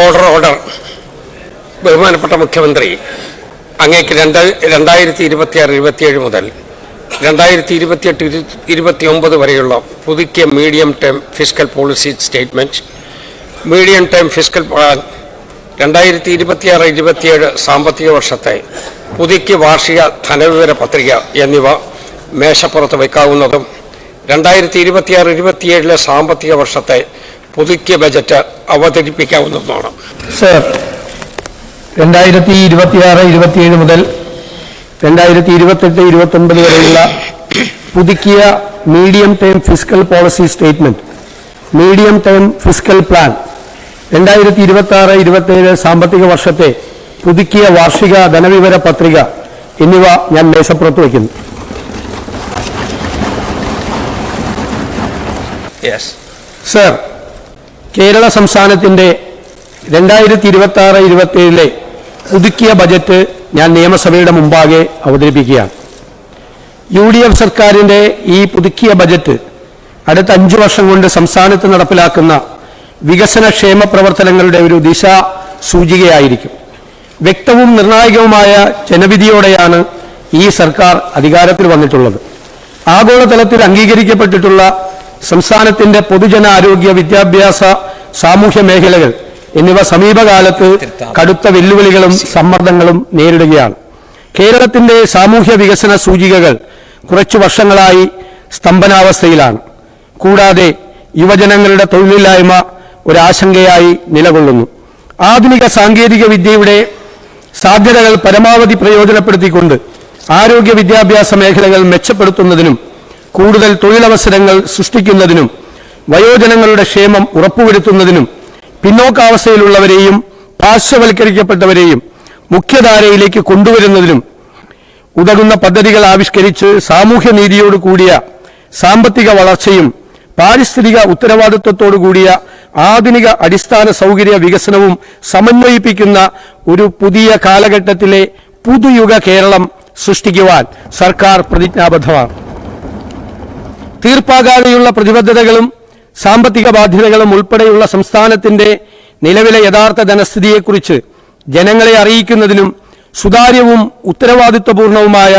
Order ബഹുമാനപ്പെട്ട മുഖ്യമന്ത്രി, അങ്ങേക്ക് 2026-27 മുതൽ 2028-29 വരെയുള്ള പുതുക്കിയ medium term fiscal policy statement, medium term fiscal plan, 2026-27 സാമ്പത്തിക വർഷത്തെ പുതുക്കിയ വാർഷിക ധനവിവര പത്രിക എന്നിവ മേശപ്പുറത്ത് വയ്ക്കാവുന്നതും 2026-27 സാമ്പത്തിക വർഷത്തെ പുതുക്കിയ ബജറ്റ് അവതരിപ്പിക്കാവുന്നതുമാണ്. സർ, 2026-27 മുതൽ 2028-29 വരെയുള്ള പുതുക്കിയ medium term fiscal policy statement, medium term fiscal plan, 2026-27 സാമ്പത്തിക വർഷത്തെ പുതുക്കിയ വാർഷിക ധനവിവര പത്രിക എന്നിവ ഞാൻ മേശപ്പുറത്ത് വയ്ക്കുന്നു. സർ, കേരള സംസ്ഥാനത്തിന്റെ 2026-27 പുതുക്കിയ ബജറ്റ് ഞാൻ നിയമസഭയുടെ മുമ്പാകെ അവതരിപ്പിക്കുകയാണ്. UDF സർക്കാരിന്റെ ഈ പുതുക്കിയ ബജറ്റ് അടുത്ത 5 വർഷം കൊണ്ട് സംസ്ഥാനത്ത് നടപ്പിലാക്കുന്ന വികസനക്ഷേമ പ്രവർത്തനങ്ങളുടെ ഒരു ദിശാ സൂചികയായിരിക്കും. വ്യക്തവും നിർണായകവുമായ ജനവിധിയോടെയാണ് ഈ സർക്കാർ അധികാരത്തിൽ വന്നിട്ടുള്ളത്. ആഗോളതലത്തിൽ അംഗീകരിക്കപ്പെട്ടിട്ടുള്ള സംസ്ഥാനത്തിന്റെ പൊതുജനാരോഗ്യ, വിദ്യാഭ്യാസ, സാമൂഹ്യ മേഖലകൾ എന്നിവ സമീപകാലത്ത് കടുത്ത വെല്ലുവിളികളും സമ്മർദ്ദങ്ങളും നേരിടുകയാണ്. കേരളത്തിന്റെ സാമൂഹ്യ വികസന സൂചികകൾ കുറച്ചു വർഷങ്ങളായി സ്തംഭനാവസ്ഥയിലാണ്. കൂടാതെ യുവജനങ്ങളുടെ തൊഴിലില്ലായ്മ ഒരാശങ്കയായി നിലകൊള്ളുന്നു. ആധുനിക സാങ്കേതിക വിദ്യയുടെ സാധ്യതകൾ പരമാവധി പ്രയോജനപ്പെടുത്തിക്കൊണ്ട് ആരോഗ്യ വിദ്യാഭ്യാസ മേഖലകൾ മെച്ചപ്പെടുത്തുന്നതിനും കൂടുതൽ തൊഴിലവസരങ്ങൾ സൃഷ്ടിക്കുന്നതിനും വയോജനങ്ങളുടെ ക്ഷേമം ഉറപ്പുവരുത്തുന്നതിനും പിന്നോക്കാവസ്ഥയിലുള്ളവരെയും പാർശ്വവൽക്കരിക്കപ്പെട്ടവരെയും മുഖ്യധാരയിലേക്ക് കൊണ്ടുവരുന്നതിനും ഉതകുന്ന പദ്ധതികൾ ആവിഷ്കരിച്ച് സാമൂഹ്യനീതിയോട് കൂടിയ സാമ്പത്തിക വളർച്ചയും പാരിസ്ഥിതിക ഉത്തരവാദിത്വത്തോടു കൂടിയ ആധുനിക അടിസ്ഥാന സൗകര്യ വികസനവും സമന്വയിപ്പിക്കുന്ന ഒരു പുതിയ കാലഘട്ടത്തിലെ പുതുയുഗ കേരളം സൃഷ്ടിക്കുവാൻ സർക്കാർ പ്രതിജ്ഞാബദ്ധമാണ്. തീർപ്പാകാതെയുള്ള പ്രതിബദ്ധതകളും സാമ്പത്തിക ബാധ്യതകളും ഉൾപ്പെടെയുള്ള സംസ്ഥാനത്തിന്റെ നിലവിലെ യഥാർത്ഥ ധനസ്ഥിതിയെക്കുറിച്ച് ജനങ്ങളെ അറിയിക്കുന്നതിനും സുതാര്യവും ഉത്തരവാദിത്വപൂർണവുമായ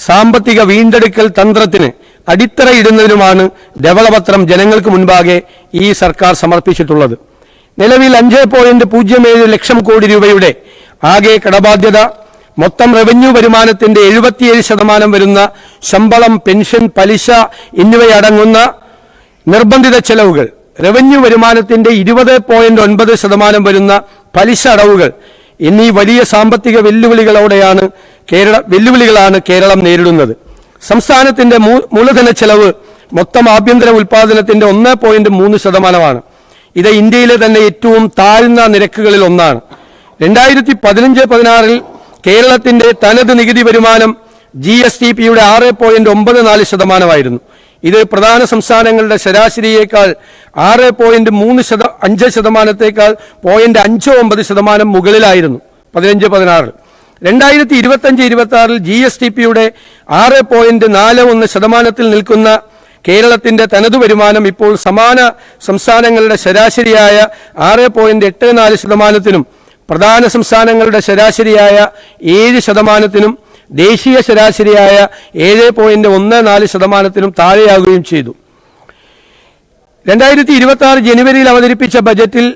സാമ്പത്തിക വീണ്ടെടുക്കൽ തന്ത്രത്തിന് അടിത്തറയിടുന്നതിനുമാണ് ധവളപത്രം ജനങ്ങൾക്ക് മുൻപാകെ ഈ സർക്കാർ സമർപ്പിച്ചിട്ടുള്ളത്. നിലവിൽ 5.07 ലക്ഷം കോടി രൂപയുടെ ആകെ കടബാധ്യത, മൊത്തം റവന്യൂ വരുമാനത്തിന്റെ 77% വരുന്ന ശമ്പളം, പെൻഷൻ, പലിശ എന്നിവയടങ്ങുന്ന നിർബന്ധിത ചെലവുകൾ, റവന്യൂ വരുമാനത്തിന്റെ 20.9% വരുന്ന പലിശ അടവുകൾ എന്നീ വലിയ സാമ്പത്തിക വെല്ലുവിളികളാണ് കേരളം നേരിടുന്നത്. സംസ്ഥാനത്തിന്റെ മൂലധന ചെലവ് മൊത്തം ആഭ്യന്തര ഉൽപാദനത്തിന്റെ 1.3%. ഇത് ഇന്ത്യയിലെ തന്നെ ഏറ്റവും താഴ്ന്ന നിരക്കുകളിൽ ഒന്നാണ്. 2015-16 കേരളത്തിന്റെ തനത് നികുതി വരുമാനം GSTPയുടെ 6.94% ഇത് പ്രധാന സംസ്ഥാനങ്ങളുടെ ശരാശരിയേക്കാൾ 6.35%-ത്തേക്കാൾ 0.59% മുകളിലായിരുന്നു 15-16. 2025-26 GSTPയുടെ 6.41% നിൽക്കുന്ന കേരളത്തിന്റെ തനതു വരുമാനം ഇപ്പോൾ സമാന സംസ്ഥാനങ്ങളുടെ ശരാശരിയായ 6.84%-നും പ്രധാന സംസ്ഥാനങ്ങളുടെ ശരാശരിയായ 7%-നും ദേശീയ ശരാശരിയായ 7.14%-നും താഴെയാകുകയും ചെയ്തു. 2026 ജനുവരിയിൽ അവതരിപ്പിച്ച ബജറ്റിൽ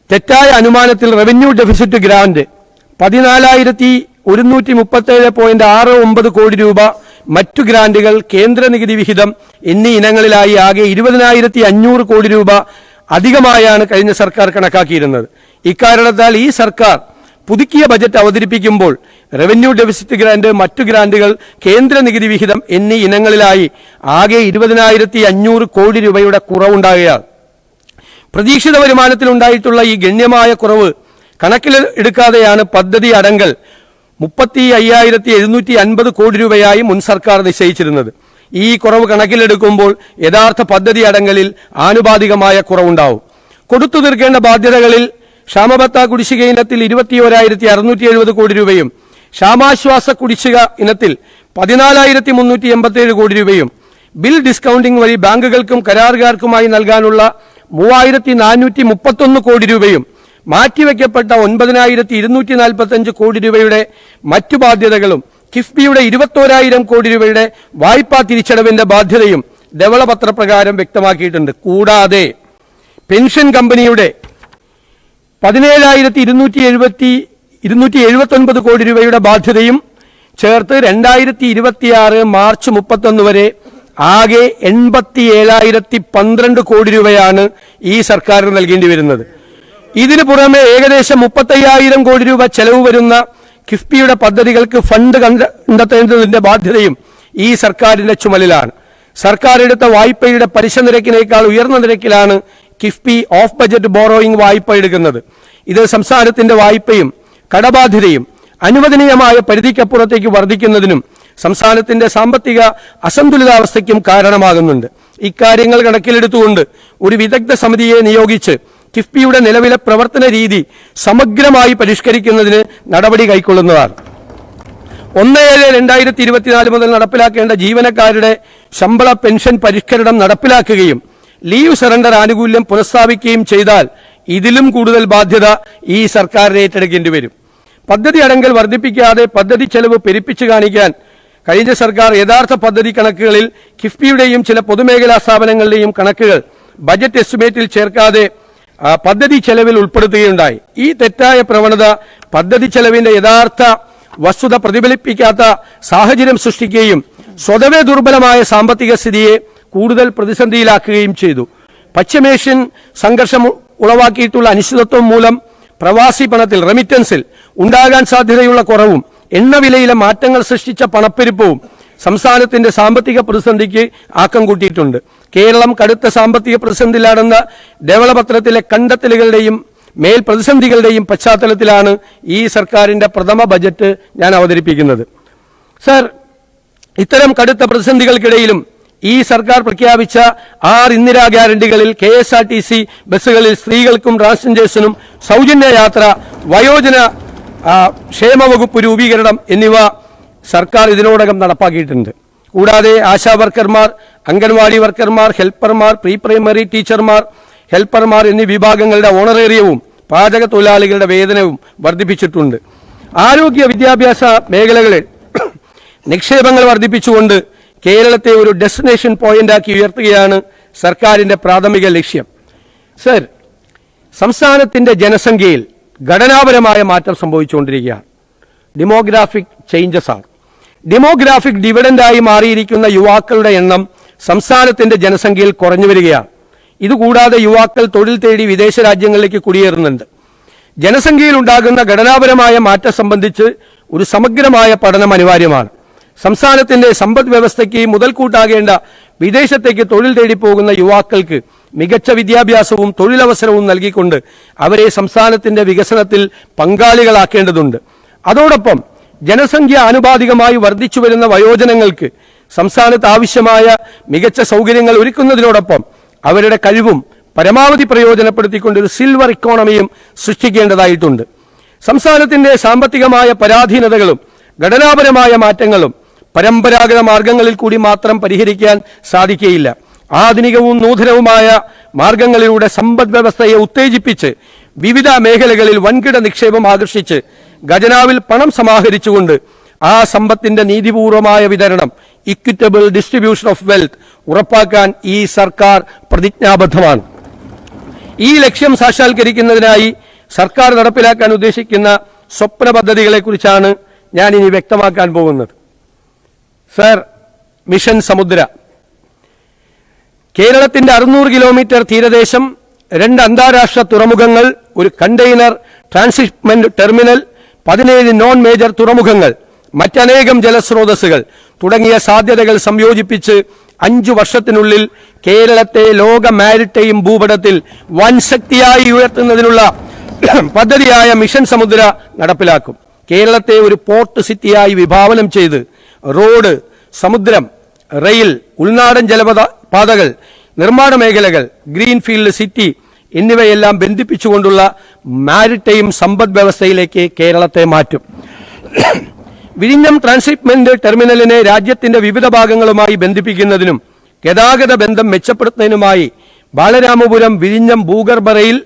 തെറ്റായ അനുമാനത്തിൽ റവന്യൂ ഡെഫിസിറ്റ് ഗ്രാന്റ് 14,137.69 കോടി രൂപ, മറ്റു ഗ്രാന്റുകൾ, കേന്ദ്ര നികുതി വിഹിതം എന്നീ ഇനങ്ങളിലായി ആകെ 20,500 കോടി രൂപ അധികമായാണ് കഴിഞ്ഞ സർക്കാർ കണക്കാക്കിയിരുന്നത്. ഇക്കാരണത്താൽ ഈ സർക്കാർ പുതുക്കിയ ബജറ്റ് അവതരിപ്പിക്കുമ്പോൾ റവന്യൂ ഡെഫിസിറ്റ് ഗ്രാന്റ്, മറ്റു ഗ്രാന്റുകൾ, കേന്ദ്ര നികുതി വിഹിതം എന്നീ ഇനങ്ങളിലായി ആകെ 20,500 കോടി രൂപയുടെ കുറവുണ്ടാകുകയാണ്. പ്രതീക്ഷിത വരുമാനത്തിൽ ഉണ്ടായിട്ടുള്ള ഈ ഗണ്യമായ കുറവ് കണക്കിലെടുക്കാതെയാണ് പദ്ധതി അടങ്കൽ 35,750 കോടി രൂപയായി മുൻ സർക്കാർ നിശ്ചയിച്ചിരുന്നത്. ഈ കുറവ് കണക്കിലെടുക്കുമ്പോൾ യഥാർത്ഥ പദ്ധതി അടങ്കലിൽ ആനുപാതികമായ കുറവുണ്ടാവും. കൊടുത്തു തീർക്കേണ്ട ബാധ്യതകളിൽ ക്ഷാമബത്ത കുടിശ്ശിക ഇനത്തിൽ 21,670 കോടി രൂപയും, ക്ഷാമാശ്വാസ കുടിശ്ശിക ഇനത്തിൽ 14,387 കോടി രൂപയും, ബിൽ ഡിസ്കൗണ്ടിംഗ് വഴി ബാങ്കുകൾക്കും കരാറുകാർക്കുമായി നൽകാനുള്ള 3,431 കോടി രൂപയും, മാറ്റിവെക്കപ്പെട്ട 9,245 കോടി രൂപയുടെ മറ്റു ബാധ്യതകളും കിഫ്ബിയുടെ 21,000 കോടി രൂപയുടെ വായ്പാ തിരിച്ചടവിന്റെ ബാധ്യതയും ധവളപത്രപ്രകാരം വ്യക്തമാക്കിയിട്ടുണ്ട്. കൂടാതെ പെൻഷൻ കമ്പനിയുടെ 17,279 കോടി രൂപയുടെ ബാധ്യതയും ചേർത്ത് 2026 മാർച്ച് 31 വരെ ആകെ 87,012 കോടി രൂപയാണ് ഈ സർക്കാർ നൽകേണ്ടി വരുന്നത്. ഇതിനു പുറമെ ഏകദേശം 35,000 കോടി രൂപ ചെലവ് വരുന്ന കിഫ്ബിയുടെ പദ്ധതികൾക്ക് ഫണ്ട് കണ്ടെത്തേണ്ടതിന്റെ ബാധ്യതയും ഈ സർക്കാരിന്റെ ചുമലിലാണ്. സർക്കാർ എടുത്ത വായ്പയുടെ പലിശ നിരക്കിനേക്കാൾ ഉയർന്ന നിരക്കിലാണ് കിഫ്ബി ഓഫ് ബജറ്റ് ബോറോയിങ് വായ്പ എടുക്കുന്നത്. ഇത് സംസ്ഥാനത്തിന്റെ വായ്പയും കടബാധ്യതയും അനുവദനീയമായ പരിധിക്കപ്പുറത്തേക്ക് വർദ്ധിക്കുന്നതിനും സംസ്ഥാനത്തിന്റെ സാമ്പത്തിക അസന്തുലിതാവസ്ഥയ്ക്കും കാരണമാകുന്നുണ്ട്. ഇക്കാര്യങ്ങൾ കണക്കിലെടുത്തുകൊണ്ട് ഒരു വിദഗ്ധ സമിതിയെ നിയോഗിച്ച് കിഫ്ബിയുടെ നിലവിലെ പ്രവർത്തന രീതി സമഗ്രമായി പരിഷ്കരിക്കുന്നതിന് നടപടി കൈക്കൊള്ളുന്നതാണ്. 1/7/2024 മുതൽ നടപ്പിലാക്കേണ്ട ജീവനക്കാരുടെ ശമ്പള പെൻഷൻ പരിഷ്കരണം നടപ്പിലാക്കുകയും ലീവ് സറണ്ടർ ആനുകൂല്യം പുനഃസ്ഥാപിക്കുകയും ചെയ്താൽ ഇതിലും കൂടുതൽ ബാധ്യത ഈ സർക്കാരിന് ഏറ്റെടുക്കേണ്ടി വരും. പദ്ധതി അടങ്കൽ വർദ്ധിപ്പിക്കാതെ പദ്ധതി ചെലവ് പെരുപ്പിച്ചു കാണിക്കാൻ കഴിഞ്ഞ സർക്കാർ യഥാർത്ഥ പദ്ധതി കണക്കുകളിൽ കിഫ്ബിയുടെയും ചില പൊതുമേഖലാ സ്ഥാപനങ്ങളുടെയും കണക്കുകൾ ബജറ്റ് എസ്റ്റിമേറ്റിൽ ചേർക്കാതെ പദ്ധതി ചെലവിൽ ഉൾപ്പെടുത്തുകയുണ്ടായി. ഈ തെറ്റായ പ്രവണത പദ്ധതി ചെലവിന്റെ യഥാർത്ഥ വസ്തുത പ്രതിഫലിപ്പിക്കാത്ത സാഹചര്യം സൃഷ്ടിക്കുകയും സ്വതവേ ദുർബലമായ സാമ്പത്തിക സ്ഥിതിയെ കൂടുതൽ പ്രതിസന്ധിയിലാക്കുകയും ചെയ്തു. പശ്ചിമേഷ്യൻ സംഘർഷം ഉളവാക്കിയിട്ടുള്ള അനിശ്ചിതത്വം മൂലം പ്രവാസി പണത്തിൽ റെമിറ്റൻസിൽ ഉണ്ടാകാൻ സാധ്യതയുള്ള കുറവും എണ്ണവിലയിലെ മാറ്റങ്ങൾ സൃഷ്ടിച്ച പണപ്പെരുപ്പവും സംസ്ഥാനത്തിന്റെ സാമ്പത്തിക പ്രതിസന്ധിക്ക് ആക്കം കൂട്ടിയിട്ടുണ്ട്. കേരളം കടുത്ത സാമ്പത്തിക പ്രതിസന്ധിയിലാണെന്ന ധവളപത്രത്തിലെ കണ്ടെത്തലുകളുടെയും മേൽ പ്രതിസന്ധികളുടെയും പശ്ചാത്തലത്തിലാണ് ഈ സർക്കാരിന്റെ പ്രഥമ ബജറ്റ് ഞാൻ അവതരിപ്പിക്കുന്നത്. സർ, ഇത്തരം കടുത്ത പ്രതിസന്ധികൾക്കിടയിലും ഈ സർക്കാർ പ്രഖ്യാപിച്ച 6 ഇന്ദിരാ ഗ്യാരണ്ടികളിൽ KSRTC ബസ്സുകളിൽ സ്ത്രീകൾക്കും ട്രാൻസ്ജെൻഡേഴ്സിനും സൗജന്യ യാത്ര, വയോജന ക്ഷേമ വകുപ്പ് രൂപീകരണം എന്നിവ സർക്കാർ ഇതിനോടകം നടപ്പാക്കിയിട്ടുണ്ട്. കൂടാതെ ആശാവർക്കർമാർ, അംഗൻവാടി വർക്കർമാർ, ഹെൽപ്പർമാർ, പ്രീ പ്രൈമറി ടീച്ചർമാർ, ഹെൽപ്പർമാർ എന്നീ വിഭാഗങ്ങളുടെ ഓണറേറിയവും പാചക തൊഴിലാളികളുടെ വേതനവും വർദ്ധിപ്പിച്ചിട്ടുണ്ട്. ആരോഗ്യ വിദ്യാഭ്യാസ മേഖലകളിൽ നിക്ഷേപങ്ങൾ വർദ്ധിപ്പിച്ചുകൊണ്ട് കേരളത്തെ ഒരു ഡെസ്റ്റിനേഷൻ പോയിന്റാക്കി ഉയർത്തുകയാണ് സർക്കാരിന്റെ പ്രാഥമിക ലക്ഷ്യം. സർ, സംസ്ഥാനത്തിന്റെ ജനസംഖ്യയിൽ ഘടനാപരമായ മാറ്റം സംഭവിച്ചുകൊണ്ടിരിക്കുകയാണ്. ഡെമോഗ്രാഫിക് ചേഞ്ചസ് ആണ്. ഡെമോഗ്രാഫിക് ഡിവിഡൻഡായി മാറിയിരിക്കുന്ന യുവാക്കളുടെ എണ്ണം സംസ്ഥാനത്തിന്റെ ജനസംഖ്യയിൽ കുറഞ്ഞു വരികയാണ്. ഇതുകൂടാതെ യുവാക്കൾ തൊഴിൽ തേടി വിദേശ രാജ്യങ്ങളിലേക്ക് കുടിയേറുന്നുണ്ട്. ജനസംഖ്യയിൽ ഉണ്ടാകുന്ന ഘടനാപരമായ മാറ്റം സംബന്ധിച്ച് ഒരു സമഗ്രമായ പഠനം അനിവാര്യമാണ്. സംസ്ഥാനത്തിന്റെ സമ്പദ് വ്യവസ്ഥയ്ക്ക് മുതൽക്കൂട്ടാകേണ്ട വിദേശത്തേക്ക് തൊഴിൽ തേടി പോകുന്ന യുവാക്കൾക്ക് മികച്ച വിദ്യാഭ്യാസവും തൊഴിലവസരവും നൽകിക്കൊണ്ട് അവരെ സംസ്ഥാനത്തിന്റെ വികസനത്തിൽ പങ്കാളികളാക്കേണ്ടതുണ്ട്. അതോടൊപ്പം ജനസംഖ്യ ആനുപാതികമായി വർദ്ധിച്ചു വരുന്ന വയോജനങ്ങൾക്ക് സംസ്ഥാനത്ത് ആവശ്യമായ മികച്ച സൗകര്യങ്ങൾ ഒരുക്കുന്നതിനോടൊപ്പം അവരുടെ കഴിവും പരമാവധി പ്രയോജനപ്പെടുത്തിക്കൊണ്ട് ഒരു സിൽവർ ഇക്കോണമിയും സൃഷ്ടിക്കേണ്ടതായിട്ടുണ്ട്. സംസ്ഥാനത്തിന്റെ സാമ്പത്തികമായ പരാധീനതകളും ഘടനാപരമായ മാറ്റങ്ങളും പരമ്പരാഗത മാർഗങ്ങളിൽ കൂടി മാത്രം പരിഹരിക്കാൻ സാധിക്കുകയില്ല. ആധുനികവും നൂതനവുമായ മാർഗങ്ങളിലൂടെ സമ്പദ് വ്യവസ്ഥയെ ഉത്തേജിപ്പിച്ച് വിവിധ മേഖലകളിൽ വൻകിട നിക്ഷേപം ആകർഷിച്ച് ഖജനാവിൽ പണം സമാഹരിച്ചുകൊണ്ട് ആ സമ്പത്തിന്റെ നീതിപൂർവമായ വിതരണം, ഇക്വിറ്റബിൾ ഡിസ്ട്രിബ്യൂഷൻ ഓഫ് വെൽത്ത് ഉറപ്പാക്കാൻ ഈ സർക്കാർ പ്രതിജ്ഞാബദ്ധമാണ്. ഈ ലക്ഷ്യം സാക്ഷാത്കരിക്കുന്നതിനായി സർക്കാർ നടപ്പിലാക്കാൻ ഉദ്ദേശിക്കുന്ന സ്വപ്ന പദ്ധതികളെക്കുറിച്ചാണ് ഞാൻ ഇനി വ്യക്തമാക്കാൻ പോകുന്നത്. സർ, മിഷൻ സമുദ്ര. കേരളത്തിന്റെ 600 കിലോമീറ്റർ തീരദേശം, 2 അന്താരാഷ്ട്ര തുറമുഖങ്ങൾ, ഒരു container transshipment terminal, 17 non major തുറമുഖങ്ങൾ, മറ്റനേകം ജലസ്രോതസ്സുകൾ തുടങ്ങിയ സാധ്യതകൾ സംയോജിപ്പിച്ച് 5 വർഷത്തിനുള്ളിൽ കേരളത്തെ ലോക മാരിടൈം ഭൂപടത്തിൽ വൻ ശക്തിയായി ഉയർത്തുന്നതിനുള്ള പദ്ധതിയായ മിഷൻ സമുദ്ര നടപ്പിലാക്കും. കേരളത്തെ ഒരു പോർട്ട് സിറ്റിയായി വിഭാവനം ചെയ്ത് റോഡ്, സമുദ്രം, റെയിൽ, ഉൾനാടൻ ജലപാതകൾ, നിർമ്മാണ മേഖലകൾ, ഗ്രീൻഫീൽഡ് സിറ്റി എന്നിവയെല്ലാം ബന്ധിപ്പിച്ചുകൊണ്ടുള്ള മാരിടൈം സമ്പദ് വ്യവസ്ഥയിലേക്ക് കേരളത്തെ മാറ്റും. വിഴിഞ്ഞം ട്രാൻസ്ഷിപ്മെന്റ് ടെർമിനലിനെ രാജ്യത്തിന്റെ വിവിധ ഭാഗങ്ങളുമായി ബന്ധിപ്പിക്കുന്നതിനും ഗതാഗത ബന്ധം മെച്ചപ്പെടുത്തുന്നതിനുമായി ബാലരാമപുരം വിഴിഞ്ഞം ഭൂഗർഭ റെയിൽ,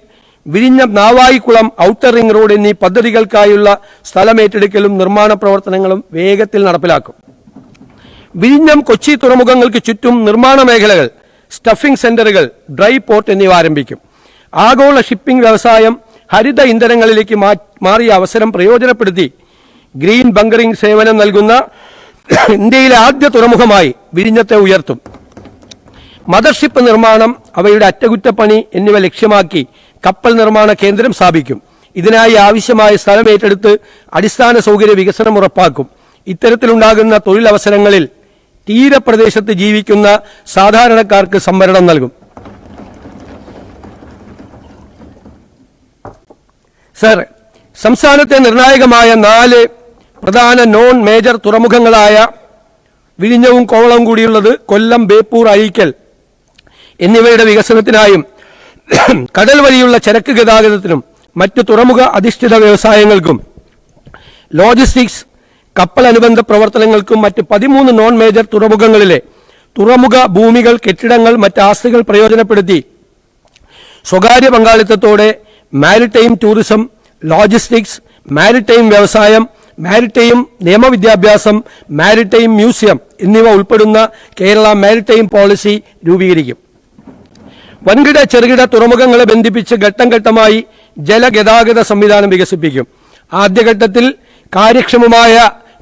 വിഴിഞ്ഞം നാവായിക്കുളം ഔട്ടർ റിംഗ് റോഡ് എന്നീ പദ്ധതികൾക്കായുള്ള സ്ഥലമേറ്റെടുക്കലും നിർമ്മാണ പ്രവർത്തനങ്ങളും വേഗത്തിൽ നടപ്പിലാക്കും. വിഴിഞ്ഞം കൊച്ചി തുറമുഖങ്ങൾക്ക് ചുറ്റും നിർമ്മാണ മേഖലകൾ, സ്റ്റഫിംഗ് സെന്ററുകൾ, ഡ്രൈ പോർട്ട് എന്നിവ ആരംഭിക്കും. ആഗോള ഷിപ്പിംഗ് വ്യവസായം ഹരിത ഇന്ധനങ്ങളിലേക്ക് മാറിയ അവസരം പ്രയോജനപ്പെടുത്തി ഗ്രീൻ ബങ്കറിംഗ് സേവനം നൽകുന്ന ഇന്ത്യയിലെ ആദ്യ തുറമുഖമായി വിഴിഞ്ഞത്തെ ഉയർത്തും. മദർഷിപ്പ് നിർമ്മാണം, അവയുടെ അറ്റകുറ്റപ്പണി എന്നിവ ലക്ഷ്യമാക്കി കപ്പൽ നിർമ്മാണ കേന്ദ്രം സ്ഥാപിക്കും. ഇതിനായി ആവശ്യമായ സ്ഥലം ഏറ്റെടുത്ത് അടിസ്ഥാന സൗകര്യ വികസനം ഉറപ്പാക്കും. ഇത്തരത്തിലുണ്ടാകുന്ന തൊഴിലവസരങ്ങളിൽ തീരപ്രദേശത്ത് ജീവിക്കുന്ന സാധാരണക്കാർക്ക് സംവരണം നൽകും. സർ, സംസ്ഥാനത്തെ നിർണായകമായ 4 പ്രധാന നോൺ മേജർ തുറമുഖങ്ങളായ വിഴിഞ്ഞവും കോവളവും കൂടിയുള്ളത് കൊല്ലം, ബേപ്പൂർ, അഴീക്കൽ എന്നിവയുടെ വികസനത്തിനായും കടൽ വഴിയുള്ള ചരക്ക് ഗതാഗതത്തിനും മറ്റു തുറമുഖ അധിഷ്ഠിത വ്യവസായങ്ങൾക്കും ലോജിസ്റ്റിക്സ്, കപ്പൽ അനുബന്ധ പ്രവർത്തനങ്ങൾക്കും മറ്റ് 13 നോൺ മേജർ തുറമുഖങ്ങളിലെ തുറമുഖ ഭൂമികൾ, കെട്ടിടങ്ങൾ, മറ്റ് ആസ്തികൾ പ്രയോജനപ്പെടുത്തി സ്വകാര്യ പങ്കാളിത്തത്തോടെ മാരിടൈം ടൂറിസം, ലോജിസ്റ്റിക്സ്, മാരിടൈം വ്യവസായം, മാരിടൈം നിയമവിദ്യാഭ്യാസം, മാരിടൈം മ്യൂസിയം എന്നിവ ഉൾപ്പെടുന്ന കേരള മാരിടൈം പോളിസി രൂപീകരിക്കും. വൻകിട ചെറുകിട തുറമുഖങ്ങളെ ബന്ധിപ്പിച്ച് ഘട്ടം ഘട്ടമായി ജലഗതാഗത സംവിധാനം വികസിപ്പിക്കും. ആദ്യഘട്ടത്തിൽ കാര്യക്ഷമമായ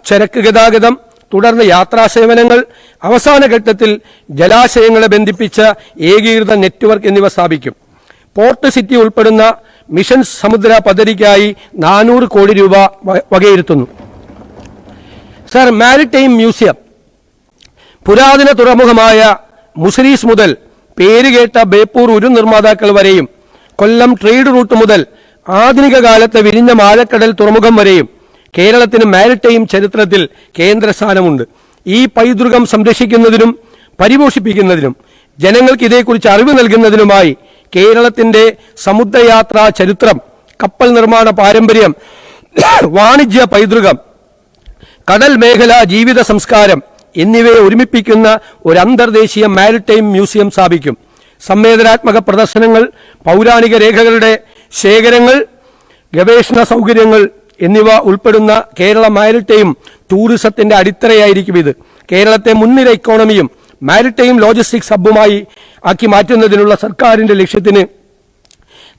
ചരക്ക് ഗതാഗതം, തുടർന്ന് യാത്രാസേവനങ്ങൾ, അവസാന ഘട്ടത്തിൽ ജലാശയങ്ങളെ ബന്ധിപ്പിച്ച ഏകീകൃത നെറ്റ്വർക്ക് എന്നിവ സ്ഥാപിക്കും. പോർട്ട് സിറ്റി ഉൾപ്പെടുന്ന മിഷൻ സമുദ്ര പദ്ധതിക്കായി 400 കോടി രൂപ വകയിരുത്തുന്നു. സർ, മാരിടൈം മ്യൂസിയം പുരാതന തുറമുഖമായ മുസിരീസ് മുതൽ പേരുകേട്ട ബേപ്പൂർ ഉരു നിർമ്മാതാക്കൾ വരെയും കൊല്ലം ട്രേഡ് റൂട്ട് മുതൽ ആധുനിക കാലത്തെ വിഴിഞ്ഞം ആഴക്കടൽ തുറമുഖം വരെയും കേരളത്തിന് മാരിടൈം ചരിത്രത്തിൽ കേന്ദ്രസ്ഥാനമുണ്ട്. ഈ പൈതൃകം സംരക്ഷിക്കുന്നതിനും പരിപോഷിപ്പിക്കുന്നതിനും ജനങ്ങൾക്ക് ഇതേക്കുറിച്ച് അറിവ് നൽകുന്നതിനുമായി കേരളത്തിന്റെ സമുദ്രയാത്രാ ചരിത്രം, കപ്പൽ നിർമ്മാണ പാരമ്പര്യം, വാണിജ്യ പൈതൃകം, കടൽ മേഖല ജീവിത സംസ്കാരം എന്നിവയെ ഒരുമിപ്പിക്കുന്ന ഒരു അന്തർദേശീയ മാരിടൈം മ്യൂസിയം സ്ഥാപിക്കും. സംവേദനാത്മക പ്രദർശനങ്ങൾ, പൗരാണിക രേഖകളുടെ ശേഖരങ്ങൾ, ഗവേഷണ സൗകര്യങ്ങൾ എന്നിവ ഉൾപ്പെടുന്ന കേരള മാരിടൈം ടൂറിസത്തിന്റെ അടിത്തറയായിരിക്കും ഇത്. കേരളത്തെ മുൻനിര ഇക്കോണമിയും മാരിടൈം ലോജിസ്റ്റിക്സ് ഹബ്ബുമായി ആക്കി മാറ്റുന്നതിനുള്ള സർക്കാരിന്റെ ലക്ഷ്യത്തിന്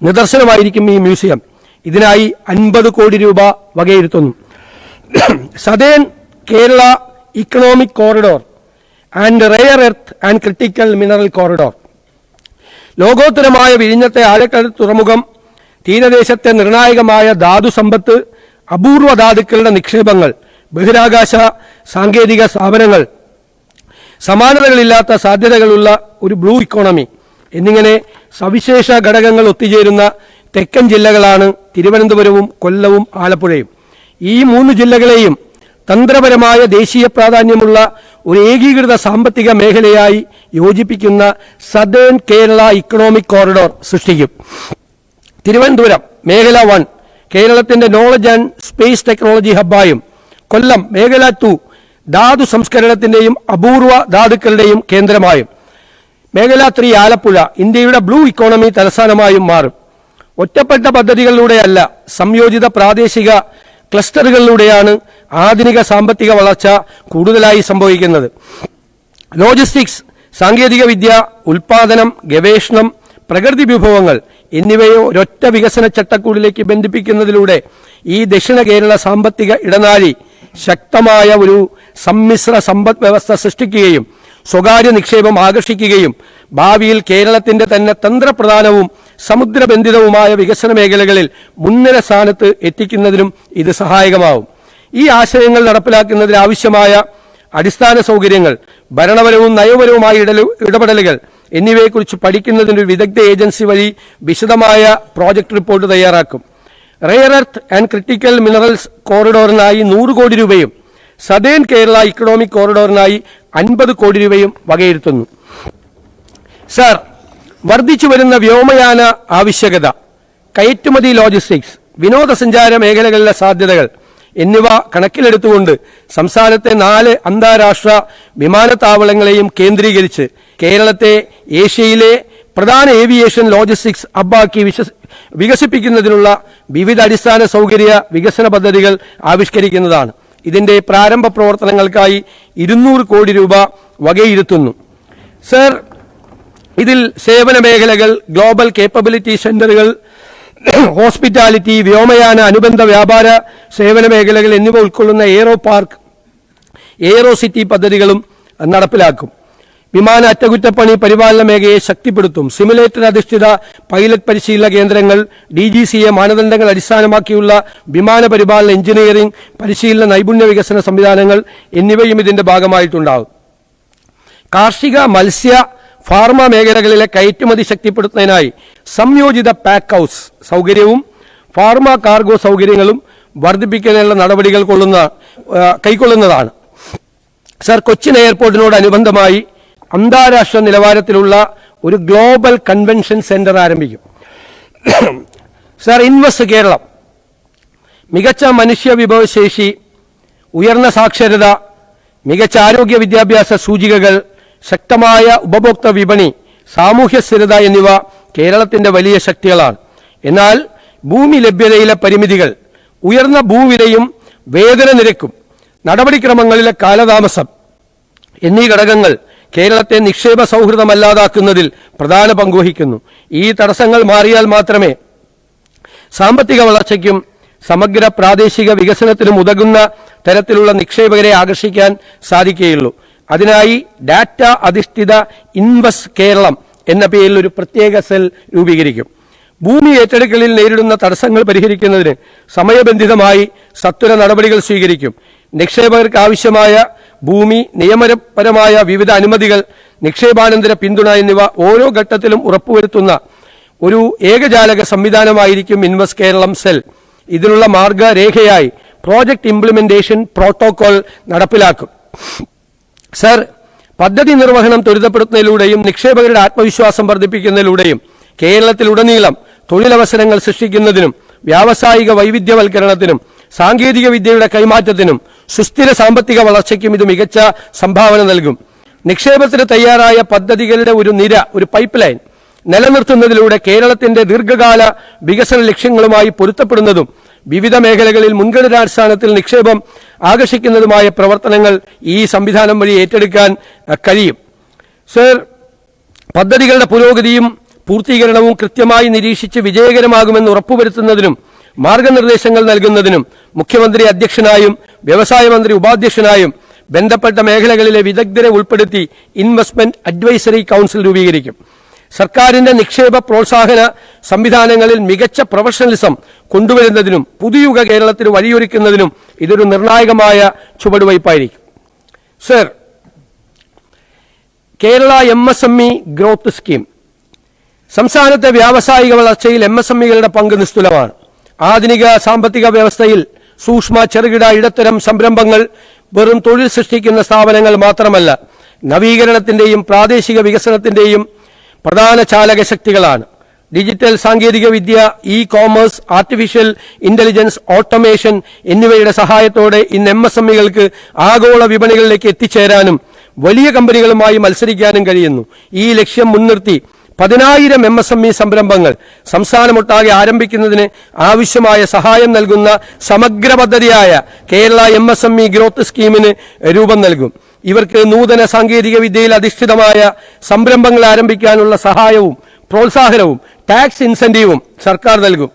നിദർശനമായിരിക്കും ഈ മ്യൂസിയം. ഇതിനായി 50 കോടി രൂപ വകയിരുത്തുന്നു. Southern Kerala economic corridor and rare earth and critical mineral corridor. ലോകോത്തരമായ വിഴിഞ്ഞത്തെ ആഴക്കടൽ തുറമുഖം തീരദേശത്തെ നിർണായകമായ ധാതു സമ്പത്ത്, അപൂർവ ധാതുക്കളുടെ നിക്ഷേപങ്ങൾ, ബഹിരാകാശ സാങ്കേതിക സ്ഥാപനങ്ങൾ, സമാനതകളില്ലാത്ത സാധ്യതകളുള്ള ഒരു ബ്ലൂ ഇക്കോണമി എന്നിങ്ങനെ സവിശേഷ ഘടകങ്ങൾ ഒത്തുചേരുന്ന തെക്കൻ ജില്ലകളാണ് തിരുവനന്തപുരവും കൊല്ലവും ആലപ്പുഴയും. ഈ 3 ജില്ലകളെയും തന്ത്രപരമായ ദേശീയ പ്രാധാന്യമുള്ള ഒരു ഏകീകൃത സാമ്പത്തിക മേഖലയായി യോജിപ്പിക്കുന്ന സതേൺ കേരള ഇക്കണോമിക് കോറിഡോർ സൃഷ്ടിക്കും. തിരുവനന്തപുരം മേഖല 1 കേരളത്തിന്റെ നോളജ് ആൻഡ് സ്പേസ് ടെക്നോളജി ഹബ്ബായും, കൊല്ലം മേഖല 2 ധാതു സംസ്കരണത്തിന്റെയും അപൂർവ ധാതുക്കളുടെയും കേന്ദ്രമായും, മേഖല 3 ആലപ്പുഴ ഇന്ത്യയുടെ ബ്ലൂ ഇക്കോണമി തലസ്ഥാനമായും മാറും. ഒറ്റപ്പെട്ട പദ്ധതികളിലൂടെയല്ല, സംയോജിത പ്രാദേശിക ക്ലസ്റ്ററുകളിലൂടെയാണ് ആധുനിക സാമ്പത്തിക വളർച്ച കൂടുതലായി സംഭവിക്കുന്നത്. ലോജിസ്റ്റിക്സ്, സാങ്കേതിക വിദ്യ, ഉൽപാദനം, ഗവേഷണം, പ്രകൃതി വിഭവങ്ങൾ എന്നിവയെ ഒരൊറ്റ വികസന ചട്ടക്കൂടിലേക്ക് ബന്ധിപ്പിക്കുന്നതിലൂടെ ഈ ദക്ഷിണ കേരള സാമ്പത്തിക ഇടനാഴി ശക്തമായ ഒരു സമ്മിശ്ര സമ്പദ് വ്യവസ്ഥ സൃഷ്ടിക്കുകയും സ്വകാര്യ നിക്ഷേപം ആകർഷിക്കുകയും ഭാവിയിൽ കേരളത്തിന്റെ തന്നെ തന്ത്രപ്രധാനവും സമുദ്രബന്ധിതവുമായ വികസന മേഖലകളിൽ മുൻനിര സ്ഥാനത്ത് എത്തിക്കുന്നതിനും ഇത് സഹായകമാവും. ഈ ആശയങ്ങൾ നടപ്പിലാക്കുന്നതിന് ആവശ്യമായ അടിസ്ഥാന സൗകര്യങ്ങൾ, ഭരണപരവും നയപരവുമായ ഇടപെടലുകൾ എന്നിവയെക്കുറിച്ച് പഠിക്കുന്നതിന് വിദഗ്ധ ഏജൻസി വഴി വിശദമായ പ്രോജക്ട് റിപ്പോർട്ട് തയ്യാറാക്കും. Rare earth and critical minerals കോറിഡോറിനായി 100 കോടി രൂപയും സതേൺ കേരള ഇക്കണോമിക് കോറിഡോറിനായി 50 കോടി രൂപയും വകയിരുത്തുന്നു. സർ, വർദ്ധിച്ചു വരുന്ന വ്യോമയാന ആവശ്യകത, കയറ്റുമതി, ലോജിസ്റ്റിക്സ്, വിനോദസഞ്ചാര മേഖലകളിലെ സാധ്യതകൾ എന്നിവ കണക്കിലെടുത്തുകൊണ്ട് സംസ്ഥാനത്തെ 4 അന്താരാഷ്ട്ര വിമാനത്താവളങ്ങളെയും കേന്ദ്രീകരിച്ച് കേരളത്തെ ഏഷ്യയിലെ പ്രധാന ഏവിയേഷൻ ലോജിസ്റ്റിക്സ് ഹബ്ബാക്കി വികസിപ്പിക്കുന്നതിനുള്ള വിവിധ അടിസ്ഥാന സൗകര്യ വികസന പദ്ധതികൾ ആവിഷ്കരിക്കുന്നതാണ്. ഇതിന്റെ പ്രാരംഭ പ്രവർത്തനങ്ങൾക്കായി 200 കോടി രൂപ വകയിരുത്തുന്നു. സർ, ഇതിൽ സേവന മേഖലകൾ, ഗ്ലോബൽ കേപ്പബിലിറ്റി സെന്ററുകൾ, ഹോസ്പിറ്റാലിറ്റി, വ്യോമയാന അനുബന്ധ വ്യാപാര സേവന മേഖലകൾ എന്നിവ ഉൾക്കൊള്ളുന്ന എയ്റോ പാർക്ക്, എയ്റോ സിറ്റി പദ്ധതികളും നടപ്പിലാക്കും. വിമാന അറ്റകുറ്റപ്പണി പരിപാലന മേഖലയെ ശക്തിപ്പെടുത്തും. സിമുലേറ്റർ അധിഷ്ഠിത പൈലറ്റ് പരിശീലന കേന്ദ്രങ്ങൾ, DGCA മാനദണ്ഡങ്ങൾ അടിസ്ഥാനമാക്കിയുള്ള വിമാന പരിപാലന എഞ്ചിനീയറിംഗ് പരിശീലന നൈപുണ്യ വികസന സംവിധാനങ്ങൾ എന്നിവയും ഇതിന്റെ ഭാഗമായിട്ടുണ്ടാകും. കാർഷിക, മത്സ്യ, ഫാർമ മേഖലകളിലെ കയറ്റുമതി ശക്തിപ്പെടുത്തുന്നതിനായി സംയോജിത പാക്ക് ഹൌസ് സൗകര്യവും ഫാർമ കാർഗോ സൗകര്യങ്ങളും വർദ്ധിപ്പിക്കുന്നതിനുള്ള നടപടികൾ കൈക്കൊള്ളുന്നതാണ്. സർ, കൊച്ചിൻ എയർപോർട്ടിനോടനുബന്ധമായി അന്താരാഷ്ട്ര നിലവാരത്തിലുള്ള ഒരു ഗ്ലോബൽ കൺവെൻഷൻ സെന്റർ ആരംഭിക്കും. സർ, ഇൻവെസ്റ്റ് കേരളം മികച്ച മനുഷ്യ വിഭവശേഷി, ഉയർന്ന സാക്ഷരത, മികച്ച ആരോഗ്യ വിദ്യാഭ്യാസ സൂചികകൾ, ശക്തമായ ഉപഭോക്തൃ വിപണി, സാമൂഹ്യ സ്ഥിരത എന്നിവ കേരളത്തിന്റെ വലിയ ശക്തികളാണ്. എന്നാൽ ഭൂമി ലഭ്യതയിലെ പരിമിതികൾ, ഉയർന്ന ഭൂവിലയും വേതന നിരക്കും, നടപടിക്രമങ്ങളിലെ കാലതാമസം എന്നീ ഘടകങ്ങൾ കേരളത്തെ നിക്ഷേപ സൗഹൃദമല്ലാതാക്കുന്നതിൽ പ്രധാന പങ്കുവഹിക്കുന്നു. ഈ തടസ്സങ്ങൾ മാറിയാൽ മാത്രമേ സാമ്പത്തിക വളർച്ചയ്ക്കും സമഗ്ര പ്രാദേശിക വികസനത്തിനും ഉതകുന്ന തരത്തിലുള്ള നിക്ഷേപകരെ ആകർഷിക്കാൻ സാധിക്കുകയുള്ളൂ. അതിനായി ഡാറ്റ അധിഷ്ഠിത ഇൻവെസ്റ്റ് കേരളം എന്ന പേരിൽ ഒരു പ്രത്യേക സെൽ രൂപീകരിക്കും. ഭൂമി ഏറ്റെടുക്കലിൽ നേരിടുന്ന തടസ്സങ്ങൾ പരിഹരിക്കുന്നതിന് സമയബന്ധിതമായി സത്വര നടപടികൾ സ്വീകരിക്കും. നിക്ഷേപകർക്ക് ആവശ്യമായ ഭൂമി, നിയമപരമായ വിവിധ അനുമതികൾ, നിക്ഷേപാനന്തര പിന്തുണ എന്നിവ ഓരോ ഘട്ടത്തിലും ഉറപ്പുവരുത്തുന്ന ഒരു ഏകജാലക സംവിധാനമായിരിക്കും ഇൻവെസ്റ്റ് കേരളം സെൽ. ഇതിനുള്ള മാർഗരേഖയായി പ്രോജക്ട് ഇംപ്ലിമെന്റേഷൻ പ്രോട്ടോകോൾ നടപ്പിലാക്കും. സർ, പദ്ധതി നിർവഹണം ത്വരിതപ്പെടുത്തുന്നതിലൂടെയും നിക്ഷേപകരുടെ ആത്മവിശ്വാസം വർദ്ധിപ്പിക്കുന്നതിലൂടെയും കേരളത്തിലുടനീളം തൊഴിലവസരങ്ങൾ സൃഷ്ടിക്കുന്നതിനും വ്യാവസായിക വൈവിധ്യവൽക്കരണത്തിനും സാങ്കേതിക വിദ്യയുടെ കൈമാറ്റത്തിനും സുസ്ഥിര സാമ്പത്തിക വളർച്ചയ്ക്കും ഇത് മികച്ച സംഭാവന നൽകും. നിക്ഷേപത്തിന് തയ്യാറായ പദ്ധതികളുടെ ഒരു നിര, ഒരു പൈപ്പ് ലൈൻ നിലനിർത്തുന്നതിലൂടെ കേരളത്തിന്റെ ദീർഘകാല വികസന ലക്ഷ്യങ്ങളുമായി പൊരുത്തപ്പെടുന്നതും വിവിധ മേഖലകളിൽ മുൻഗണനാടിസ്ഥാനത്തിൽ നിക്ഷേപം ആകർഷിക്കുന്നതുമായ പ്രവർത്തനങ്ങൾ ഈ സംവിധാനം വഴി ഏറ്റെടുക്കാൻ കഴിയും. സർ, പദ്ധതികളുടെ പുരോഗതിയും പൂർത്തീകരണവും കൃത്യമായി നിരീക്ഷിച്ച് വിജയകരമാകുമെന്ന് ഉറപ്പുവരുത്തുന്നതിനും മാർഗനിർദ്ദേശങ്ങൾ നൽകുന്നതിനും മുഖ്യമന്ത്രി അധ്യക്ഷനായും വ്യവസായ മന്ത്രി ഉപാധ്യക്ഷനായും ബന്ധപ്പെട്ട മേഖലകളിലെ വിദഗ്ധരെ ഉൾപ്പെടുത്തി ഇൻവെസ്റ്റ്മെന്റ് അഡ്വൈസറി കൌൺസിൽ രൂപീകരിക്കും. സർക്കാരിന്റെ നിക്ഷേപ പ്രോത്സാഹന സംവിധാനങ്ങളിൽ മികച്ച പ്രൊഫഷണലിസം കൊണ്ടുവരുന്നതിനും പുതുയുഗ കേരളത്തിന് വഴിയൊരുക്കുന്നതിനും ഇതൊരു നിർണായകമായ ചുവടുവയ്പായിരിക്കും. സർ, കേരള MSME ഗ്രോത്ത് സ്കീം സംസ്ഥാനത്തെ വ്യാവസായിക വളർച്ചയിൽ MSMEകളുടെ പങ്ക് നിസ്തുലമാണ്. ആധുനിക സാമ്പത്തിക വ്യവസ്ഥയിൽ സൂക്ഷ്മ, ചെറുകിട, ഇടത്തരം സംരംഭങ്ങൾ വെറും തൊഴിൽ സൃഷ്ടിക്കുന്ന സ്ഥാപനങ്ങൾ മാത്രമല്ല, നവീകരണത്തിന്റെയും പ്രാദേശിക വികസനത്തിന്റെയും പ്രധാന ചാലകശക്തികളാണ്. ഡിജിറ്റൽ സാങ്കേതിക വിദ്യ, ഇ-കോമേഴ്സ്, ആർട്ടിഫിഷ്യൽ ഇന്റലിജൻസ്, ഓട്ടോമേഷൻ എന്നിവയുടെ സഹായത്തോടെ ഇന്ന് MSMEകൾക്ക് ആഗോള വിപണികളിലേക്ക് എത്തിച്ചേരാനും വലിയ കമ്പനികളുമായി മത്സരിക്കാനും കഴിയുന്നു. ഈ ലക്ഷ്യം മുൻനിർത്തി 10,000 MSME സംരംഭങ്ങൾ സംസ്ഥാനമൊട്ടാകെ ആരംഭിക്കുന്നതിന് ആവശ്യമായ സഹായം നൽകുന്ന സമഗ്ര പദ്ധതിയായ കേരള MSME ഗ്രോത്ത് സ്കീമിന് രൂപം നൽകും. ഇവർക്ക് നൂതന സാങ്കേതിക വിദ്യയിൽ അധിഷ്ഠിതമായ സംരംഭങ്ങൾ ആരംഭിക്കാനുള്ള സഹായവും പ്രോത്സാഹനവും ടാക്സ് ഇൻസെന്റീവും സർക്കാർ നൽകും.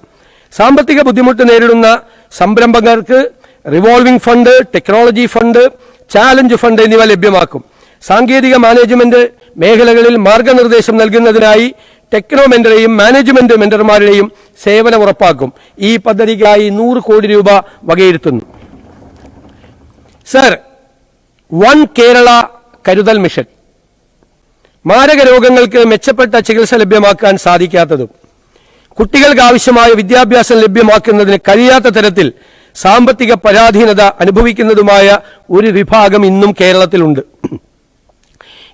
സാമ്പത്തിക ബുദ്ധിമുട്ട് നേരിടുന്ന സംരംഭകർക്ക് revolving fund, technology fund, challenge fund എന്നിവ ലഭ്യമാക്കും. സാങ്കേതിക മാനേജ്മെന്റ് മേഖലകളിൽ മാർഗനിർദ്ദേശം നൽകുന്നതിനായി ടെക്നോ മെന്ററെയും മാനേജ്മെന്റ് മെന്റർമാരുടെയും സേവനം ഉറപ്പാക്കും. ഈ പദ്ധതിക്കായി 100 കോടി രൂപ വകയിരുത്തുന്നു. സർ, വൺ കേരള കരുതൽ മിഷൻ മാരക രോഗങ്ങൾക്ക് മെച്ചപ്പെട്ട ചികിത്സ ലഭ്യമാക്കാൻ സാധിക്കാത്തതും കുട്ടികൾക്ക് ആവശ്യമായ വിദ്യാഭ്യാസം ലഭ്യമാക്കുന്നതിന് കഴിയാത്ത തരത്തിൽ സാമ്പത്തിക പരാധീനത അനുഭവിക്കുന്നതുമായ ഒരു വിഭാഗം ഇന്നും കേരളത്തിലുണ്ട്.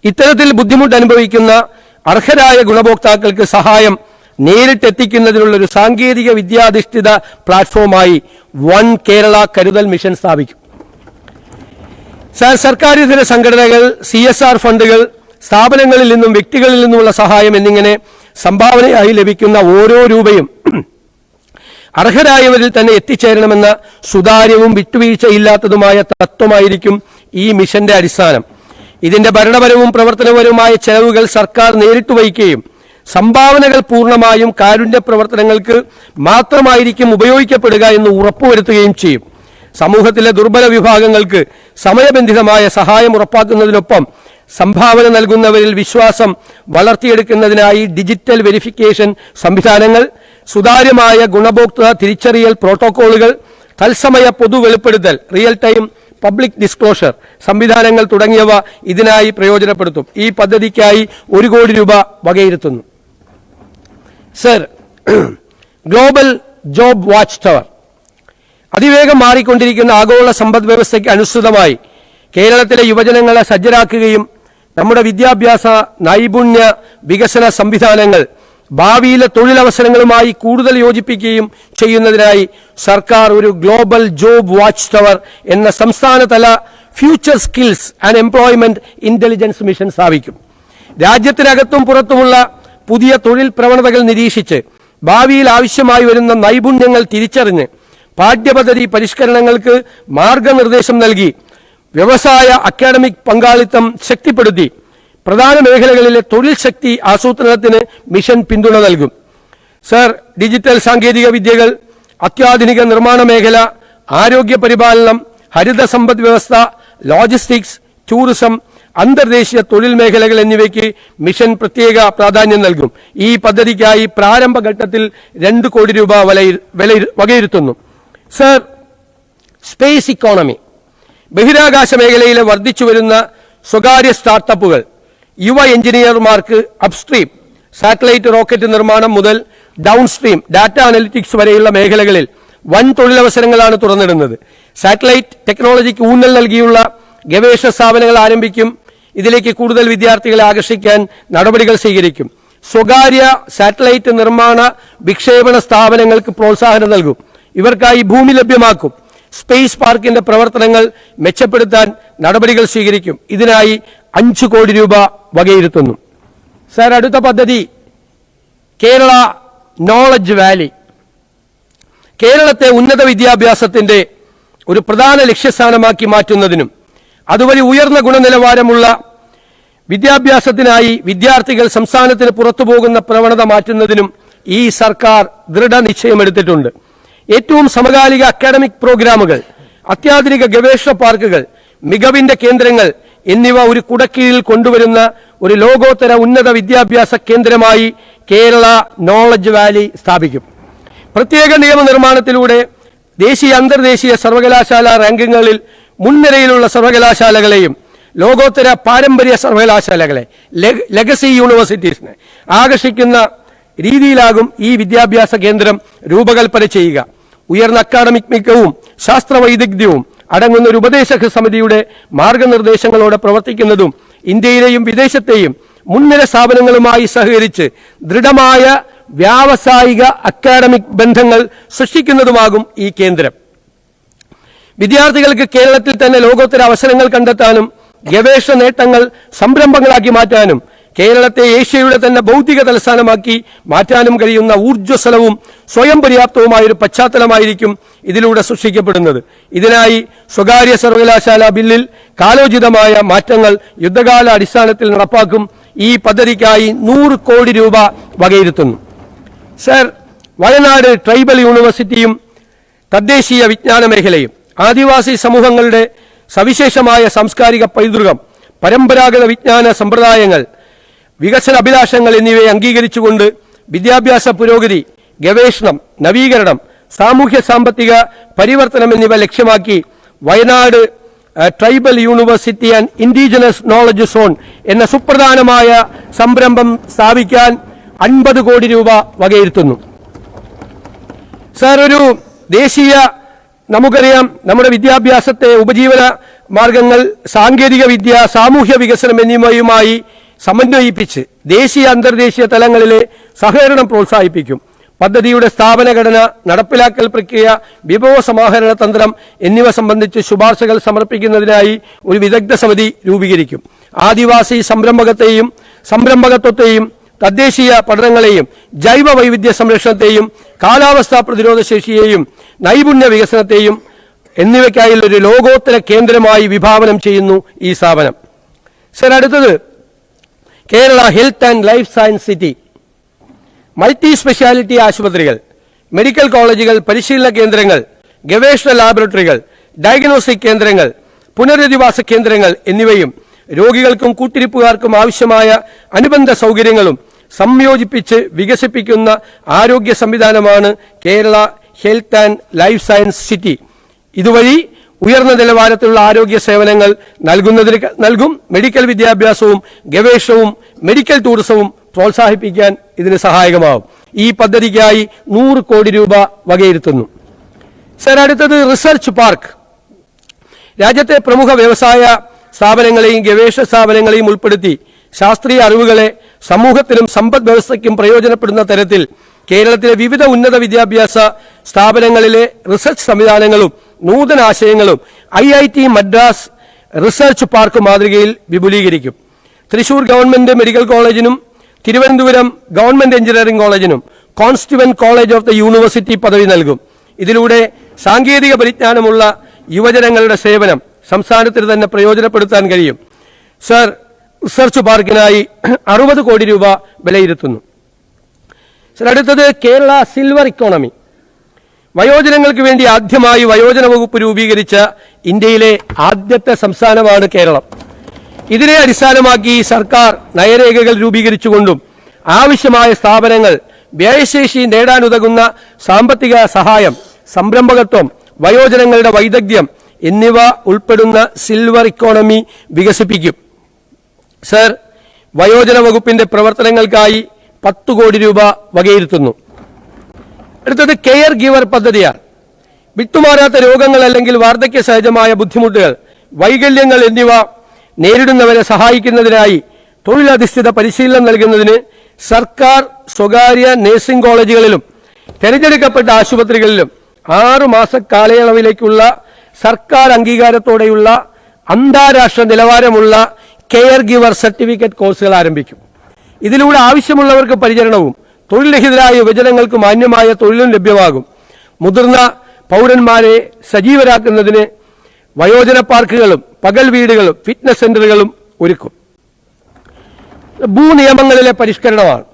ഇത്തരത്തിൽ ബുദ്ധിമുട്ട് അനുഭവിക്കുന്ന അർഹരായ ഗുണഭോക്താക്കൾക്ക് സഹായം നേരിട്ടെത്തിക്കുന്നതിനുള്ള ഒരു സാങ്കേതിക വിദ്യാധിഷ്ഠിത പ്ലാറ്റ്ഫോമായി വൺ കേരള കരുതൽ മിഷൻ സ്ഥാപിക്കും. സർക്കാരിതര സംഘടനകൾ, CSR ഫണ്ടുകൾ, സ്ഥാപനങ്ങളിൽ നിന്നും വ്യക്തികളിൽ നിന്നുമുള്ള സഹായം എന്നിങ്ങനെ സംഭാവനയായി ലഭിക്കുന്ന ഓരോ രൂപയും അർഹരായവരിൽ തന്നെ എത്തിച്ചേരണമെന്ന സുതാര്യവും വിട്ടുവീഴ്ചയില്ലാത്തതുമായ തത്വമായിരിക്കും ഈ മിഷന്റെ അടിസ്ഥാനം. ഇതിന്റെ ഭരണപരവും പ്രവർത്തനപരവുമായ ചെലവുകൾ സർക്കാർ നേരിട്ട് വഹിക്കുകയും സംഭാവനകൾ പൂർണ്ണമായും കാരുണ്യ പ്രവർത്തനങ്ങൾക്ക് മാത്രമായിരിക്കും ഉപയോഗിക്കപ്പെടുക എന്ന് ഉറപ്പുവരുത്തുകയും ചെയ്യും. സമൂഹത്തിലെ ദുർബല വിഭാഗങ്ങൾക്ക് സമയബന്ധിതമായ സഹായം ഉറപ്പാക്കുന്നതിനൊപ്പം സംഭാവന നൽകുന്നവരിൽ വിശ്വാസം വളർത്തിയെടുക്കുന്നതിനായി ഡിജിറ്റൽ വെരിഫിക്കേഷൻ സംവിധാനങ്ങൾ, സുതാര്യമായ ഗുണഭോക്തൃ തിരിച്ചറിയൽ പ്രോട്ടോക്കോളുകൾ, തത്സമയ പൊതു വെളിപ്പെടുത്തൽ റിയൽ ടൈം പബ്ലിക് ഡിസ്ക്ലോഷർ സംവിധാനങ്ങൾ തുടങ്ങിയവ ഇതിനായി പ്രയോജനപ്പെടുത്തും. ഈ പദ്ധതിക്കായി 1 കോടി രൂപ വകയിരുത്തുന്നു. Sir, global job watch tower അതിവേഗം മാറിക്കൊണ്ടിരിക്കുന്ന ആഗോള സമ്പദ് വ്യവസ്ഥയ്ക്ക് അനുസൃതമായി കേരളത്തിലെ യുവജനങ്ങളെ സജ്ജരാക്കുകയും നമ്മുടെ വിദ്യാഭ്യാസ നൈപുണ്യ വികസന സംവിധാനങ്ങൾ ഭാവിയിലെ തൊഴിലവസരങ്ങളുമായി കൂടുതൽ യോജിപ്പിക്കുകയും ചെയ്യുന്നതിനായി സർക്കാർ ഒരു ഗ്ലോബൽ ജോബ് വാച്ച് ടവർ എന്ന സംസ്ഥാനതല future skills and employment intelligence mission സ്ഥാപിക്കും. രാജ്യത്തിനകത്തും പുറത്തുമുള്ള പുതിയ തൊഴിൽ പ്രവണതകൾ നിരീക്ഷിച്ച് ഭാവിയിൽ ആവശ്യമായി വരുന്ന നൈപുണ്യങ്ങൾ തിരിച്ചറിഞ്ഞ് പാഠ്യപദ്ധതി പരിഷ്കരണങ്ങൾക്ക് മാർഗനിർദ്ദേശം നൽകി വ്യവസായ അക്കാഡമിക് പങ്കാളിത്തം ശക്തിപ്പെടുത്തി പ്രധാന മേഖലകളിലെ തൊഴിൽ ശക്തി ആസൂത്രണത്തിന് മിഷൻ പിന്തുണ നൽകും. സർ, ഡിജിറ്റൽ സാങ്കേതിക വിദ്യകൾ, അത്യാധുനിക നിർമ്മാണ മേഖല, ആരോഗ്യ പരിപാലനം, ഹരിത സമ്പദ് വ്യവസ്ഥ, ലോജിസ്റ്റിക്സ്, ടൂറിസം, അന്തർദേശീയ തൊഴിൽ മേഖലകൾ എന്നിവയ്ക്ക് മിഷൻ പ്രത്യേക പ്രാധാന്യം നൽകും. ഈ പദ്ധതിക്കായി പ്രാരംഭഘട്ടത്തിൽ 2 കോടി രൂപ വകയിരുത്തുന്നു. സർ, സ്പേസ് ഇക്കോണമി, ബഹിരാകാശ മേഖലയിലെ വർദ്ധിച്ചുവരുന്ന സ്വകാര്യ സ്റ്റാർട്ടപ്പുകൾ യുവ എഞ്ചിനീയർമാർക്ക് അപ്സ്ട്രീം സാറ്റലൈറ്റ് റോക്കറ്റ് നിർമ്മാണം മുതൽ ഡൗൺസ്ട്രീം ഡാറ്റ അനലിറ്റിക്സ് വരെയുള്ള മേഖലകളിൽ വൻ തൊഴിലവസരങ്ങളാണ് തുറന്നിടുന്നത്. സാറ്റലൈറ്റ് ടെക്നോളജിക്ക് ഊന്നൽ നൽകിയുള്ള ഗവേഷണ സ്ഥാപനങ്ങൾ ആരംഭിക്കും. ഇതിലേക്ക് കൂടുതൽ വിദ്യാർത്ഥികളെ ആകർഷിക്കാൻ നടപടികൾ സ്വീകരിക്കും. സ്വകാര്യ സാറ്റലൈറ്റ് നിർമ്മാണ വിക്ഷേപണ സ്ഥാപനങ്ങൾക്ക് പ്രോത്സാഹനം നൽകും. ഇവർക്കായി ഭൂമി ലഭ്യമാക്കും. സ്പേസ് പാർക്കിന്റെ പ്രവർത്തനങ്ങൾ മെച്ചപ്പെടുത്താൻ നടപടികൾ സ്വീകരിക്കും. ഇതിനായി 5 കോടി രൂപ വകയിരുത്തുന്നു. സർ, അടുത്ത പദ്ധതി കേരള നോളജ് വാലി. കേരളത്തെ ഉന്നത വിദ്യാഭ്യാസത്തിന്റെ ഒരു പ്രധാന ലക്ഷ്യസ്ഥാനമാക്കി മാറ്റുന്നതിനും അതുവഴി ഉയർന്ന ഗുണനിലവാരമുള്ള വിദ്യാഭ്യാസത്തിനായി വിദ്യാർത്ഥികൾ സംസ്ഥാനത്തിന് പുറത്തു പോകുന്ന പ്രവണത മാറ്റുന്നതിനും ഈ സർക്കാർ ദൃഢനിശ്ചയമെടുത്തിട്ടുണ്ട്. ഏറ്റവും സമകാലിക അക്കാഡമിക് പ്രോഗ്രാമുകൾ, അത്യാധുനിക ഗവേഷണ പാർക്കുകൾ, മികവിന്റെ കേന്ദ്രങ്ങൾ എന്നിവ ഒരു കുടക്കീഴിൽ കൊണ്ടുവരുന്ന ഒരു ലോകോത്തര ഉന്നത വിദ്യാഭ്യാസ കേന്ദ്രമായി കേരള നോളജ് വാലി സ്ഥാപിക്കും. പ്രത്യേക നിയമനിർമ്മാണത്തിലൂടെ ദേശീയ അന്തർദേശീയ സർവകലാശാല റാങ്കിങ്ങുകളിൽ മുൻനിരയിലുള്ള സർവകലാശാലകളെയും ലോകോത്തര പാരമ്പര്യ സർവകലാശാലകളെ ലെഗസി യൂണിവേഴ്സിറ്റീസിനെ ആകർഷിക്കുന്ന രീതിയിലാകും ഈ വിദ്യാഭ്യാസ കേന്ദ്രം രൂപകൽപ്പന ചെയ്യുക. ഉയർന്ന അക്കാഡമിക് മികവും ശാസ്ത്ര വൈദഗ്ധ്യവും അടങ്ങുന്ന ഒരു ഉപദേശക സമിതിയുടെ മാർഗനിർദ്ദേശങ്ങളോടെ പ്രവർത്തിക്കുന്നതും ഇന്ത്യയിലെയും വിദേശത്തെയും മുൻനിര സ്ഥാപനങ്ങളുമായി സഹകരിച്ച് ദൃഢമായ വ്യാവസായിക അക്കാഡമിക് ബന്ധങ്ങൾ സൃഷ്ടിക്കുന്നതുമാകും ഈ കേന്ദ്രം. വിദ്യാർത്ഥികൾക്ക് കേരളത്തിൽ തന്നെ ലോകോത്തര അവസരങ്ങൾ കണ്ടെത്താനും ഗവേഷണ നേട്ടങ്ങൾ സംരംഭങ്ങളാക്കി മാറ്റാനും കേരളത്തെ ഏഷ്യയുടെ തന്നെ ഭൗതിക തലസ്ഥാനമാക്കി മാറ്റാനും കഴിയുന്ന ഊർജ്ജസ്വലവും സ്വയം പര്യാപ്തവുമായ ഒരു പശ്ചാത്തലമായിരിക്കും ഇതിലൂടെ സൃഷ്ടിക്കപ്പെടുന്നത്. ഇതിനായി സ്വകാര്യ സർവകലാശാല ബില്ലിൽ കാലോചിതമായ മാറ്റങ്ങൾ യുദ്ധകാല അടിസ്ഥാനത്തിൽ നടപ്പാക്കും. ഈ പദ്ധതിക്കായി 100 കോടി രൂപ വകയിരുത്തുന്നു. സർ, വയനാട് ട്രൈബൽ യൂണിവേഴ്സിറ്റിയും തദ്ദേശീയ വിജ്ഞാന മേഖലയും ആദിവാസി സമൂഹങ്ങളുടെ സവിശേഷമായ സാംസ്കാരിക പൈതൃകം, പരമ്പരാഗത വിജ്ഞാന സമ്പ്രദായങ്ങൾ, വികസന അഭിലാഷങ്ങൾ എന്നിവയെ അംഗീകരിച്ചുകൊണ്ട് വിദ്യാഭ്യാസ പുരോഗതി, ഗവേഷണം, നവീകരണം, സാമൂഹ്യ സാമ്പത്തിക പരിവർത്തനം എന്നിവ ലക്ഷ്യമാക്കി Wayanad tribal university and indigenous knowledge zone എന്ന സുപ്രധാനമായ സംരംഭം സ്ഥാപിക്കാൻ 50 കോടി രൂപ വകയിരുത്തുന്നു. സാർ, ഒരു ദേശീയ നമുക്കറിയാം നമ്മുടെ വിദ്യാഭ്യാസത്തെ ഉപജീവന മാർഗങ്ങൾ, സാങ്കേതിക വിദ്യ, സാമൂഹ്യ വികസനം എന്നിവയുമായി സമന്വയിപ്പിച്ച് ദേശീയ അന്തർദേശീയ തലങ്ങളിലെ സഹകരണം പ്രോത്സാഹിപ്പിക്കും. പദ്ധതിയുടെ സ്ഥാപനഘടന, നടപ്പിലാക്കൽ പ്രക്രിയ, വിഭവ സമാഹരണ തന്ത്രം എന്നിവ സംബന്ധിച്ച് ശുപാർശകൾ സമർപ്പിക്കുന്നതിനായി ഒരു വിദഗ്ധ സമിതി രൂപീകരിക്കും. ആദിവാസി സംരംഭകത്വത്തെയും തദ്ദേശീയ പഠനങ്ങളെയും ജൈവ വൈവിധ്യ സംരക്ഷണത്തെയും കാലാവസ്ഥാ പ്രതിരോധ ശേഷിയെയും നൈപുണ്യ വികസനത്തെയും എന്നിവയ്ക്കായുള്ള ഒരു ലോകോത്തര കേന്ദ്രമായി വിഭാവനം ചെയ്യുന്നു ഈ സ്ഥാപനം. സർ, അടുത്തത് Kerala health and life science city. Multi speciality ആശുപത്രികൾ, മെഡിക്കൽ കോളേജുകൾ, പരിശീലന കേന്ദ്രങ്ങൾ, ഗവേഷണ ലാബറട്ടറികൾ, ഡയഗ്നോസ്റ്റിക് കേന്ദ്രങ്ങൾ, പുനരധിവാസ കേന്ദ്രങ്ങൾ എന്നിവയും രോഗികൾക്കും കൂട്ടിരിപ്പുകാർക്കും ആവശ്യമായ അനുബന്ധ സൗകര്യങ്ങളും സംയോജിപ്പിച്ച് വികസിപ്പിക്കുന്ന ആരോഗ്യ സംവിധാനമാണ് Kerala health and life science city. ഇതുവഴി ഉയർന്ന നിലവാരത്തിലുള്ള ആരോഗ്യ സേവനങ്ങൾ നൽകും. മെഡിക്കൽ വിദ്യാഭ്യാസവും ഗവേഷണവും മെഡിക്കൽ ടൂറിസവും പ്രോത്സാഹിപ്പിക്കാൻ ഇതിന് സഹായകമാവും. ഈ പദ്ധതിക്കായി 100 കോടി രൂപ വകയിരുത്തുന്നു. സർ, അടുത്തത് റിസർച്ച് പാർക്ക്. രാജ്യത്തെ പ്രമുഖ വ്യവസായ സ്ഥാപനങ്ങളെയും ഗവേഷണ സ്ഥാപനങ്ങളെയും ഉൾപ്പെടുത്തി ശാസ്ത്രീയ അറിവുകളെ സമൂഹത്തിനും സമ്പദ് വ്യവസ്ഥയ്ക്കും പ്രയോജനപ്പെടുന്ന തരത്തിൽ കേരളത്തിലെ വിവിധ ഉന്നത വിദ്യാഭ്യാസ സ്ഥാപനങ്ങളിലെ റിസർച്ച് സംവിധാനങ്ങളും നൂതന ആശയങ്ങളും IIT മദ്രാസ് റിസർച്ച് പാർക്ക് മാതൃകയിൽ വിപുലീകരിക്കും. തൃശൂർ ഗവൺമെന്റ് മെഡിക്കൽ കോളേജിനും തിരുവനന്തപുരം ഗവൺമെന്റ് എഞ്ചിനീയറിംഗ് കോളേജിനും constituent college of the university പദവി നൽകും. ഇതിലൂടെ സാങ്കേതിക പരിജ്ഞാനമുള്ള യുവജനങ്ങളുടെ സേവനം സംസ്ഥാനത്തിന് തന്നെ പ്രയോജനപ്പെടുത്താൻ കഴിയും. സർ, റിസർച്ച് പാർക്കിനായി 60 കോടി രൂപ വിലയിരുത്തുന്നു. സർ, അടുത്തത് കേരള സിൽവർ ഇക്കോണമി. വയോജനങ്ങൾക്ക് വേണ്ടി ആദ്യമായി വയോജന വകുപ്പ് രൂപീകരിച്ച ഇന്ത്യയിലെ ആദ്യത്തെ സംസ്ഥാനമാണ് കേരളം. ഇതിനെ അടിസ്ഥാനമാക്കി സർക്കാർ നയരേഖകൾ രൂപീകരിച്ചുകൊണ്ടും ആവശ്യമായ സ്ഥാപനങ്ങൾ, വ്യയശേഷി നേടാനുതകുന്ന സാമ്പത്തിക സഹായം, സംരംഭകത്വം, വയോജനങ്ങളുടെ വൈദഗ്ധ്യം എന്നിവ ഉൾപ്പെടുന്ന സിൽവർ ഇക്കോണമി വികസിപ്പിക്കും. സർ, വയോജന വകുപ്പിന്റെ പ്രവർത്തനങ്ങൾക്കായി 10 കോടി രൂപ വകയിരുത്തുന്നു. അടുത്തത് കെയർ ഗിവർ പദ്ധതിയാണ്. വിട്ടുമാറാത്ത രോഗങ്ങൾ അല്ലെങ്കിൽ വാർദ്ധക്യ സഹജമായ ബുദ്ധിമുട്ടുകൾ, വൈകല്യങ്ങൾ എന്നിവ നേരിടുന്നവരെ സഹായിക്കുന്നതിനായി തൊഴിലധിഷ്ഠിത പരിശീലനം നൽകുന്നതിന് സർക്കാർ സ്വകാര്യ നഴ്സിംഗ് കോളേജുകളിലും തെരഞ്ഞെടുക്കപ്പെട്ട ആശുപത്രികളിലും 6 മാസ കാലയളവിലേക്കുള്ള സർക്കാർ അംഗീകാരത്തോടെയുള്ള അന്താരാഷ്ട്ര നിലവാരമുള്ള കെയർ ഗിവർ സർട്ടിഫിക്കറ്റ് കോഴ്സുകൾ ആരംഭിക്കും. ഇതിലൂടെ ആവശ്യമുള്ളവർക്ക് പരിചരണവും തൊഴിൽ രഹിതരായ യുവജനങ്ങൾക്ക് മാന്യമായ തൊഴിലും ലഭ്യമാകും. മുതിർന്ന പൗരന്മാരെ സജീവരാക്കുന്നതിന് വയോജന പാർക്കുകളും പകൽ വീടുകളും ഫിറ്റ്നസ് സെന്ററുകളും ഒരുക്കും. ഭൂനിയമങ്ങളിലെ പരിഷ്കരണമാണ്.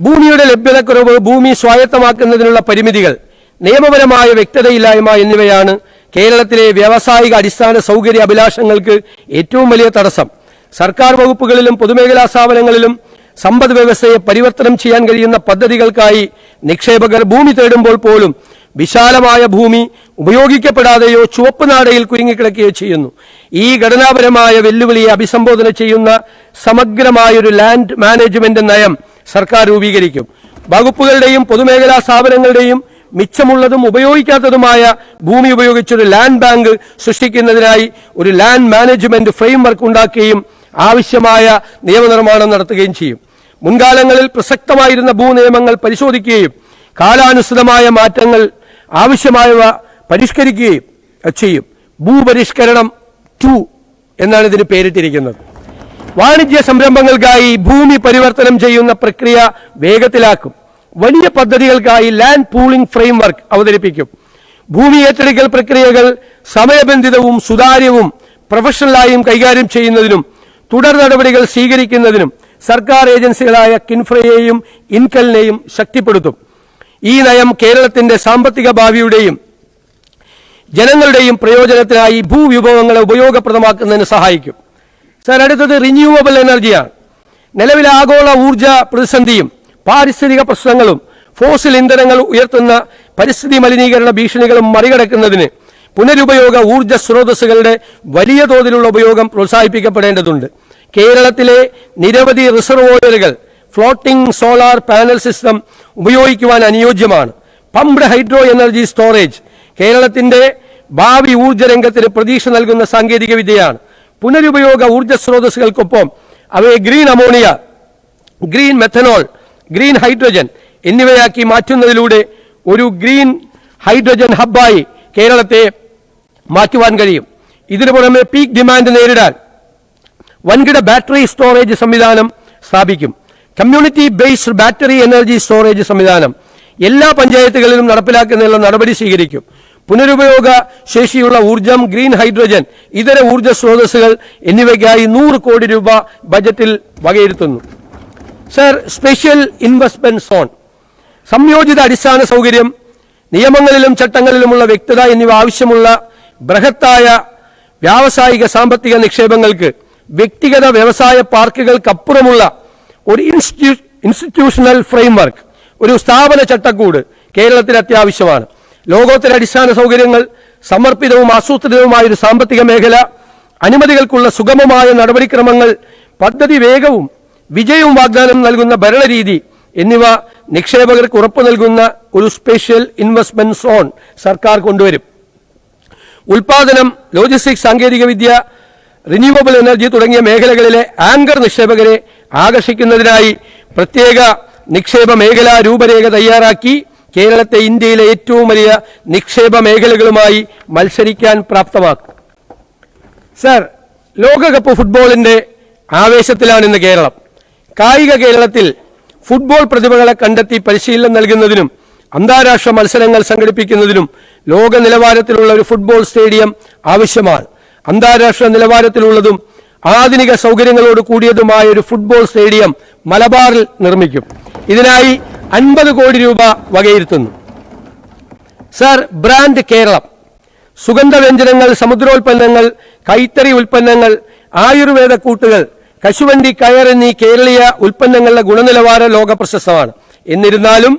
ഭൂമിയുടെ ലഭ്യതക്കുറവ്, ഭൂമി സ്വായത്തമാക്കുന്നതിനുള്ള പരിമിതികൾ, നിയമപരമായ വ്യക്തതയില്ലായ്മ എന്നിവയാണ് കേരളത്തിലെ വ്യാവസായിക അടിസ്ഥാന സൗകര്യ അഭിലാഷങ്ങൾക്ക് ഏറ്റവും വലിയ തടസ്സം. സർക്കാർ വകുപ്പുകളിലും പൊതുമേഖലാ സ്ഥാപനങ്ങളിലും സമ്പദ് വ്യവസ്ഥയെ പരിവർത്തനം ചെയ്യാൻ കഴിയുന്ന പദ്ധതികൾക്കായി നിക്ഷേപകർ ഭൂമി തേടുമ്പോൾ പോലും വിശാലമായ ഭൂമി ഉപയോഗിക്കപ്പെടാതെയോ ചുവപ്പ് നാടയിൽ കുരുങ്ങിക്കിടക്കുകയോ ചെയ്യുന്നു. ഈ ഘടനാപരമായ വെല്ലുവിളിയെ അഭിസംബോധന ചെയ്യുന്ന സമഗ്രമായൊരു ലാൻഡ് മാനേജ്മെന്റ് നയം സർക്കാർ രൂപീകരിക്കും. വകുപ്പുകളുടെയും പൊതുമേഖലാ സ്ഥാപനങ്ങളുടെയും മിച്ചമുള്ളതും ഉപയോഗിക്കാത്തതുമായ ഭൂമി ഉപയോഗിച്ചൊരു ലാൻഡ് ബാങ്ക് സൃഷ്ടിക്കുന്നതിനായി ഒരു ലാൻഡ് മാനേജ്മെന്റ് ഫ്രെയിംവർക്ക് ഉണ്ടാക്കുകയും ആവശ്യമായ നിയമനിർമ്മാണം നടത്തുകയും ചെയ്യും. മുൻകാലങ്ങളിൽ പ്രസക്തമായിരുന്ന ഭൂനിയമങ്ങൾ പരിശോധിക്കുകയും കാലാനുസൃതമായ മാറ്റങ്ങൾ ആവശ്യമായവ പരിഷ്കരിക്കുകയും ചെയ്യും. ഭൂപരിഷ്കരണം 2 എന്നാണ് ഇതിന് പേരിട്ടിരിക്കുന്നത്. വാണിജ്യ സംരംഭങ്ങൾക്കായി ഭൂമി പരിവർത്തനം ചെയ്യുന്ന പ്രക്രിയ വേഗത്തിലാക്കും. വലിയ പദ്ധതികൾക്കായി ലാൻഡ് പൂളിംഗ് ഫ്രെയിംവർക്ക് അവതരിപ്പിക്കും. ഭൂമി ഏറ്റെടുക്കൽ പ്രക്രിയകൾ സമയബന്ധിതവും സുതാര്യവും പ്രൊഫഷണലായും കൈകാര്യം ചെയ്യുന്നതിനും തുടർ നടപടികൾ സ്വീകരിക്കുന്നതിനും സർക്കാർ ഏജൻസികളായ കിൻഫ്രയെയും ഇൻകലിനെയും ശക്തിപ്പെടുത്തും. ഈ നയം കേരളത്തിന്റെ സാമ്പത്തിക ഭാവിയുടെയും ജനങ്ങളുടെയും പ്രയോജനത്തിനായി ഭൂവിഭവങ്ങളെ ഉപയോഗപ്രദമാക്കുന്നതിന് സഹായിക്കും. സർ, അടുത്തത് റിന്യൂവബിൾ എനർജിയാണ്. നിലവിലെ ആഗോള ഊർജ പ്രതിസന്ധിയും പാരിസ്ഥിതിക പ്രശ്നങ്ങളും ഫോസിൽ ഇന്ധനങ്ങൾ ഉയർത്തുന്ന പരിസ്ഥിതി മലിനീകരണ ഭീഷണികളും മറികടക്കുന്നതിന് പുനരുപയോഗ ഊർജ സ്രോതസ്സുകളുടെ വലിയ തോതിലുള്ള ഉപയോഗം പ്രോത്സാഹിപ്പിക്കപ്പെടേണ്ടതുണ്ട്. കേരളത്തിലെ നിരവധി റിസർവോയറുകൾ ഫ്ലോട്ടിംഗ് സോളാർ പാനൽ സിസ്റ്റം ഉപയോഗിക്കുവാൻ അനുയോജ്യമാണ്. പംപ്ഡ് ഹൈഡ്രോ എനർജി സ്റ്റോറേജ് കേരളത്തിന്റെ ഭാവി ഊർജ്ജ രംഗത്തിന് പ്രതീക്ഷ നൽകുന്ന സാങ്കേതിക വിദ്യയാണ്. പുനരുപയോഗ ഊർജ്ജ സ്രോതസ്സുകൾക്കൊപ്പം അവയെ green ammonia, green methanol, green hydrogen എന്നിവയാക്കി മാറ്റുന്നതിലൂടെ ഒരു ഗ്രീൻ ഹൈഡ്രജൻ ഹബ്ബായി കേരളത്തെ മാറ്റുവാൻ കഴിയും. ഇതിനു പുറമെ പീക്ക് ഡിമാൻഡ് നേരിടാൻ വൻകിട ബാറ്ററി സ്റ്റോറേജ് സംവിധാനം സ്ഥാപിക്കും. Community based battery energy storage സംവിധാനം എല്ലാ പഞ്ചായത്തുകളിലും നടപ്പിലാക്കുന്നതിനുള്ള നടപടി സ്വീകരിക്കും. പുനരുപയോഗ ശേഷിയുള്ള ഊർജം, ഗ്രീൻ ഹൈഡ്രജൻ, ഇതര ഊർജ സ്രോതസ്സുകൾ എന്നിവയ്ക്കായി 100 കോടി രൂപ ബജറ്റിൽ വകയിരുത്തുന്നു. സർ, സ്പെഷ്യൽ ഇൻവെസ്റ്റ്മെന്റ് സോൺ, സംയോജിത അടിസ്ഥാന സൗകര്യം, നിയമങ്ങളിലും ചട്ടങ്ങളിലുമുള്ള വ്യക്തത എന്നിവ ആവശ്യമുള്ള ബൃഹത്തായ വ്യാവസായിക സാമ്പത്തിക നിക്ഷേപങ്ങൾക്ക് വ്യക്തിഗത വ്യവസായ പാർക്കുകൾക്കപ്പുറമുള്ള ഒരു ഇൻസ്റ്റിറ്റ്യൂഷണൽ ഫ്രെയിംവർക്ക്, ഒരു സ്ഥാപന ചട്ടക്കൂട് കേരളത്തിൽ അത്യാവശ്യമാണ്. ലോകോത്തര അടിസ്ഥാന സൗകര്യങ്ങൾ, സമർപ്പിതവും ആസൂത്രിതവുമായ ഒരു സാമ്പത്തിക മേഖല, അനുമതികൾക്കുള്ള സുഗമമായ നടപടിക്രമങ്ങൾ, പദ്ധതി വേഗവും വിജയവും വാഗ്ദാനം നൽകുന്ന ഭരണരീതി എന്നിവ നിക്ഷേപകർക്ക് ഉറപ്പു നൽകുന്ന ഒരു സ്പെഷ്യൽ ഇൻവെസ്റ്റ്മെന്റ് സോൺ സർക്കാർ കൊണ്ടുവരും. ഉൽപാദനം, ലോജിസ്റ്റിക്സ്, സാങ്കേതികവിദ്യ, റിന്യൂവബിൾ എനർജി തുടങ്ങിയ മേഖലകളിലെ ആങ്കർ നിക്ഷേപകരെ ആകർഷിക്കുന്നതിനായി പ്രത്യേക നിക്ഷേപ മേഖലാ രൂപരേഖ തയ്യാറാക്കി കേരളത്തെ ഇന്ത്യയിലെ ഏറ്റവും വലിയ നിക്ഷേപ മേഖലകളുമായി മത്സരിക്കാൻ പ്രാപ്തമാക്കും. സർ, ലോകകപ്പ് ഫുട്ബോളിന്റെ ആവേശത്തിലാണ് ഇന്ന് കേരളം. കായിക കേരളത്തിൽ ഫുട്ബോൾ പ്രതിഭകളെ കണ്ടെത്തി പരിശീലനം നൽകുന്നതിനും അന്താരാഷ്ട്ര മത്സരങ്ങൾ സംഘടിപ്പിക്കുന്നതിനും ലോക നിലവാരത്തിലുള്ള ഒരു ഫുട്ബോൾ സ്റ്റേഡിയം ആവശ്യമാണ്. അന്താരാഷ്ട്ര നിലവാരത്തിലുള്ളതും ആധുനിക സൗകര്യങ്ങളോട് കൂടിയതുമായ ഒരു ഫുട്ബോൾ സ്റ്റേഡിയം മലബാറിൽ നിർമ്മിക്കും. ഇതിനായി 50 കോടി രൂപ വകയിരുത്തുന്നു. സർ, ബ്രാൻഡ് കേരളം, സുഗന്ധവ്യഞ്ജനങ്ങൾ, സമുദ്രോൽപ്പന്നങ്ങൾ, കൈത്തറി ഉൽപ്പന്നങ്ങൾ, ആയുർവേദ കൂട്ടുകൾ, കശുവണ്ടി, കയർ എന്നീ കേരളീയ ഉൽപ്പന്നങ്ങളുടെ ഗുണനിലവാര ലോക പ്രശസ്തമാണ്. എന്നിരുന്നാലും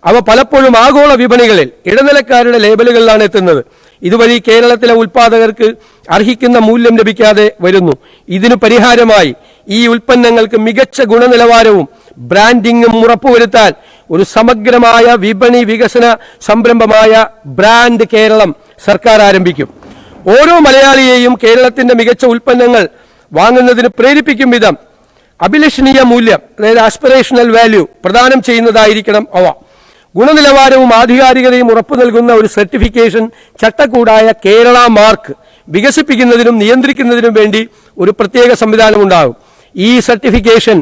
അവ പലപ്പോഴും ആഗോള വിപണികളിൽ ഇടനിലക്കാരുടെ ലേബലുകളിലാണ് എത്തുന്നത്. ഇതുവഴി കേരളത്തിലെ ഉൽപ്പാദകർക്ക് അർഹിക്കുന്ന മൂല്യം ലഭിക്കാതെ വരുന്നു. ഇതിനു പരിഹാരമായി ഈ ഉൽപ്പന്നങ്ങൾക്ക് മികച്ച ഗുണനിലവാരവും ബ്രാൻഡിംഗും ഉറപ്പുവരുത്താൻ ഒരു സമഗ്രമായ വിപണി വികസന സംരംഭമായ ബ്രാൻഡ് കേരളം സർക്കാർ ആരംഭിക്കും. ഓരോ മലയാളിയെയും കേരളത്തിന്റെ മികച്ച ഉൽപ്പന്നങ്ങൾ വാങ്ങുന്നതിന് പ്രേരിപ്പിക്കും വിധം അഭിലഷണീയ മൂല്യം, അതായത് ആസ്പിറേഷണൽ വാല്യൂ പ്രദാനം ചെയ്യുന്നതായിരിക്കണം അവ. ഗുണനിലവാരവും ആധികാരികതയും ഉറപ്പു നൽകുന്ന ഒരു സർട്ടിഫിക്കേഷൻ ചട്ടക്കൂടായ കേരള മാർക്ക് വികസിപ്പിക്കുന്നതിനും നിയന്ത്രിക്കുന്നതിനും വേണ്ടി ഒരു പ്രത്യേക സംവിധാനമുണ്ടാകും. ഈ സർട്ടിഫിക്കേഷൻ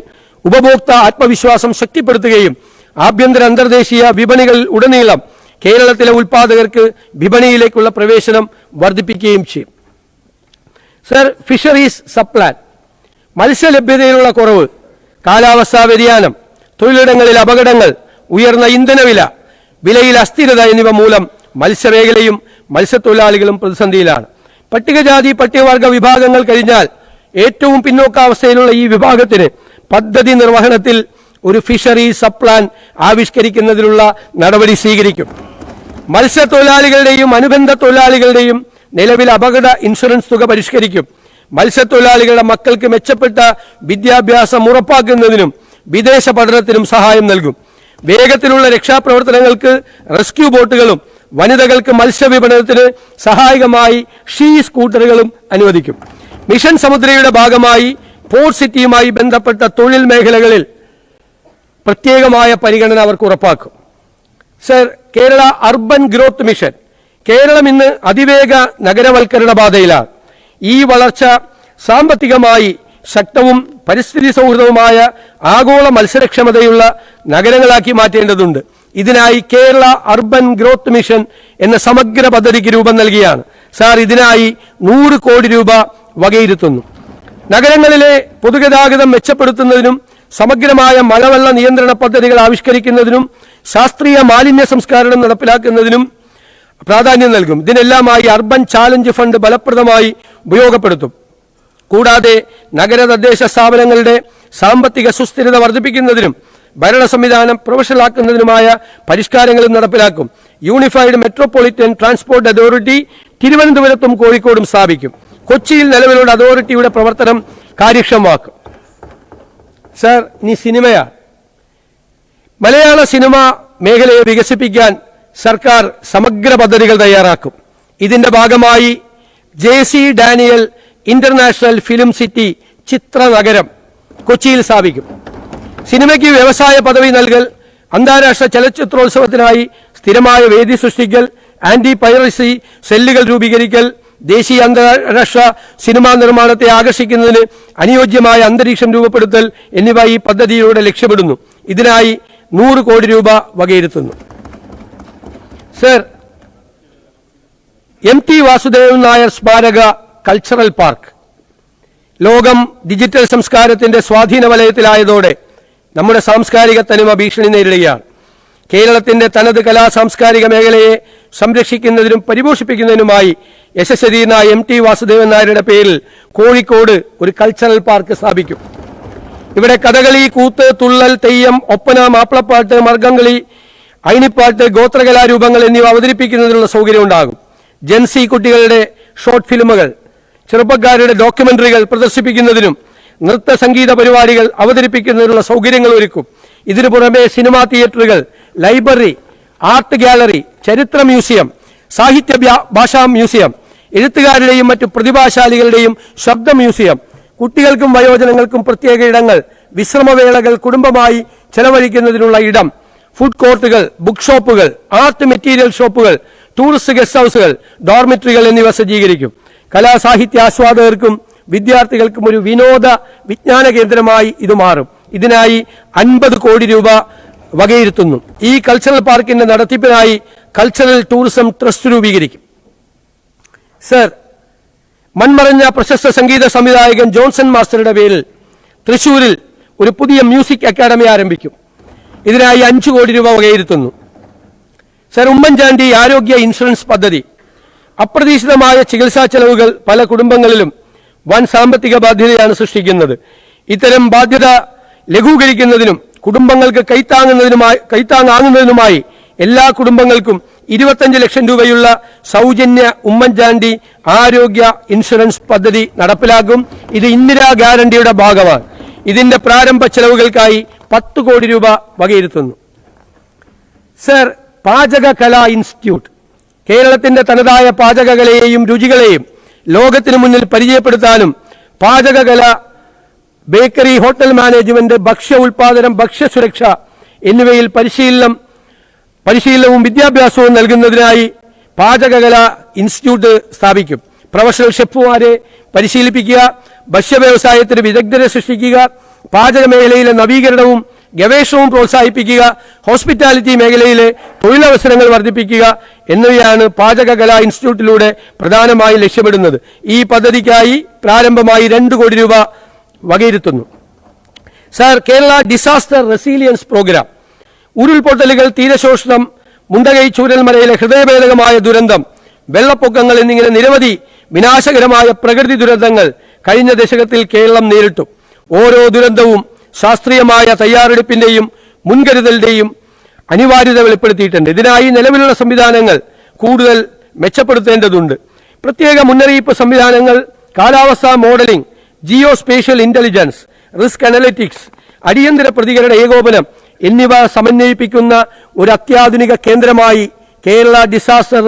ഉപഭോക്തൃ ആത്മവിശ്വാസം ശക്തിപ്പെടുത്തുകയും ആഭ്യന്തര അന്തർദേശീയ വിപണികളിൽ ഉടനീളം കേരളത്തിലെ ഉൽപ്പാദകർക്ക് വിപണിയിലേക്കുള്ള പ്രവേശനം വർദ്ധിപ്പിക്കുകയും ചെയ്യും. സർ, ഫിഷറീസ് സപ്ലാൻ, മത്സ്യലഭ്യതയിലുള്ള കുറവ്, കാലാവസ്ഥാ വ്യതിയാനം, തൊഴിലിടങ്ങളിൽ അപകടങ്ങൾ, ഉയർന്ന ഇന്ധനവില, വിലയിൽ അസ്ഥിരത എന്നിവ മൂലം മത്സ്യമേഖലയും മത്സ്യത്തൊഴിലാളികളും പ്രതിസന്ധിയിലാണ്. പട്ടികജാതി പട്ടികവർഗ വിഭാഗങ്ങൾ കഴിഞ്ഞാൽ ഏറ്റവും പിന്നോക്കാവസ്ഥയിലുള്ള ഈ വിഭാഗത്തിന് പദ്ധതി നിർവഹണത്തിൽ ഒരു ഫിഷറീസ് സപ്ലാൻ ആവിഷ്കരിക്കുന്നതിനുള്ള നടപടി സ്വീകരിക്കും. മത്സ്യത്തൊഴിലാളികളുടെയും അനുബന്ധ തൊഴിലാളികളുടെയും നിലവിൽ അപകട ഇൻഷുറൻസ് തുക പരിഷ്കരിക്കും. മത്സ്യത്തൊഴിലാളികളുടെ മക്കൾക്ക് മെച്ചപ്പെട്ട വിദ്യാഭ്യാസം ഉറപ്പാക്കുന്നതിനും വിദേശ പഠനത്തിനും സഹായം നൽകും. വേഗത്തിലുള്ള രക്ഷാപ്രവർത്തനങ്ങൾക്ക് റെസ്ക്യൂ ബോട്ടുകളും വനിതകൾക്ക് മത്സ്യവിപണനത്തിന് സഹായകമായി ഷീ സ്കൂട്ടറുകളും അനുവദിക്കും. മിഷൻ സമുദ്രയുടെ ഭാഗമായി പോർട്ട് സിറ്റിയുമായി ബന്ധപ്പെട്ട തൊഴിൽ മേഖലകളിൽ പ്രത്യേകമായ പരിഗണന അവർക്ക് ഉറപ്പാക്കും. Sir, Kerala urban growth mission, Keralam ഇന്ന് അതിവേഗ നഗരവൽക്കരണ പാതയിലാണ്. ഈ വളർച്ച സാമ്പത്തികമായി ശക്തവും പരിസ്ഥിതി സൗഹൃദവുമായ ആഗോള മത്സരക്ഷമതയുള്ള നഗരങ്ങളാക്കി മാറ്റേണ്ടതുണ്ട്. ഇതിനായി കേരള അർബൻ ഗ്രോത്ത് മിഷൻ എന്ന സമഗ്ര പദ്ധതിക്ക് രൂപം നൽകിയാണ്. സാർ, ഇതിനായി 100 കോടി രൂപ വകയിരുത്തുന്നു. നഗരങ്ങളിലെ പൊതുഗതാഗതം മെച്ചപ്പെടുത്തുന്നതിനും സമഗ്രമായ മഴവെള്ള നിയന്ത്രണ പദ്ധതികൾ ആവിഷ്കരിക്കുന്നതിനും ശാസ്ത്രീയ മാലിന്യ സംസ്കരണം നടപ്പിലാക്കുന്നതിനും പ്രാധാന്യം നൽകും. ഇതിനെല്ലാമായി അർബൻ ചാലഞ്ച് ഫണ്ട് ഫലപ്രദമായി ഉപയോഗപ്പെടുത്തും. കൂടാതെ നഗര തദ്ദേശ സ്ഥാപനങ്ങളുടെ സാമ്പത്തിക സുസ്ഥിരത വർദ്ധിപ്പിക്കുന്നതിനും ഭരണ സംവിധാനം പ്രൊഫഷണലാക്കുന്നതിനുമായ പരിഷ്കാരങ്ങളും നടപ്പിലാക്കും. യൂണിഫൈഡ് മെട്രോപൊളിറ്റൻ ട്രാൻസ്പോർട്ട് അതോറിറ്റി തിരുവനന്തപുരത്തും കോഴിക്കോടും സ്ഥാപിക്കും. കൊച്ചിയിൽ നിലവിലുള്ള അതോറിറ്റിയുടെ പ്രവർത്തനം കാര്യക്ഷമമാക്കും. സർ, ഇനി സിനിമയാണ്. മലയാള സിനിമ മേഖലയെ വികസിപ്പിക്കാൻ സർക്കാർ സമഗ്ര പദ്ധതികൾ തയ്യാറാക്കും. ഇതിന്റെ ഭാഗമായി JC Daniel international film city ചിത്രനഗരം കൊച്ചിയിൽ സ്ഥാപിക്കും. സിനിമയ്ക്ക് വ്യവസായ പദവി നൽകൽ, അന്താരാഷ്ട്ര ചലച്ചിത്രോത്സവത്തിനായി സ്ഥിരമായ വേദി സൃഷ്ടിക്കൽ, ആന്റി പൈറസി സെല്ലുകൾ രൂപീകരിക്കൽ, ദേശീയ അന്താരാഷ്ട്ര സിനിമാ നിർമ്മാണത്തെ ആകർഷിക്കുന്നതിന് അനുയോജ്യമായ അന്തരീക്ഷം രൂപപ്പെടുത്തൽ എന്നിവ ഈ പദ്ധതിയിലൂടെ ലക്ഷ്യമിടുന്നു. ഇതിനായി 100 കോടി രൂപ വകയിരുത്തുന്നു. സർ, MT വാസുദേവൻ നായർ സ്മാരക കൾച്ചറൽ പാർക്ക് ലോകം ഡിജിറ്റൽ സംസ്കാരത്തിന്റെ സ്വാധീന വലയത്തിലായതോടെ നമ്മുടെ സാംസ്കാരിക തനിമ ഭീഷണി നേരിടുകയാണ്. കേരളത്തിന്റെ തനത് കലാ സാംസ്കാരിക മേഖലയെ സംരക്ഷിക്കുന്നതിനും പരിപോഷിപ്പിക്കുന്നതിനുമായി യശസ്വരീനായ MT വാസുദേവൻ നായരുടെ പേരിൽ കോഴിക്കോട് ഒരു കൾച്ചറൽ പാർക്ക് സ്ഥാപിക്കും. ഇവിടെ കഥകളി, കൂത്ത്, തുള്ളൽ, തെയ്യം, ഒപ്പന, മാപ്പിളപ്പാട്ട്, മർഗംകളി, അയിനിപ്പാട്ട്, ഗോത്രകലാരൂപങ്ങൾ എന്നിവ അവതരിപ്പിക്കുന്നതിനുള്ള സൗകര്യം ഉണ്ടാകും. ജെൻസി കുട്ടികളുടെ ഷോർട്ട് ഫിലിമുകൾ, ചെറുപ്പക്കാരുടെ ഡോക്യുമെന്ററികൾ പ്രദർശിപ്പിക്കുന്നതിനും നൃത്ത സംഗീത പരിപാടികൾ അവതരിപ്പിക്കുന്നതിനുള്ള സൗകര്യങ്ങൾ ഒരുക്കും. ഇതിനു പുറമെ സിനിമാ തിയേറ്ററുകൾ, ലൈബ്രറി, ആർട്ട് ഗാലറി, ചരിത്ര മ്യൂസിയം, സാഹിത്യ ഭാഷാ മ്യൂസിയം, എഴുത്തുകാരുടെയും മറ്റു പ്രതിഭാശാലികളുടെയും ശബ്ദ മ്യൂസിയം, കുട്ടികൾക്കും വയോജനങ്ങൾക്കും പ്രത്യേക ഇടങ്ങൾ, വിശ്രമവേളകൾ കുടുംബമായി ചെലവഴിക്കുന്നതിനുള്ള ഇടം, ഫുഡ് കോർട്ടുകൾ, ബുക്ക് ഷോപ്പുകൾ, ആർട്ട് മെറ്റീരിയൽ ഷോപ്പുകൾ, ടൂറിസ്റ്റ് ഗസ്റ്റ് ഹൌസുകൾ, ഡോർമിറ്ററികൾ എന്നിവ സജ്ജീകരിക്കും. കലാസാഹിത്യ ആസ്വാദകർക്കും വിദ്യാർത്ഥികൾക്കും ഒരു വിനോദ വിജ്ഞാന കേന്ദ്രമായി ഇത് മാറും. ഇതിനായി 50 കോടി രൂപ വകയിരുത്തുന്നു. ഈ കൾച്ചറൽ പാർക്കിന്റെ നടത്തിപ്പിനായി കൾച്ചറൽ ടൂറിസം ട്രസ്റ്റ് രൂപീകരിക്കും. സർ, മൺമറഞ്ഞ പ്രശസ്ത സംഗീത സംവിധായകൻ ജോൺസൺ മാസ്റ്ററുടെ പേരിൽ തൃശൂരിൽ ഒരു പുതിയ മ്യൂസിക് അക്കാദമി ആരംഭിക്കും. ഇതിനായി 5 കോടി രൂപ വകയിരുത്തുന്നു. സർ, ഉമ്മൻചാണ്ടി ആരോഗ്യ ഇൻഷുറൻസ് പദ്ധതി അപ്രതീക്ഷിതമായ ചികിത്സാ ചെലവുകൾ പല കുടുംബങ്ങളിലും വൻ സാമ്പത്തിക ബാധ്യതയാണ് സൃഷ്ടിക്കുന്നത്. ഇത്തരം ബാധ്യത ലഘൂകരിക്കുന്നതിനും കുടുംബങ്ങൾക്ക് കൈത്താങ്ങാകുന്നതിനുമായി എല്ലാ കുടുംബങ്ങൾക്കും 25 ലക്ഷം രൂപയുള്ള സൗജന്യ ഉമ്മൻചാണ്ടി ആരോഗ്യ ഇൻഷുറൻസ് പദ്ധതി നടപ്പിലാക്കും. ഇത് ഇന്ദിരാ ഗ്യാരണ്ടിയുടെ ഭാഗമാണ്. ഇതിന്റെ പ്രാരംഭ ചെലവുകൾക്കായി 10 കോടി രൂപ വകയിരുത്തുന്നു. സർ, പാചകകലാ ഇൻസ്റ്റിറ്റ്യൂട്ട് കേരളത്തിന്റെ തനതായ പാചകകലയെയും രുചികളെയും ലോകത്തിനു മുന്നിൽ പരിചയപ്പെടുത്താനും പാചകകല, ബേക്കറി, ഹോട്ടൽ മാനേജ്മെന്റ്, ഭക്ഷ്യ ഉൽപാദനം, ഭക്ഷ്യസുരക്ഷ എന്നിവയിൽ പരിശീലനവും വിദ്യാഭ്യാസവും നൽകുന്നതിനായി പാചകകല ഇൻസ്റ്റിറ്റ്യൂട്ട് സ്ഥാപിക്കും. പ്രൊഫഷണൽ ഷെഫുമാരെ പരിശീലിപ്പിക്കുക, ഭക്ഷ്യ വ്യവസായത്തിന് വിദഗ്ധരെ സൃഷ്ടിക്കുക, പാചക മേഖലയിലെ നവീകരണവും ഗവേഷണവും പ്രോത്സാഹിപ്പിക്കുക, ഹോസ്പിറ്റാലിറ്റി മേഖലയിലെ തൊഴിലവസരങ്ങൾ വർദ്ധിപ്പിക്കുക എന്നിവയാണ് പാചകകലാ ഇൻസ്റ്റിറ്റ്യൂട്ടിലൂടെ പ്രധാനമായി ലക്ഷ്യമിടുന്നത്. ഈ പദ്ധതിക്കായി പ്രാരംഭമായി 2 കോടി രൂപ വകയിരുത്തുന്നു. സർ, കേരള ഡിസാസ്റ്റർ റെസീലിയൻസ് പ്രോഗ്രാം ഉരുൾപൊട്ടലുകൾ, തീരശോഷണം, മുണ്ടകൈ ചൂരൽമലയിലെ ഹൃദയഭേദകമായ ദുരന്തം, വെള്ളപ്പൊക്കങ്ങൾ എന്നിങ്ങനെ നിരവധി വിനാശകരമായ പ്രകൃതി ദുരന്തങ്ങൾ കഴിഞ്ഞ ദശകത്തിൽ കേരളം നേരിട്ടു. ഓരോ ദുരന്തവും ശാസ്ത്രീയമായ തയ്യാറെടുപ്പിന്റെയും മുൻകരുതലിന്റെയും അനിവാര്യത വെളിപ്പെടുത്തിയിട്ടുണ്ട്. ഇതിനായി നിലവിലുള്ള സംവിധാനങ്ങൾ കൂടുതൽ മെച്ചപ്പെടുത്തേണ്ടതുണ്ട്. പ്രത്യേക മുന്നറിയിപ്പ് സംവിധാനങ്ങൾ, കാലാവസ്ഥാ modelling, Jio spatial intelligence, risk analytics, അടിയന്തര പ്രതികരണ ഏകോപനം എന്നിവ സമന്വയിപ്പിക്കുന്ന ഒരു അത്യാധുനിക കേന്ദ്രമായി കേരള ഡിസാസ്റ്റർ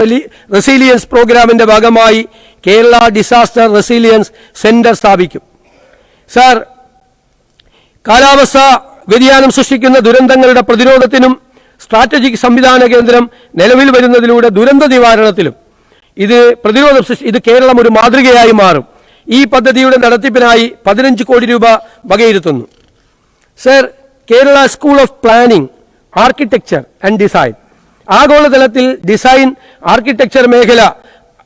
റെസീലിയൻസ് പ്രോഗ്രാമിന്റെ ഭാഗമായി കേരള ഡിസാസ്റ്റർ റെസീലിയൻസ് സെന്റർ സ്ഥാപിക്കും. സർ, കാലാവസ്ഥാ വ്യതിയാനം സൃഷ്ടിക്കുന്ന ദുരന്തങ്ങളുടെ പ്രതിരോധത്തിനും സ്ട്രാറ്റജിക് സംവിധാന കേന്ദ്രം നിലവിൽ വരുന്നതിലൂടെ ദുരന്ത നിവാരണത്തിലും ഇത് കേരളം ഒരു മാതൃകയായി മാറും. ഈ പദ്ധതിയുടെ നടത്തിപ്പിനായി 15 കോടി രൂപ വകയിരുത്തുന്നു. സർ, Kerala school of planning, architecture and design ആഗോളതലത്തിൽ ഡിസൈൻ ആർക്കിടെക്ചർ മേഖല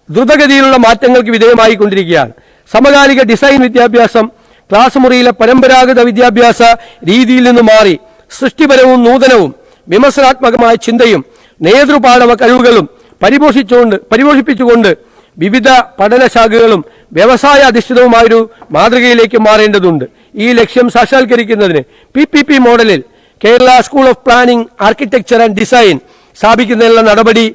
ദ്രുതഗതിയിലുള്ള മാറ്റങ്ങൾക്ക് വിധേയമായി കൊണ്ടിരിക്കുകയാണ്. സമകാലിക ഡിസൈൻ വിദ്യാഭ്യാസം ക്ലാസ് മുറിയിലെ പരമ്പരാഗത വിദ്യാഭ്യാസ രീതിയിൽ നിന്ന് മാറി സൃഷ്ടിപരവും നൂതനവും വിമർശനാത്മകമായ ചിന്തയും നേതൃപാടവ കഴിവുകളും പരിപോഷിപ്പിച്ചുകൊണ്ട് വിവിധ പഠനശാഖകളും വ്യവസായ അധിഷ്ഠിതവുമായൊരു മാതൃകയിലേക്ക് മാറേണ്ടതുണ്ട്. ഈ ലക്ഷ്യം സാക്ഷാത്കരിക്കുന്നതിന് PPP മോഡലിൽ Kerala school of planning, architecture and design സ്ഥാപിക്കുന്നതിനുള്ള നടപടി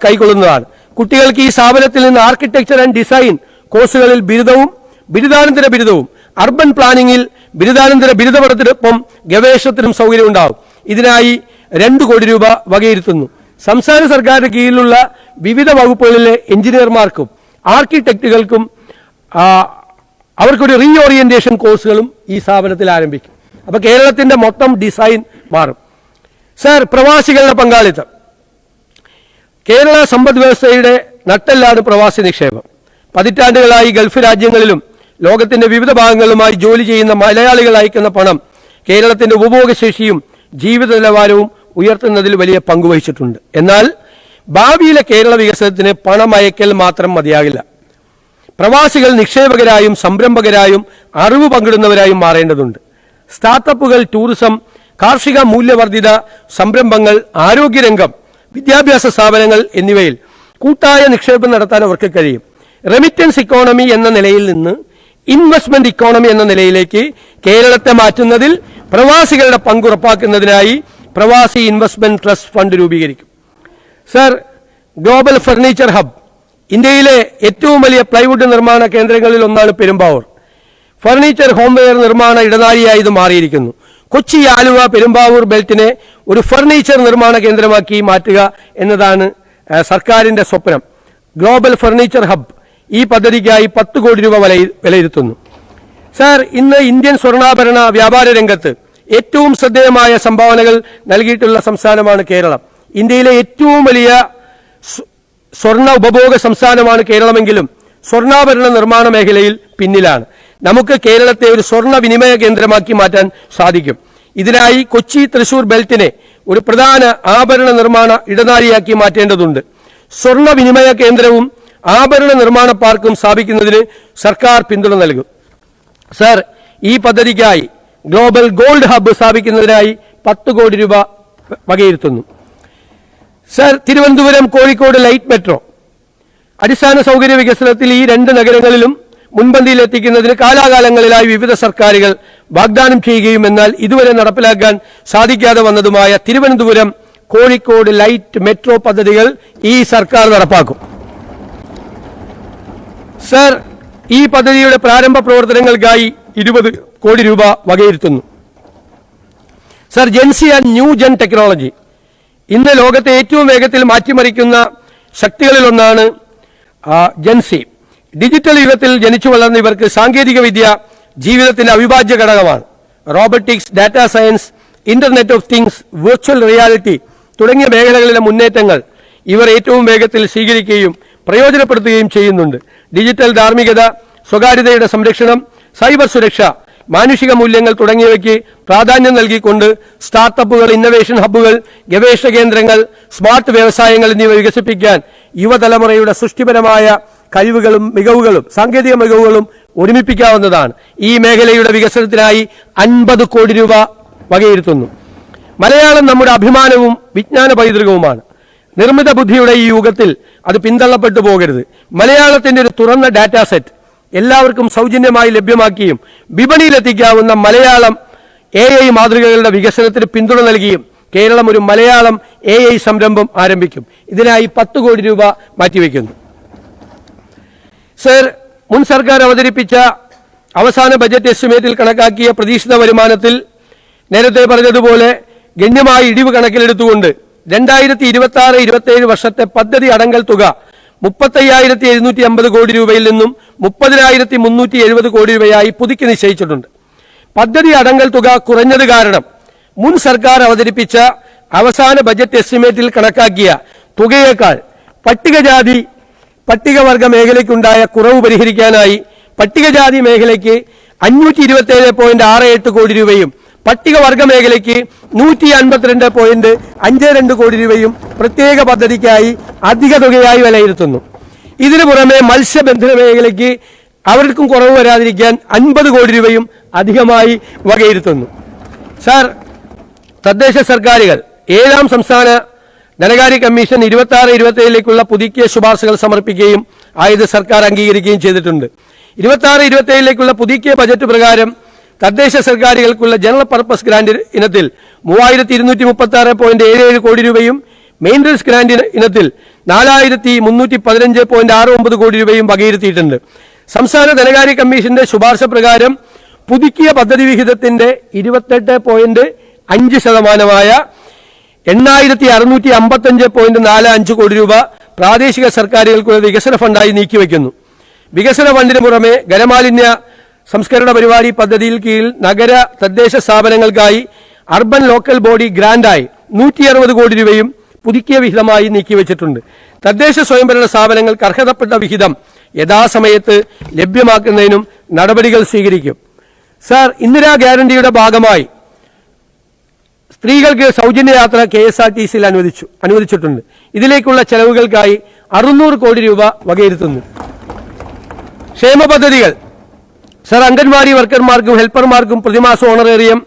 കൈക്കൊള്ളുന്നതാണ്. കുട്ടികൾക്ക് ഈ സ്ഥാപനത്തിൽ നിന്ന് ആർക്കിടെക്ചർ ആൻഡ് ഡിസൈൻ കോഴ്സുകളിൽ ബിരുദവും ബിരുദാനന്തര ബിരുദവും, അർബൻ പ്ലാനിംഗിൽ ബിരുദാനന്തര ബിരുദ പഠനത്തിനൊപ്പം ഗവേഷണത്തിനും സൗകര്യം ഉണ്ടാവും. ഇതിനായി 2 കോടി രൂപ വകയിരുത്തുന്നു. സംസ്ഥാന സർക്കാരിന്റെ കീഴിലുള്ള വിവിധ വകുപ്പുകളിലെ എഞ്ചിനീയർമാർക്കും ആർക്കിടെക്റ്റുകൾക്കും അവർക്കൊരു റീ ഓറിയന്റേഷൻ കോഴ്സുകളും ഈ സ്ഥാപനത്തിൽ ആരംഭിക്കും. അപ്പൊ കേരളത്തിന്റെ മൊത്തം ഡിസൈൻ മാറും. സർ, പ്രവാസികളുടെ പങ്കാളിത്തം കേരള സമ്പദ് വ്യവസ്ഥയുടെ നട്ടെല്ലാണ് പ്രവാസി നിക്ഷേപം. പതിറ്റാണ്ടുകളായി ഗൾഫ് രാജ്യങ്ങളിലും ലോകത്തിന്റെ വിവിധ ഭാഗങ്ങളുമായി ജോലി ചെയ്യുന്ന മലയാളികൾ അയക്കുന്ന പണം കേരളത്തിന്റെ ഉപഭോഗശേഷിയും ജീവിത നിലവാരവും ഉയർത്തുന്നതിൽ വലിയ പങ്കുവഹിച്ചിട്ടുണ്ട്. എന്നാൽ ഭാവിയിലെ കേരള വികസനത്തിന് പണം അയക്കൽ മാത്രം മതിയാകില്ല. പ്രവാസികൾ നിക്ഷേപകരായും സംരംഭകരായും അറിവ് പങ്കിടുന്നവരായും മാറേണ്ടതുണ്ട്. സ്റ്റാർട്ടപ്പുകൾ, ടൂറിസം, കാർഷിക മൂല്യവർദ്ധിത സംരംഭങ്ങൾ, ആരോഗ്യരംഗം, വിദ്യാഭ്യാസ സ്ഥാപനങ്ങൾ എന്നിവയിൽ കൂട്ടായ നിക്ഷേപം നടത്താൻ അവർക്ക് കഴിയും. റെമിറ്റൻസ് ഇക്കോണമി എന്ന നിലയിൽ നിന്ന് ഇൻവെസ്റ്റ്മെന്റ് ഇക്കോണമി എന്ന നിലയിലേക്ക് കേരളത്തെ മാറ്റുന്നതിൽ പ്രവാസികളുടെ പങ്ക് ഉറപ്പാക്കുന്നതിനായി പ്രവാസി ഇൻവെസ്റ്റ്മെന്റ് ട്രസ്റ്റ് ഫണ്ട് രൂപീകരിക്കും. സർ, ഗ്ലോബൽ ഫർണിച്ചർ ഹബ് ഇന്ത്യയിലെ ഏറ്റവും വലിയ പ്ലൈവുഡ് നിർമ്മാണ കേന്ദ്രങ്ങളിൽ ഒന്നാണ് പെരുമ്പാവൂർ. ഫർണിച്ചർ ഹോംവെയർ നിർമ്മാണ ഇടനാഴിയായി ഇത് മാറിയിരിക്കുന്നു. കൊച്ചി, ആലുവ, പെരുമ്പാവൂർ ബെൽറ്റിനെ ഒരു ഫർണിച്ചർ നിർമ്മാണ കേന്ദ്രമാക്കി മാറ്റുക എന്നതാണ് സർക്കാരിന്റെ സ്വപ്നം. ഗ്ലോബൽ ഫർണിച്ചർ ഹബ് ഈ പദ്ധതിക്കായി 10 കോടി രൂപ വിലയിരുത്തുന്നു. സർ, ഇന്ന് ഇന്ത്യൻ സ്വർണ്ണാഭരണ വ്യാപാര രംഗത്ത് ഏറ്റവും ശ്രദ്ധേയമായ സംഭാവനകൾ നൽകിയിട്ടുള്ള സംസ്ഥാനമാണ് കേരളം. ഇന്ത്യയിലെ ഏറ്റവും വലിയ സ്വർണ്ണ ഉപഭോഗ സംസ്ഥാനമാണ് കേരളമെങ്കിലും സ്വർണ്ണാഭരണ നിർമ്മാണ മേഖലയിൽ പിന്നിലാണ്. നമുക്ക് കേരളത്തെ ഒരു സ്വർണ്ണ വിനിമയ കേന്ദ്രമാക്കി മാറ്റാൻ സാധിക്കും. ഇതിനായി കൊച്ചി, തൃശൂർ ബെൽറ്റിനെ ഒരു പ്രധാന ആഭരണ നിർമ്മാണ ഇടനാഴിയാക്കി മാറ്റേണ്ടതുണ്ട്. സ്വർണ്ണ വിനിമയ കേന്ദ്രവും ആഭരണ നിർമ്മാണ പാർക്കും സ്ഥാപിക്കുന്നതിന് സർക്കാർ പിന്തുണ നൽകും. സർ, ഈ പദ്ധതിക്കായി ഗ്ലോബൽ ഗോൾഡ് ഹബ്ബ് സ്ഥാപിക്കുന്നതിനായി 10 കോടി രൂപ വകയിരുത്തുന്നു. Sir, Thiruvananthapuram, Kozhikode light metro അടിസ്ഥാന സൗകര്യ വികസനത്തിൽ ഈ 2 നഗരങ്ങളിലും മുൻപന്തിയിലെത്തിക്കുന്നതിന് കാലാകാലങ്ങളിലായി വിവിധ സർക്കാരുകൾ വാഗ്ദാനം ചെയ്യുകയും എന്നാൽ ഇതുവരെ നടപ്പിലാക്കാൻ സാധിക്കാതെ വന്നതുമായ തിരുവനന്തപുരം, കോഴിക്കോട് ലൈറ്റ് മെട്രോ പദ്ധതികൾ ഈ സർക്കാർ നടപ്പാക്കും. സർ, ഈ പദ്ധതിയുടെ പ്രാരംഭ പ്രവർത്തനങ്ങൾക്കായി 20 കോടി രൂപ വകയിരുത്തുന്നു. Sir, Gen Z and new gen technology ഇന്ന് ലോകത്തെ ഏറ്റവും വേഗത്തിൽ മാറ്റിമറിക്കുന്ന ശക്തികളിലൊന്നാണ് ജെൻസി. ഡിജിറ്റൽ യുഗത്തിൽ ജനിച്ചു വളർന്ന ഇവർക്ക് സാങ്കേതിക വിദ്യ ജീവിതത്തിന്റെ അവിഭാജ്യ ഘടകമാണ്. Robotics, data science, internet of things, virtual reality തുടങ്ങിയ മേഖലകളിലെ മുന്നേറ്റങ്ങൾ ഇവർ ഏറ്റവും വേഗത്തിൽ സ്വീകരിക്കുകയും പ്രയോജനപ്പെടുത്തുകയും ചെയ്യുന്നുണ്ട്. ഡിജിറ്റൽ ധാർമ്മികത, സ്വകാര്യതയുടെ സംരക്ഷണം, സൈബർ സുരക്ഷ, മാനുഷിക മൂല്യങ്ങൾ തുടങ്ങിയവയ്ക്ക് പ്രാധാന്യം നൽകിക്കൊണ്ട് സ്റ്റാർട്ടപ്പുകൾ, ഇന്നവേഷൻ ഹബ്ബുകൾ, ഗവേഷണ കേന്ദ്രങ്ങൾ, സ്മാർട്ട് വ്യവസായങ്ങൾ എന്നിവ വികസിപ്പിക്കാൻ യുവതലമുറയുടെ സൃഷ്ടിപരമായ കഴിവുകളും മികവുകളും സാങ്കേതിക മികവുകളും ഒരുമിപ്പിക്കാവുന്നതാണ്. ഈ മേഖലയുടെ വികസനത്തിനായി 50 കോടി രൂപ വകയിരുത്തുന്നു. മലയാളം നമ്മുടെ അഭിമാനവും വിജ്ഞാന പൈതൃകവുമാണ്. നിർമ്മിത ബുദ്ധിയുടെ ഈ യുഗത്തിൽ അത് പിന്തള്ളപ്പെട്ടു പോകരുത്. മലയാളത്തിന്റെ ഒരു തുറന്ന ഡാറ്റാ സെറ്റ് എല്ലാവർക്കും സൗജന്യമായി ലഭ്യമാക്കിയും വിപണിയിലെത്തിക്കാവുന്ന മലയാളം AI മാതൃകകളുടെ വികസനത്തിന് പിന്തുണ നൽകിയും കേരളം ഒരു മലയാളം AI സംരംഭം ആരംഭിക്കും. ഇതിനായി 10 കോടി രൂപ മാറ്റിവെക്കുന്നു. സർ, മുൻ സർക്കാർ അവതരിപ്പിച്ച അവസാന ബജറ്റ് എസ്റ്റിമേറ്റിൽ കണക്കാക്കിയ പ്രതീക്ഷിത വരുമാനത്തിൽ നേരത്തെ പറഞ്ഞതുപോലെ ഗണ്യമായ ഇടിവ് കണക്കിലെടുത്തുകൊണ്ട് 2026-27 വർഷത്തെ പദ്ധതി അടങ്കൽ തുക 35,750 കോടി രൂപയിൽ നിന്നും 30,370 കോടി രൂപയായി പുതുക്കി നിശ്ചയിച്ചിട്ടുണ്ട്. പദ്ധതി അടങ്കൽ തുക കുറഞ്ഞത് കാരണം മുൻ സർക്കാർ അവതരിപ്പിച്ച അവസാന ബജറ്റ് എസ്റ്റിമേറ്റിൽ കണക്കാക്കിയ തുകയേക്കാൾ പട്ടികവർഗ മേഖലയ്ക്കുണ്ടായ കുറവ് പരിഹരിക്കാനായി പട്ടികജാതി മേഖലയ്ക്ക് 527.68 കോടി രൂപയും പട്ടികവർഗ മേഖലയ്ക്ക് 152.52 കോടി രൂപയും പ്രത്യേക പദ്ധതിക്കായി അധിക തുകയായി വിലയിരുത്തുന്നു. ഇതിനു പുറമെ മത്സ്യബന്ധന മേഖലയ്ക്ക് അവർക്കും കുറവ് വരാതിരിക്കാൻ 50 കോടി രൂപയും അധികമായി വകയിരുത്തുന്നു. സാർ, തദ്ദേശ സർക്കാരുകൾ 7ാം സംസ്ഥാന ധനകാര്യ കമ്മീഷൻ 26-27ലേക്കുള്ള പുതുക്കിയ ശുപാർശകൾ സമർപ്പിക്കുകയും ആയത് സർക്കാർ അംഗീകരിക്കുകയും ചെയ്തിട്ടുണ്ട്. 26-27ലേക്കുള്ള പുതുക്കിയ ബജറ്റ് പ്രകാരം തദ്ദേശ സർക്കാരുകൾക്കുള്ള ജനറൽ പർപ്പസ് ഗ്രാന്റ് ഇനത്തിൽ 3,236.77 കോടി രൂപയും മെയിൻ്റനൻസ് ഗ്രാന്റ് ഇനത്തിൽ 4,315.69 കോടി രൂപയും വകയിരുത്തിയിട്ടുണ്ട്. സംസ്ഥാന ധനകാര്യ കമ്മീഷന്റെ ശുപാർശ പ്രകാരം പുതുക്കിയ പദ്ധതി വിഹിതത്തിന്റെ 28.5% 8,655.45 കോടി രൂപ പ്രാദേശിക സർക്കാരുകൾക്കുള്ള വികസന ഫണ്ടായി നീക്കിവെക്കുന്നു. വികസന ഫണ്ടിന് പുറമെ ഖരമാലിന്യ സംസ്കരണ പരിപാടി പദ്ധതിയിൽ കീഴിൽ നഗര തദ്ദേശ സ്ഥാപനങ്ങൾക്കായി അർബൻ ലോക്കൽ ബോഡി ഗ്രാന്റായി 160 കോടി രൂപയും പുതുക്കിയ വിഹിതമായി നീക്കിവെച്ചിട്ടുണ്ട്. തദ്ദേശ സ്വയംഭരണ സ്ഥാപനങ്ങൾക്ക് അർഹതപ്പെട്ട വിഹിതം യഥാസമയത്ത് ലഭ്യമാക്കുന്നതിനും നടപടികൾ സ്വീകരിക്കും. സർ, ഇന്ദിരാ ഗ്യാരണ്ടിയുടെ ഭാഗമായി സ്ത്രീകൾക്ക് സൗജന്യ യാത്ര KSRTCയിൽ അനുവദിച്ചിട്ടുണ്ട്. ഇതിലേക്കുള്ള ചെലവുകൾക്കായി 600 കോടി രൂപ വകയിരുത്തുന്നു. ക്ഷേമ പദ്ധതികൾ. സർ, അംഗൻവാടി വർക്കർമാർക്കും ഹെൽപ്പർമാർക്കും പ്രതിമാസ ഓണറേറിയം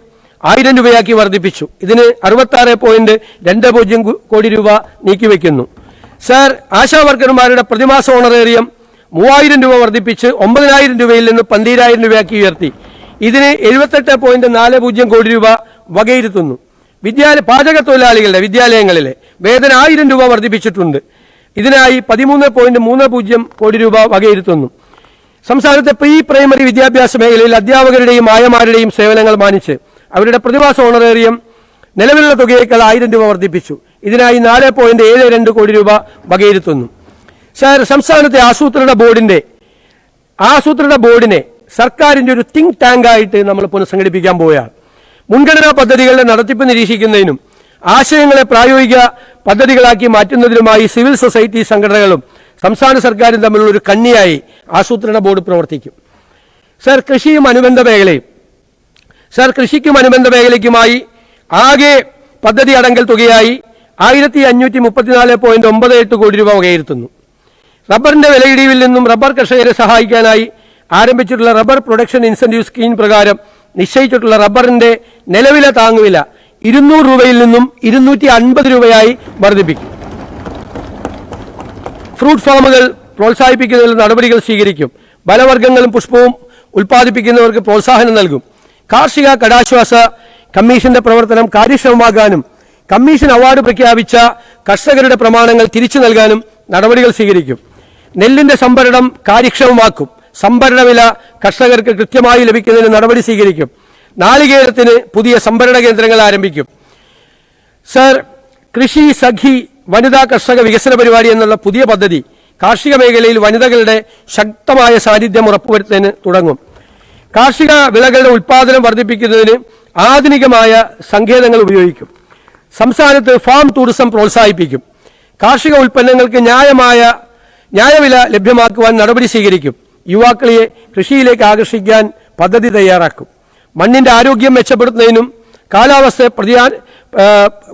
1000 രൂപയാക്കി വർദ്ധിപ്പിച്ചു. ഇതിന് 66.20 കോടി രൂപ നീക്കിവെക്കുന്നു. സർ, ആശാ വർക്കർമാരുടെ പ്രതിമാസ ഓണറേറിയം 3000 രൂപ വർദ്ധിപ്പിച്ച് 9000 രൂപയിൽ നിന്ന് 12000 രൂപയാക്കി ഉയർത്തി. ഇതിന് 78.40 കോടി രൂപ വകയിരുത്തുന്നു. പാചക തൊഴിലാളികളുടെ വിദ്യാലയങ്ങളിലെ വേതനം 1000 രൂപ വർദ്ധിപ്പിച്ചിട്ടുണ്ട്. ഇതിനായി 13.30 കോടി രൂപ വകയിരുത്തുന്നു. സംസ്ഥാനത്തെ പ്രീ പ്രൈമറി വിദ്യാഭ്യാസ മേഖലയിൽ അധ്യാപകരുടെയും ആയമാരുടെയും സേവനങ്ങൾ മാനിച്ച് അവരുടെ പ്രതിമാസ ഓണറേറിയം നിലവിലുള്ള തുകയേക്കാൾ 1000 രൂപ വർദ്ധിപ്പിച്ചു. ഇതിനായി 4.72 കോടി രൂപ വകയിരുത്തുന്നു. സർ, സംസ്ഥാനത്തെ ആസൂത്രണ ബോർഡിനെ സർക്കാരിന്റെ ഒരു തിങ്ക് ടാങ്ക് ആയിട്ട് നമ്മൾ പുനഃസംഘടിപ്പിക്കാൻ പോവുകയാണ്. മുൻഗണനാ പദ്ധതികളുടെ നടത്തിപ്പ് നിരീക്ഷിക്കുന്നതിനും ആശയങ്ങളെ പ്രായോഗിക പദ്ധതികളാക്കി മാറ്റുന്നതിനുമായി സിവിൽ സൊസൈറ്റി സംഘടനകളും സംസ്ഥാന സർക്കാരും തമ്മിലുള്ള ഒരു കണ്ണിയായി ആസൂത്രണ ബോർഡ് പ്രവർത്തിക്കും. സർ, കൃഷിക്കും അനുബന്ധ മേഖലയ്ക്കുമായി ആകെ പദ്ധതി അടങ്കൽ തുകയായി 1534.98 കോടി രൂപ വകയിരുത്തുന്നു. റബ്ബറിന്റെ വിലയിടിവിൽ നിന്നും റബ്ബർ കർഷകരെ സഹായിക്കാനായി ആരംഭിച്ചിട്ടുള്ള റബ്ബർ പ്രൊഡക്ഷൻ ഇൻസെന്റീവ് സ്കീം പ്രകാരം നിശ്ചയിച്ചിട്ടുള്ള റബ്ബറിന്റെ നിലവിലെ താങ്ങുവില 200 രൂപയിൽ നിന്നും 250 രൂപയായി വർദ്ധിപ്പിക്കും. ഫ്രൂട്ട് ഫാമുകൾ പ്രോത്സാഹിപ്പിക്കുന്നതിൽ നടപടികൾ സ്വീകരിക്കും. ഫലവർഗ്ഗങ്ങളും പുഷ്പവും ഉൽപ്പാദിപ്പിക്കുന്നവർക്ക് പ്രോത്സാഹനം നൽകും. കാർഷിക കടാശ്വാസ കമ്മീഷന്റെ പ്രവർത്തനം കാര്യക്ഷമമാക്കാനും കമ്മീഷൻ അവാർഡ് പ്രഖ്യാപിച്ച കർഷകരുടെ പ്രമാണങ്ങൾ തിരിച്ചു നൽകാനും നടപടികൾ സ്വീകരിക്കും. നെല്ലിന്റെ സംഭരണം കാര്യക്ഷമമാക്കും. സംഭരണ വില കർഷകർക്ക് കൃത്യമായി ലഭിക്കുന്നതിന് നടപടി സ്വീകരിക്കും. നാളികേരത്തിന് പുതിയ സംഭരണ കേന്ദ്രങ്ങൾ ആരംഭിക്കും. സർ, കൃഷി സഖി വനിതാ കർഷക വികസന പരിപാടി എന്നുള്ള പുതിയ പദ്ധതി കാർഷിക മേഖലയിൽ വനിതകളുടെ ശക്തമായ സാന്നിധ്യം ഉറപ്പുവരുത്തുന്നതിന് തുടങ്ങും. കാർഷിക വിളകളുടെ ഉൽപ്പാദനം വർദ്ധിപ്പിക്കുന്നതിന് ആധുനികമായ സങ്കേതങ്ങൾ ഉപയോഗിക്കും. സംസ്ഥാനത്ത് ഫാം ടൂറിസം പ്രോത്സാഹിപ്പിക്കും. കാർഷിക ഉൽപ്പന്നങ്ങൾക്ക് ന്യായവില ലഭ്യമാക്കുവാൻ നടപടി സ്വീകരിക്കും. യുവാക്കളെ കൃഷിയിലേക്ക് ആകർഷിക്കാൻ പദ്ധതി തയ്യാറാക്കും. മണ്ണിന്റെ ആരോഗ്യം മെച്ചപ്പെടുത്തുന്നതിനും കാലാവസ്ഥ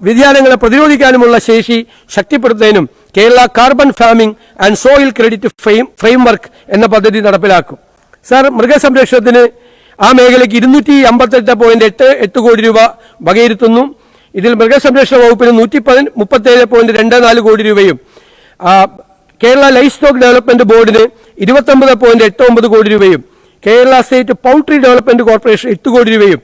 വ്യതിയാനങ്ങളെ പ്രതിരോധിക്കാനുമുള്ള ശേഷി ശക്തിപ്പെടുത്തുന്നതിനും Kerala carbon farming and soil credit framework എന്ന പദ്ധതി നടപ്പിലാക്കും. സർ, മൃഗസംരക്ഷണത്തിന് ആ മേഖലയ്ക്ക് 258.88 കോടി രൂപ വകയിരുത്തുന്നു. ഇതിൽ മൃഗസംരക്ഷണ വകുപ്പിന് 137.24 കോടി രൂപയും കേരള ലൈഫ് സ്റ്റോക്ക് ഡെവലപ്മെന്റ് ബോർഡിന് 29.89 കോടി രൂപയും Kerala state poultry development corporation 8 കോടി രൂപയും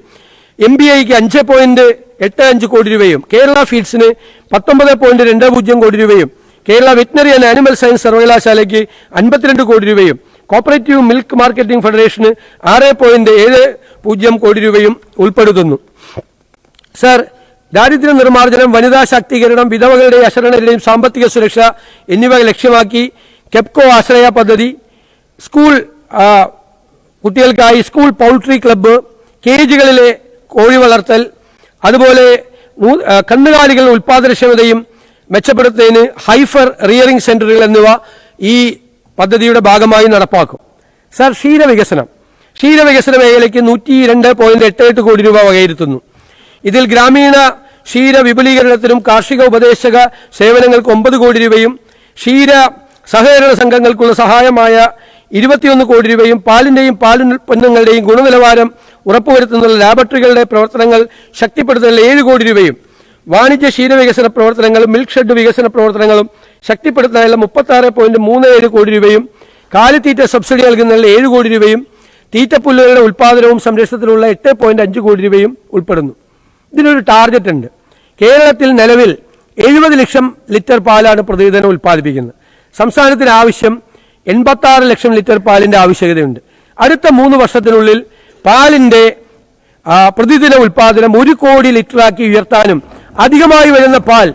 MBIക്ക് 5.85 കോടി രൂപയും കേരള ഫീഡ്സിന് 19.20 കോടി രൂപയും Kerala veterinary and animal science സർവകലാശാലയ്ക്ക് 52 കോടി രൂപയും കോപ്പറേറ്റീവ് മിൽക്ക് മാർക്കറ്റിംഗ് ഫെഡറേഷന് 6.70 കോടി രൂപയും ഉൾപ്പെടുത്തുന്നു. സർ, ദാരിദ്ര്യ നിർമ്മാർജ്ജനം, വനിതാ ശാക്തീകരണം, വിധവകളുടെയും അശരണരുടെയും സാമ്പത്തിക സുരക്ഷ എന്നിവ ലക്ഷ്യമാക്കി കെപ്കോ ആശ്രയ പദ്ധതി, സ്കൂൾ കുട്ടികൾക്കായി സ്കൂൾ പൗൾട്രി ക്ലബ്ബ്, കേജുകളിലെ കോഴി വളർത്തൽ, അതുപോലെ കന്നുകാലികളുടെ ഉൽപാദനക്ഷമതയും മെച്ചപ്പെടുത്തുന്നതിന് ഹൈഫർ റിയറിംഗ് സെന്ററുകൾ എന്നിവ ഈ പദ്ധതിയുടെ ഭാഗമായി നടപ്പാക്കും. സർ, ക്ഷീരവികസന മേഖലയ്ക്ക് 102.88 കോടി രൂപ വകയിരുത്തുന്നു. ഇതിൽ ഗ്രാമീണ ക്ഷീര വിപുലീകരണത്തിനും കാർഷിക ഉപദേശക സേവനങ്ങൾക്ക് 9 കോടി രൂപയും ക്ഷീര സഹകരണ സംഘങ്ങൾക്കുള്ള സഹായമായ 21 കോടി രൂപയും പാലിന്റെയും പാലുൽപ്പന്നങ്ങളുടെയും ഗുണനിലവാരം ഉറപ്പുവരുത്തുന്ന ലാബറട്ടറികളുടെ പ്രവർത്തനങ്ങൾ ശക്തിപ്പെടുത്തുന്നതിൽ 7 കോടി രൂപയും വാണിജ്യ ക്ഷീരവികസന പ്രവർത്തനങ്ങളും മിൽക്ക് ഷെഡ് വികസന പ്രവർത്തനങ്ങളും ശക്തിപ്പെടുത്തുന്നതിനുള്ള 36.37 കോടി രൂപയും കാലിത്തീറ്റ സബ്സിഡി നൽകുന്നതിൽ 7 കോടി രൂപയും തീറ്റപ്പുല്ലുകളുടെ ഉൽപ്പാദനവും സംരക്ഷണത്തിലുള്ള 8.5 കോടി രൂപയും ഉൾപ്പെടുന്നു. ഇതിനൊരു ടാർഗറ്റ് ഉണ്ട്. കേരളത്തിൽ നിലവിൽ 70 ലക്ഷം ലിറ്റർ പാലാണ് പ്രതിദിനം ഉൽപ്പാദിപ്പിക്കുന്നത്. സംസ്ഥാനത്തിന് ആവശ്യം 86 ലക്ഷം ലിറ്റർ പാലിന്റെ ആവശ്യകതയുണ്ട്. അടുത്ത 3 വർഷത്തിനുള്ളിൽ പാലിന്റെ പ്രതിദിന ഉൽപ്പാദനം 1 കോടി ലിറ്ററാക്കി ഉയർത്താനും അധികമായി വരുന്ന പാൽ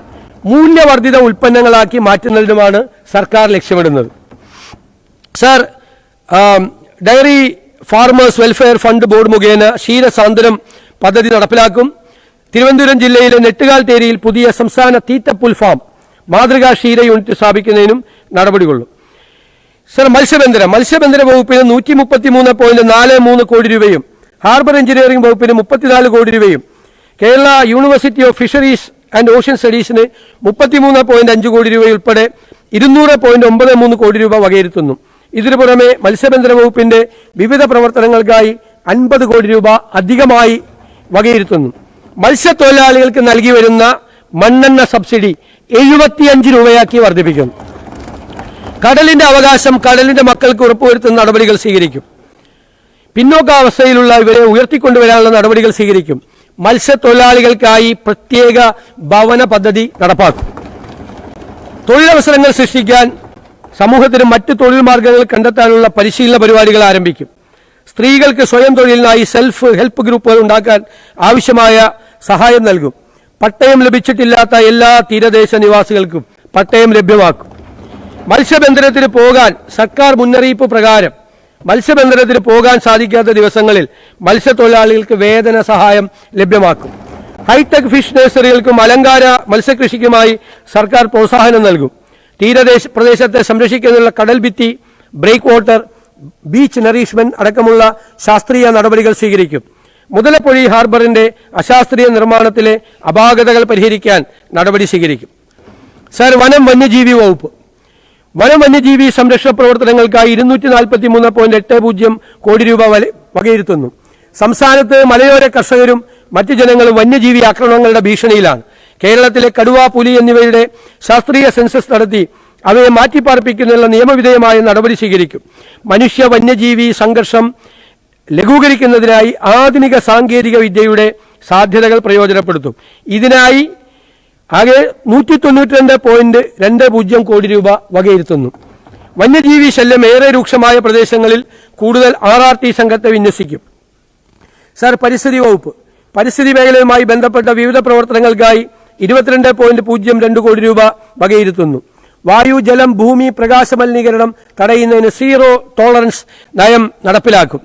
മൂല്യവർദ്ധിത ഉൽപ്പന്നങ്ങളാക്കി മാറ്റുന്നതിനുമാണ് സർക്കാർ ലക്ഷ്യമിടുന്നത്. Sir, diary farmers welfare fund board മുഖേന ക്ഷീരസാന്ത്വനം പദ്ധതി നടപ്പിലാക്കും. തിരുവനന്തപുരം ജില്ലയിലെ നെട്ടുകാൽത്തേരിയിൽ പുതിയ സംസ്ഥാന തീറ്റപ്പുൽ ഫാം മാതൃകാ ക്ഷീര യൂണിറ്റ് സ്ഥാപിക്കുന്നതിനും നടപടികൊള്ളും. സർ, മത്സ്യബന്ധന വകുപ്പിന് 133.43 കോടി രൂപയും ഹാർബർ എഞ്ചിനീയറിംഗ് വകുപ്പിന് 34 കോടി രൂപയും Kerala university of fisheries and ocean സ്റ്റഡീസിന് 33.5 കോടി രൂപ ഉൾപ്പെടെ 200.93 കോടി രൂപ വകയിരുത്തുന്നു. ഇതിനു പുറമെ മത്സ്യബന്ധന വകുപ്പിന്റെ വിവിധ പ്രവർത്തനങ്ങൾക്കായി 50 കോടി രൂപ അധികമായി വകയിരുത്തുന്നു. മത്സ്യത്തൊഴിലാളികൾക്ക് നൽകി വരുന്ന മണ്ണെണ്ണ സബ്സിഡി 75 രൂപയാക്കി വർദ്ധിപ്പിക്കും. കടലിന്റെ അവകാശം കടലിന്റെ മക്കൾക്ക് ഉറപ്പുവരുത്തുന്ന നടപടികൾ സ്വീകരിക്കും. പിന്നോക്കാവസ്ഥയിലുള്ള ഇവരെ ഉയർത്തിക്കൊണ്ടുവരാനുള്ള നടപടികൾ സ്വീകരിക്കും. മത്സ്യത്തൊഴിലാളികൾക്കായി പ്രത്യേക ഭവന പദ്ധതി നടപ്പാക്കും. തൊഴിലവസരങ്ങൾ സൃഷ്ടിക്കാൻ സമൂഹത്തിന് മറ്റ് തൊഴിൽ മാർഗങ്ങൾ കണ്ടെത്താനുള്ള പരിശീലന പരിപാടികൾ ആരംഭിക്കും. സ്ത്രീകൾക്ക് സ്വയം തൊഴിലിനായി സെൽഫ് ഹെൽപ്പ് ഗ്രൂപ്പുകൾ ഉണ്ടാക്കാൻ ആവശ്യമായ സഹായം നൽകും. പട്ടയം ലഭിച്ചിട്ടില്ലാത്ത എല്ലാ തീരദേശ നിവാസികൾക്കും പട്ടയം ലഭ്യമാക്കും. മത്സ്യബന്ധനത്തിന് പോകാൻ സർക്കാർ മുന്നറിയിപ്പ് പ്രകാരം മത്സ്യബന്ധനത്തിന് പോകാൻ സാധിക്കാത്ത ദിവസങ്ങളിൽ മത്സ്യത്തൊഴിലാളികൾക്ക് വേതന സഹായം ലഭ്യമാക്കും. ഹൈടെക് ഫിഷ് നഴ്സറികൾക്കും അലങ്കാര മത്സ്യകൃഷിക്കുമായി സർക്കാർ പ്രോത്സാഹനം നൽകും. തീരദേശ പ്രദേശത്തെ സംരക്ഷിക്കുന്നതിനുള്ള കടൽ ഭിത്തി, ബ്രേക്ക് വാട്ടർ, ബീച്ച് നറീഷ്മെന്റ് അടക്കമുള്ള ശാസ്ത്രീയ നടപടികൾ സ്വീകരിക്കും. മുതലപ്പൊഴി ഹാർബറിന്റെ അശാസ്ത്രീയ നിർമ്മാണത്തിലെ അപാകതകൾ പരിഹരിക്കാൻ നടപടി സ്വീകരിക്കും. സർ, വന്യജീവി വകുപ്പ് വന്യജീവി സംരക്ഷണ പ്രവർത്തനങ്ങൾക്കായി 243.80 കോടി രൂപ വകയിരുത്തുന്നു. സംസ്ഥാനത്ത് മലയോര കർഷകരും മറ്റു ജനങ്ങളും വന്യജീവി ആക്രമണങ്ങളുടെ ഭീഷണിയിലാണ്. കേരളത്തിലെ കടുവ, പുലി എന്നിവയുടെ ശാസ്ത്രീയ സെൻസസ് നടത്തി അവയെ മാറ്റിപ്പാർപ്പിക്കുന്നതിനുള്ള നിയമവിധേയമായ നടപടി സ്വീകരിക്കും. മനുഷ്യ വന്യജീവി സംഘർഷം ലഘൂകരിക്കുന്നതിനായി ആധുനിക സാങ്കേതിക വിദ്യയുടെ സാധ്യതകൾ പ്രയോജനപ്പെടുത്തും. ഇതിനായി ആകെ 192.20 കോടി രൂപ വകയിരുത്തുന്നു. വന്യജീവി ശല്യം ഏറെ രൂക്ഷമായ പ്രദേശങ്ങളിൽ കൂടുതൽ RRT സംഘത്തെ വിന്യസിക്കും. സർ, പരിസ്ഥിതി മേഖലയുമായി ബന്ധപ്പെട്ട വിവിധ പ്രവർത്തനങ്ങൾക്കായി 22.02 കോടി രൂപ വകയിരുത്തുന്നു. വായു, ജലം, ഭൂമി, പ്രകാശ മലിനീകരണം തടയുന്നതിന് സീറോ ടോളറൻസ് നയം നടപ്പിലാക്കും.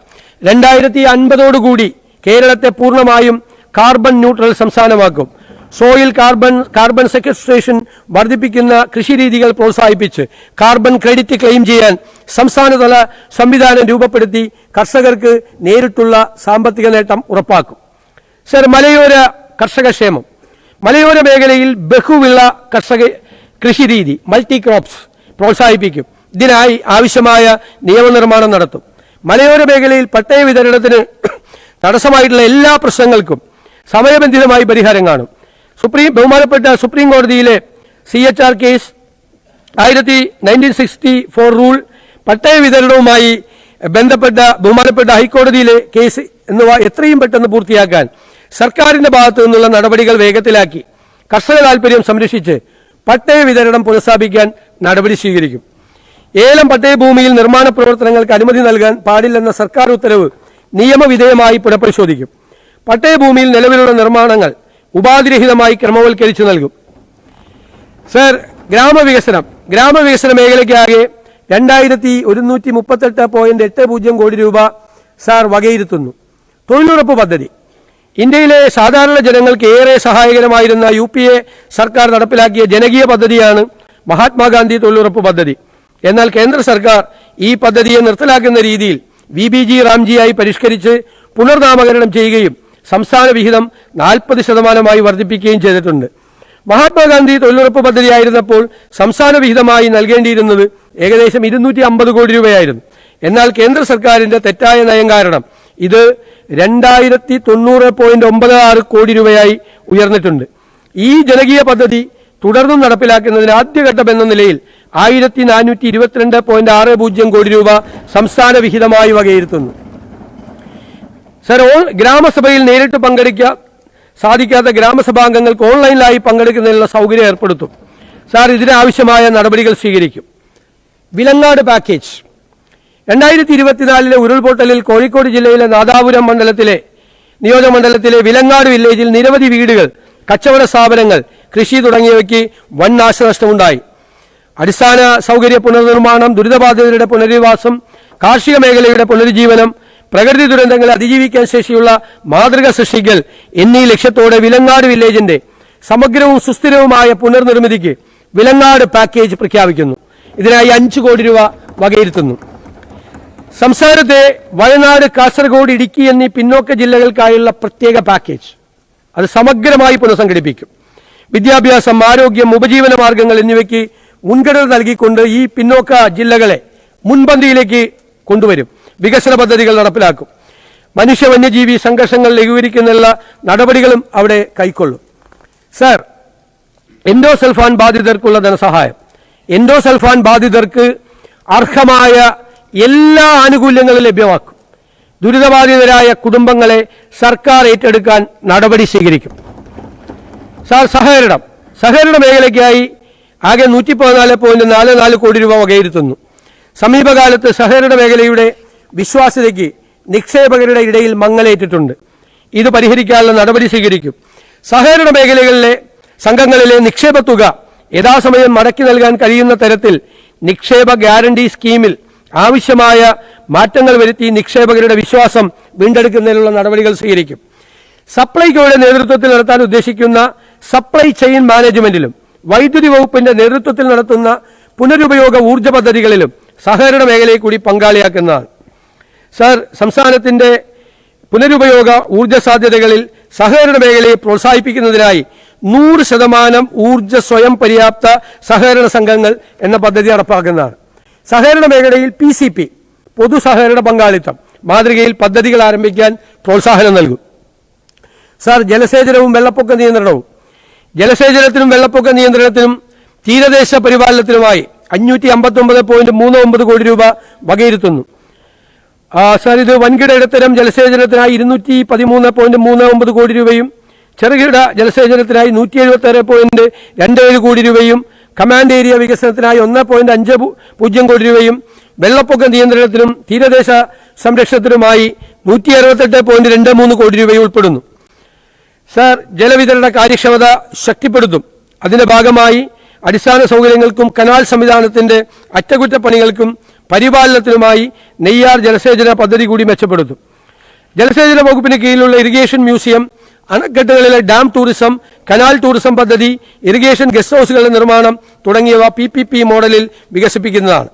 2050 കേരളത്തെ പൂർണ്ണമായും കാർബൺ ന്യൂട്രൽ സംസ്ഥാനമാക്കും. സോയിൽ കാർബൺ സെക്വസ്ട്രേഷൻ വർദ്ധിപ്പിക്കുന്ന കൃഷിരീതികൾ പ്രോത്സാഹിപ്പിച്ച് കാർബൺ ക്രെഡിറ്റ് ക്ലെയിം ചെയ്യാൻ സംസ്ഥാനതല സംവിധാനം രൂപപ്പെടുത്തി കർഷകർക്ക് നേരിട്ടുള്ള സാമ്പത്തിക നേട്ടം ഉറപ്പാക്കും. സർ, മലയോര കർഷകക്ഷേമം മലയോര മേഖലയിൽ ബഹുവിള കൃഷിരീതി മൾട്ടി ക്രോപ്സ് പ്രോത്സാഹിപ്പിക്കും. ഇതിനായി ആവശ്യമായ നിയമനിർമ്മാണം നടത്തും. മലയോര മേഖലയിൽ പട്ടയ വിതരണത്തിന് തടസ്സമായിട്ടുള്ള എല്ലാ പ്രശ്നങ്ങൾക്കും സമയബന്ധിതമായി പരിഹാരം കാണും. ബഹുമാനപ്പെട്ട സുപ്രീം കോടതിയിലെ CHR കേസ് 1964 റൂൾ, പട്ടയ വിതരണവുമായി ബഹുമാനപ്പെട്ട ഹൈക്കോടതിയിലെ കേസ് എന്നിവ എത്രയും പെട്ടെന്ന് പൂർത്തിയാക്കാൻ സർക്കാരിന്റെ ഭാഗത്തു നിന്നുള്ള നടപടികൾ വേഗത്തിലാക്കി കർഷക താൽപര്യം സംരക്ഷിച്ച് പട്ടയ വിതരണം പുനഃസ്ഥാപിക്കാൻ നടപടി സ്വീകരിക്കും. ഏലം പട്ടയഭൂമിയിൽ നിർമ്മാണ പ്രവർത്തനങ്ങൾക്ക് അനുമതി നൽകാൻ പാടില്ലെന്ന സർക്കാർ ഉത്തരവ് നിയമവിധേയമായി പുനഃപരിശോധിക്കും. പട്ടയഭൂമിയിൽ നിലവിലുള്ള നിർമ്മാണങ്ങൾ ഉപാധിരഹിതമായി ക്രമവൽക്കരിച്ചു നൽകും. സർ, ഗ്രാമവികസന മേഖലയ്ക്കാകെ 2138.80 കോടി രൂപ സാർ വകയിരുത്തുന്നു. തൊഴിലുറപ്പ് പദ്ധതി ഇന്ത്യയിലെ സാധാരണ ജനങ്ങൾക്ക് ഏറെ സഹായകരമായിരുന്ന UPA സർക്കാർ നടപ്പിലാക്കിയ ജനകീയ പദ്ധതിയാണ് മഹാത്മാഗാന്ധി തൊഴിലുറപ്പ് പദ്ധതി. എന്നാൽ കേന്ദ്ര സർക്കാർ ഈ പദ്ധതിയെ നിർത്തലാക്കുന്ന രീതിയിൽ VBG റാംജിയായി പരിഷ്കരിച്ച് പുനർനാമകരണം ചെയ്യുകയും സംസ്ഥാന വിഹിതം 40% വർദ്ധിപ്പിക്കുകയും ചെയ്തിട്ടുണ്ട്. മഹാത്മാഗാന്ധി തൊഴിലുറപ്പ് പദ്ധതിയായിരുന്നപ്പോൾ സംസ്ഥാന വിഹിതമായി നൽകേണ്ടിയിരുന്നത് ഏകദേശം 250 കോടി രൂപയായിരുന്നു. എന്നാൽ കേന്ദ്ര സർക്കാരിന്റെ തെറ്റായ നയം കാരണം ഇത് 2090.96 കോടി രൂപയായി ഉയർന്നിട്ടുണ്ട്. ഈ ജനകീയ പദ്ധതി തുടർന്നും നടപ്പിലാക്കുന്നതിന് ആദ്യഘട്ടം എന്ന നിലയിൽ 1422.60 കോടി രൂപ സംസ്ഥാന വിഹിതമായി വകയിരുത്തുന്നു. സർ, ഗ്രാമസഭയിൽ നേരിട്ട് പങ്കെടുക്കാൻ സാധിക്കാത്ത ഗ്രാമസഭാംഗങ്ങൾക്ക് ഓൺലൈനിലായി പങ്കെടുക്കുന്നതിനുള്ള സൗകര്യം ഏർപ്പെടുത്തും. സാർ, ഇതിനാവശ്യമായ നടപടികൾ സ്വീകരിക്കും. വിലങ്ങാട് പാക്കേജ് 2024 ഉരുൾപൊട്ടലിൽ കോഴിക്കോട് ജില്ലയിലെ നാദാപുരം നിയോജകമണ്ഡലത്തിലെ വിലങ്ങാട് വില്ലേജിൽ നിരവധി വീടുകൾ, കച്ചവട സ്ഥാപനങ്ങൾ, കൃഷി തുടങ്ങിയവയ്ക്ക് വൻ നാശനഷ്ടമുണ്ടായി. അടിസ്ഥാന സൗകര്യ പുനർനിർമ്മാണം, ദുരിതബാധിതരുടെ പുനരധിവാസം, കാർഷിക മേഖലയുടെ പുനരുജ്ജീവനം, പ്രകൃതി ദുരന്തങ്ങളെ അതിജീവിക്കാൻ ശേഷിയുള്ള മാതൃക സൃഷ്ടിക്കൽ എന്നീ ലക്ഷ്യത്തോടെ വിലങ്ങാട് വില്ലേജിന്റെ സമഗ്രവും സുസ്ഥിരവുമായ പുനർനിർമ്മിതിക്ക് വിലങ്ങാട് പാക്കേജ് പ്രഖ്യാപിക്കുന്നു. ഇതിനായി 5 കോടി രൂപ വകയിരുത്തുന്നു. സംസ്ഥാനത്തെ വയനാട്, കാസർഗോഡ്, ഇടുക്കി എന്നീ പിന്നോക്ക ജില്ലകൾക്കായുള്ള പ്രത്യേക പാക്കേജ് അത് സമഗ്രമായി പുനഃസംഘടിപ്പിക്കും. വിദ്യാഭ്യാസം, ആരോഗ്യം, ഉപജീവന മാർഗങ്ങൾ എന്നിവയ്ക്ക് മുൻഗണന നൽകിക്കൊണ്ട് ഈ പിന്നോക്ക ജില്ലകളെ മുൻപന്തിയിലേക്ക് കൊണ്ടുവരും. വികസന പദ്ധതികൾ നടപ്പിലാക്കും. മനുഷ്യ വന്യജീവി സംഘർഷങ്ങൾ ലഘൂകരിക്കുന്നതിനുള്ള നടപടികളും അവിടെ കൈക്കൊള്ളും. സർ, എൻഡോസൾഫാൻ ബാധിതർക്കുള്ള ധനസഹായം. എൻഡോസൾഫാൻ ബാധിതർക്ക് അർഹമായ എല്ലാ ആനുകൂല്യങ്ങളും ലഭ്യമാക്കും. ദുരിതബാധിതരായ കുടുംബങ്ങളെ സർക്കാർ ഏറ്റെടുക്കാൻ നടപടി സ്വീകരിക്കും. സാർ, സഹകരണ മേഖലയ്ക്കായി ആകെ 114.44 കോടി രൂപ വകയിരുത്തുന്നു. സമീപകാലത്ത് സഹകരണ മേഖലയുടെ വിശ്വാസ്യതയ്ക്ക് നിക്ഷേപകരുടെ ഇടയിൽ മങ്ങലേറ്റിട്ടുണ്ട്. ഇത് പരിഹരിക്കാനുള്ള നടപടി സ്വീകരിക്കും. സഹകരണ മേഖലകളിലെ സംഘങ്ങളിലെ നിക്ഷേപ തുക യഥാസമയം മടക്കി നൽകാൻ കഴിയുന്ന തരത്തിൽ നിക്ഷേപ ഗ്യാരണ്ടി സ്കീമിൽ ആവശ്യമായ മാറ്റങ്ങൾ വരുത്തി നിക്ഷേപകരുടെ വിശ്വാസം വീണ്ടെടുക്കുന്നതിനുള്ള നടപടികൾ സ്വീകരിക്കും. സപ്ലൈകോയുടെ നേതൃത്വത്തിൽ നടത്താൻ ഉദ്ദേശിക്കുന്ന സപ്ലൈ ചെയിൻ മാനേജ്മെന്റിലും വൈദ്യുതി വകുപ്പിന്റെ നേതൃത്വത്തിൽ നടത്തുന്ന പുനരുപയോഗ ഊർജ്ജ പദ്ധതികളിലും സഹകരണ മേഖലയെ കൂടി പങ്കാളിയാക്കുന്നതാണ്. സർ, സംസ്ഥാനത്തിന്റെ പുനരുപയോഗ ഊർജ്ജ സാധ്യതകളിൽ സഹകരണ മേഖലയെ പ്രോത്സാഹിപ്പിക്കുന്നതിനായി 100% ഊർജ്ജ സ്വയം പര്യാപ്ത സഹകരണ സംഘങ്ങൾ എന്ന പദ്ധതി നടപ്പാക്കുന്നതാണ്. സഹകരണ മേഖലയിൽ PCP പൊതു സഹകരണ പങ്കാളിത്തം മാതൃകയിൽ പദ്ധതികൾ ആരംഭിക്കാൻ പ്രോത്സാഹനം നൽകും. സർ, ജലസേചനവും വെള്ളപ്പൊക്ക നിയന്ത്രണവും. ജലസേചനത്തിനും വെള്ളപ്പൊക്ക നിയന്ത്രണത്തിനും തീരദേശ പരിപാലനത്തിനുമായി 559.39 കോടി രൂപ വകയിരുത്തുന്നു. സർ, ഇത് വൻകിട ഇടത്തരം ജലസേചനത്തിനായി 213.39 കോടി രൂപയും ചെറുകിട ജലസേചനത്തിനായി 176.27 കോടി രൂപയും കമാൻഡ് ഏരിയ വികസനത്തിനായി 1.50 കോടി രൂപയും വെള്ളപ്പൊക്ക നിയന്ത്രണത്തിനും തീരദേശ സംരക്ഷണത്തിനുമായി 168.23 കോടി രൂപയും ഉൾപ്പെടുന്നു. സർ, ജലവിതരണ കാര്യക്ഷമത ശക്തിപ്പെടുത്തും. അതിന്റെ ഭാഗമായി അടിസ്ഥാന സൗകര്യങ്ങൾക്കും കനാൽ സംവിധാനത്തിന്റെ അറ്റകുറ്റപ്പണികൾക്കും പരിപാലനത്തിനുമായി നെയ്യാർ ജലസേചന പദ്ധതി കൂടി മെച്ചപ്പെടുത്തും. ജലസേചന വകുപ്പിന് കീഴിലുള്ള ഇറിഗേഷൻ മ്യൂസിയം, അണക്കെട്ടുകളിലെ ഡാം ടൂറിസം, കനാൽ ടൂറിസം പദ്ധതി, ഇറിഗേഷൻ ഗസ്റ്റ് ഹൌസുകളുടെ നിർമ്മാണം തുടങ്ങിയവ PPP മോഡലിൽ വികസിപ്പിക്കുന്നതാണ്.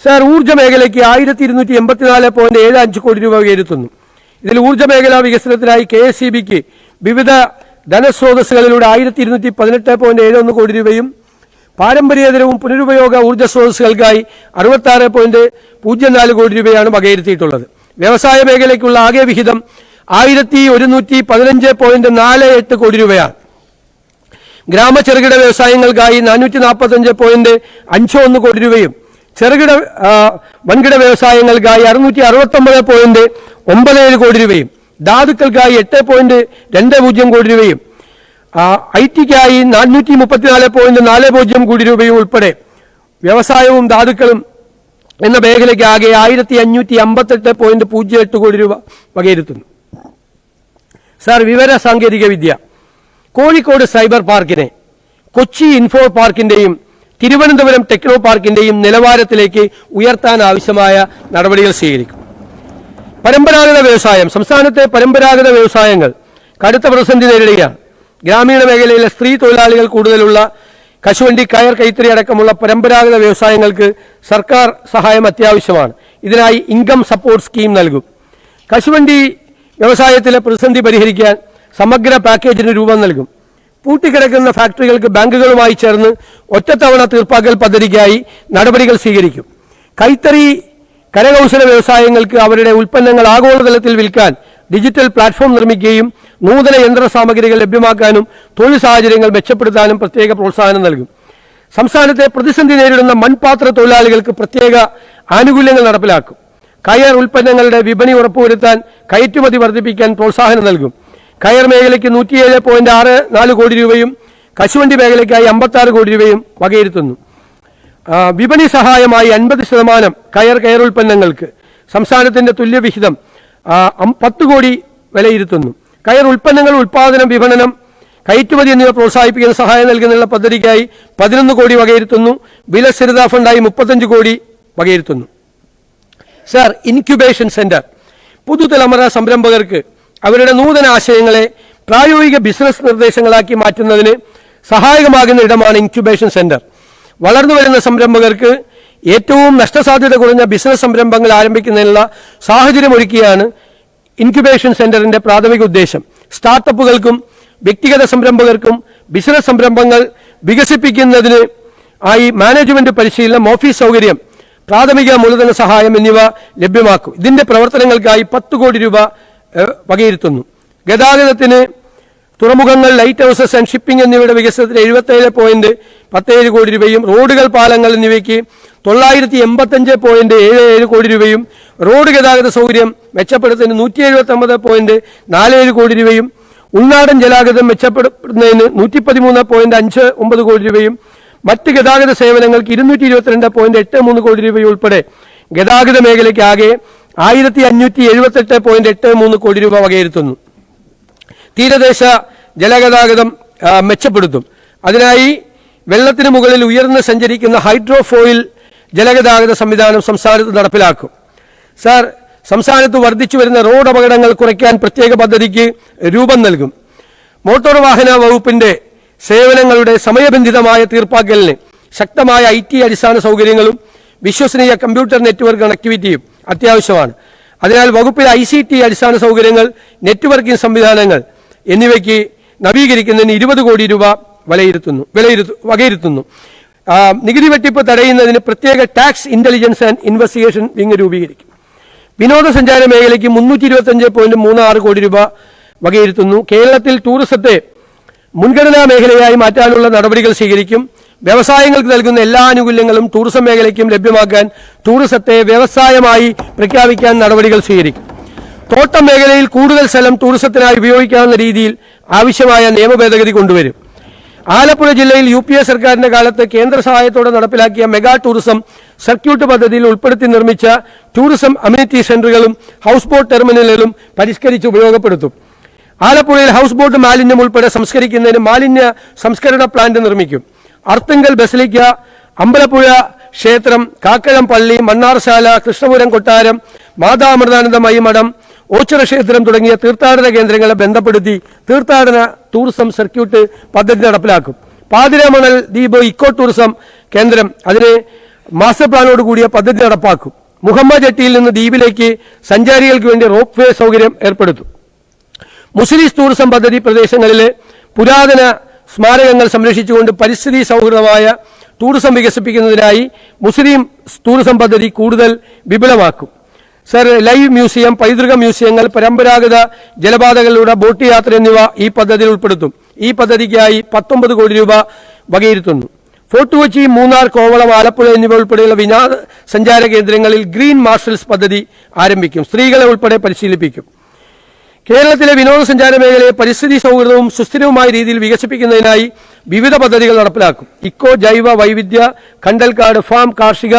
സർ, ഊർജ്ജ മേഖലയ്ക്ക് 1284.75 കോടി രൂപ വകയിരുത്തുന്നു. ഇതിൽ ഊർജ്ജ മേഖലാ വികസനത്തിനായി KSEBക്ക് വിവിധ ധനസ്രോതസ്സുകളിലൂടെ 1218.71 കോടി രൂപയും പാരമ്പര്യേതരവും പുനരുപയോഗ ഊർജ്ജ സ്രോതസ്സുകൾക്കായി 66.04 കോടി രൂപയാണ് വകയിരുത്തിയിട്ടുള്ളത്. വ്യവസായ മേഖലയ്ക്കുള്ള ആകെ വിഹിതം 1115.48 കോടി രൂപയാണ്. ഗ്രാമ ചെറുകിട വ്യവസായങ്ങൾക്കായി 445.51 കോടി രൂപയും ചെറുകിട വൻകിട വ്യവസായങ്ങൾക്കായി 669.97 കോടി രൂപയും ധാതുക്കൾക്കായി 8.20 കോടി രൂപയും IT-ക്കായി 434.40 കോടി രൂപയും ഉൾപ്പെടെ വ്യവസായവും ധാതുക്കളും എന്ന മേഖലയ്ക്ക് ആകെ 1558.08 കോടി രൂപ വകയിരുത്തുന്നു. സാർ, വിവര സാങ്കേതിക വിദ്യ. കോഴിക്കോട് സൈബർ പാർക്കിനെ കൊച്ചി ഇൻഫോ പാർക്കിന്റെയും തിരുവനന്തപുരം ടെക്നോ പാർക്കിന്റെയും നിലവാരത്തിലേക്ക് ഉയർത്താൻ ആവശ്യമായ നടപടികൾ സ്വീകരിക്കും. പരമ്പരാഗത വ്യവസായം. സംസ്ഥാനത്തെ പരമ്പരാഗത വ്യവസായങ്ങൾ കടുത്ത പ്രതിസന്ധി നേരിടുകയാണ്. ഗ്രാമീണ മേഖലയിലെ സ്ത്രീ തൊഴിലാളികൾ കൂടുതലുള്ള കശുവണ്ടി, കയർ, കൈത്തറി അടക്കമുള്ള പരമ്പരാഗത വ്യവസായങ്ങൾക്ക് സർക്കാർ സഹായം അത്യാവശ്യമാണ്. ഇതിനായി ഇൻകം സപ്പോർട്ട് സ്കീം നൽകും. കശുവണ്ടി വ്യവസായത്തിലെ പ്രതിസന്ധി പരിഹരിക്കാൻ സമഗ്ര പാക്കേജിന് രൂപം നൽകും. പൂട്ടിക്കിടക്കുന്ന ഫാക്ടറികൾക്ക് ബാങ്കുകളുമായി ചേർന്ന് ഒറ്റത്തവണ തീർപ്പാക്കൽ പദ്ധതിക്കായി നടപടികൾ സ്വീകരിക്കും. കൈത്തറി, കരകൗശല വ്യവസായങ്ങൾക്ക് അവരുടെ ഉൽപ്പന്നങ്ങൾ ആഗോളതലത്തിൽ വിൽക്കാൻ ഡിജിറ്റൽ പ്ലാറ്റ്ഫോം നിർമ്മിക്കുകയും നൂതന യന്ത്ര സാമഗ്രികൾ ലഭ്യമാക്കാനും തൊഴിൽ സാഹചര്യങ്ങൾ മെച്ചപ്പെടുത്താനും പ്രത്യേക പ്രോത്സാഹനം നൽകും. സംസ്ഥാനത്തെ പ്രതിസന്ധി നേരിടുന്ന മൺപാത്ര തൊഴിലാളികൾക്ക് പ്രത്യേക ആനുകൂല്യങ്ങൾ നടപ്പിലാക്കും. കയർ ഉൽപ്പന്നങ്ങളുടെ വിപണി ഉറപ്പുവരുത്താൻ കയറ്റുമതി വർദ്ധിപ്പിക്കാൻ പ്രോത്സാഹനം നൽകും. കയർ മേഖലയ്ക്ക് 107.64 കോടി രൂപയും കശുവണ്ടി മേഖലയ്ക്കായി 56 കോടി രൂപയും വകയിരുത്തുന്നു. വിപണി സഹായമായി 50% കയർ ഉൽപ്പന്നങ്ങൾക്ക് സംസ്ഥാനത്തിന്റെ തുല്യവിഹിതം 10 കോടി വിലയിരുത്തുന്നു. കയർ ഉൽപ്പന്നങ്ങൾ ഉൽപാദനം, വിപണനം, കയറ്റുമതി എന്നിവ പ്രോത്സാഹിപ്പിക്കുന്ന സഹായം നൽകുന്നതിനുള്ള പദ്ധതിക്കായി 11 കോടി വകയിരുത്തുന്നു. വില സ്ഥിരതാ ഫണ്ടായി 35 കോടി വകയിരുത്തുന്നു. Sir, incubation centre. പുതുതലമുറ സംരംഭകർക്ക് അവരുടെ നൂതന ആശയങ്ങളെ പ്രായോഗിക ബിസിനസ് നിർദ്ദേശങ്ങളാക്കി മാറ്റുന്നതിന് സഹായകമാകുന്ന ഇടമാണ് ഇൻക്യുബേഷൻ സെന്റർ. വളർന്നു വരുന്ന സംരംഭകർക്ക് ഏറ്റവും നഷ്ടസാധ്യത കുറഞ്ഞ ബിസിനസ് സംരംഭങ്ങൾ ആരംഭിക്കുന്നതിനുള്ള സാഹചര്യമൊരുക്കിയാണ് ഇൻക്യുബേഷൻ സെന്ററിന്റെ പ്രാഥമിക ഉദ്ദേശം. സ്റ്റാർട്ടപ്പുകൾക്കും വ്യക്തിഗത സംരംഭകർക്കും ബിസിനസ് സംരംഭങ്ങൾ വികസിപ്പിക്കുന്നതിന് ആയി മാനേജ്മെന്റ് പരിശീലനം, ഓഫീസ് സൗകര്യം, പ്രാഥമിക മൂലധന സഹായം എന്നിവ ലഭ്യമാക്കും. ഇതിന്റെ പ്രവർത്തനങ്ങൾക്കായി 10 കോടി രൂപ വകയിരുത്തുന്നു. ഗതാഗതത്തിന് തുറമുഖങ്ങൾ, ലൈറ്റ് ഹൗസസ് ആൻഡ് ഷിപ്പിംഗ് എന്നിവയുടെ വികസനത്തിന് 77.17 കോടി രൂപയും റോഡുകൾ, പാലങ്ങൾ എന്നിവയ്ക്ക് 985.77 കോടി രൂപയും റോഡ് ഗതാഗത സൗകര്യം മെച്ചപ്പെടുത്തുന്നതിന് 179.47 കോടി രൂപയും ഉൾനാടൻ ജലാഗതം മെച്ചപ്പെടുത്തുന്നതിന് 113.59 കോടി രൂപയും മറ്റ് ഗതാഗത സേവനങ്ങൾക്ക് 222.83 കോടി രൂപയും ഉൾപ്പെടെ ഗതാഗത മേഖലയ്ക്ക് ആകെ 1578.83 കോടി രൂപ വകയിരുത്തുന്നു. തീരദേശ ജലഗതാഗതം മെച്ചപ്പെടുത്തും. അതിനായി വെള്ളത്തിന് മുകളിൽ ഉയർന്ന് സഞ്ചരിക്കുന്ന ഹൈഡ്രോഫോയിൽ ജലഗതാഗത സംവിധാനം സംസ്ഥാനത്ത് നടപ്പിലാക്കും. സാർ, സംസ്ഥാനത്ത് വർദ്ധിച്ചു വരുന്ന റോഡ് അപകടങ്ങൾ കുറയ്ക്കാൻ പ്രത്യേക പദ്ധതിക്ക് രൂപം നൽകും. മോട്ടോർ വാഹന വകുപ്പിന്റെ സേവനങ്ങളുടെ സമയബന്ധിതമായ തീർപ്പാക്കലിന് ശക്തമായ IT അടിസ്ഥാന സൗകര്യങ്ങളും വിശ്വസനീയ കമ്പ്യൂട്ടർ നെറ്റ്വർക്ക് കണക്ടിവിറ്റിയും അത്യാവശ്യമാണ്. അതിനാൽ വകുപ്പിൽ ICT അടിസ്ഥാന സൗകര്യങ്ങൾ, നെറ്റ്വർക്കിംഗ് സംവിധാനങ്ങൾ എന്നിവയ്ക്ക് നവീകരിക്കുന്നതിന് 20 കോടി രൂപ വകയിരുത്തുന്നു. നികുതി വെട്ടിപ്പ് തടയുന്നതിന് പ്രത്യേക tax intelligence and investigation wing രൂപീകരിക്കും. വിനോദസഞ്ചാര മേഖലയ്ക്ക് 325.36 കോടി രൂപ വകയിരുത്തുന്നു. കേരളത്തിൽ ടൂറിസത്തെ മുൻഗണനാ മേഖലയായി മാറ്റാനുള്ള നടപടികൾ സ്വീകരിക്കും. വ്യവസായങ്ങൾക്ക് നൽകുന്ന എല്ലാ ആനുകൂല്യങ്ങളും ടൂറിസം മേഖലയ്ക്കും ലഭ്യമാക്കാൻ ടൂറിസത്തെ വ്യവസായമായി പ്രഖ്യാപിക്കാൻ നടപടികൾ സ്വീകരിക്കും. തോട്ടം മേഖലയിൽ കൂടുതൽ സ്ഥലം ടൂറിസത്തിനായി ഉപയോഗിക്കാവുന്ന രീതിയിൽ ആവശ്യമായ നിയമ ഭേദഗതി കൊണ്ടുവരും. ആലപ്പുഴ ജില്ലയിൽ UPA സർക്കാരിന്റെ കാലത്ത് കേന്ദ്ര സഹായത്തോടെ നടപ്പിലാക്കിയ മെഗാ ടൂറിസം സർക്യൂട്ട് പദ്ധതിയിൽ ഉൾപ്പെടുത്തി നിർമ്മിച്ച ടൂറിസം അമ്യൂണിറ്റി സെന്ററുകളും ഹൗസ് ബോട്ട് ടെർമിനലുകളും പരിഷ്കരിച്ച് ഉപയോഗപ്പെടുത്തും. ആലപ്പുഴയിൽ ഹൗസ് ബോട്ട് മാലിന്യം ഉൾപ്പെടെ സംസ്കരിക്കുന്നതിന് മാലിന്യ സംസ്കരണ പ്ലാന്റ് നിർമ്മിക്കും. അർത്തുങ്കൽ ബസലിക്ക, അമ്പലപ്പുഴ ക്ഷേത്രം, കാക്കഴം പള്ളി, മണ്ണാർശാല, കൃഷ്ണപുരം കൊട്ടാരം, മാതാമൃതാനന്ദമയി മഠം, ഓച്ചിറ ക്ഷേത്രം തുടങ്ങിയ തീർത്ഥാടന കേന്ദ്രങ്ങളെ ബന്ധപ്പെടുത്തി തീർത്ഥാടന ടൂറിസം സർക്യൂട്ട് പദ്ധതി നടപ്പിലാക്കും. പാതിരാമണൽ ദ്വീപ് ഇക്കോ ടൂറിസം കേന്ദ്രം, അതിന് മാസ്റ്റർ പ്ലാനോട് കൂടിയ പദ്ധതി നടപ്പാക്കും. മുഹമ്മദ് ജട്ടിയിൽ നിന്ന് ദ്വീപിലേക്ക് സഞ്ചാരികൾക്ക് വേണ്ടി റോപ്പ് വേ സൗകര്യം ഏർപ്പെടുത്തും. മുസ്ലിം ടൂറിസം പദ്ധതി പ്രദേശങ്ങളിലെ പുരാതന സ്മാരകങ്ങൾ സംരക്ഷിച്ചുകൊണ്ട് പരിസ്ഥിതി സൗഹൃദമായ ടൂറിസം വികസിപ്പിക്കുന്നതിനായി മുസ്ലിം ടൂറിസം പദ്ധതി കൂടുതൽ വിപുലമാക്കും. സർ, ലൈവ് മ്യൂസിയം, പൈതൃക മ്യൂസിയങ്ങൾ, പരമ്പരാഗത ജലപാതകളിലൂടെ ബോട്ട് യാത്ര എന്നിവ ഈ പദ്ധതിയിൽ ഉൾപ്പെടുത്തും. ഈ പദ്ധതിക്കായി 19 കോടി രൂപ വകയിരുത്തുന്നു. ഫോർട്ട് കൊച്ചി, മൂന്നാർ, കോവളം, ആലപ്പുഴ എന്നിവ ഉൾപ്പെടെയുള്ള വിനോദസഞ്ചാര കേന്ദ്രങ്ങളിൽ ഗ്രീൻ മാർഷൽസ് പദ്ധതി ആരംഭിക്കും. സ്ത്രീകളെ ഉൾപ്പെടെ പരിശീലിപ്പിക്കും. കേരളത്തിലെ വിനോദസഞ്ചാര മേഖലയെ പരിസ്ഥിതി സൗഹൃദവും സുസ്ഥിരവുമായ രീതിയിൽ വികസിപ്പിക്കുന്നതിനായി വിവിധ പദ്ധതികൾ നടപ്പിലാക്കും. ഇക്കോ, ജൈവ വൈവിധ്യ, കണ്ടൽക്കാട് ഫാം, കാർഷിക,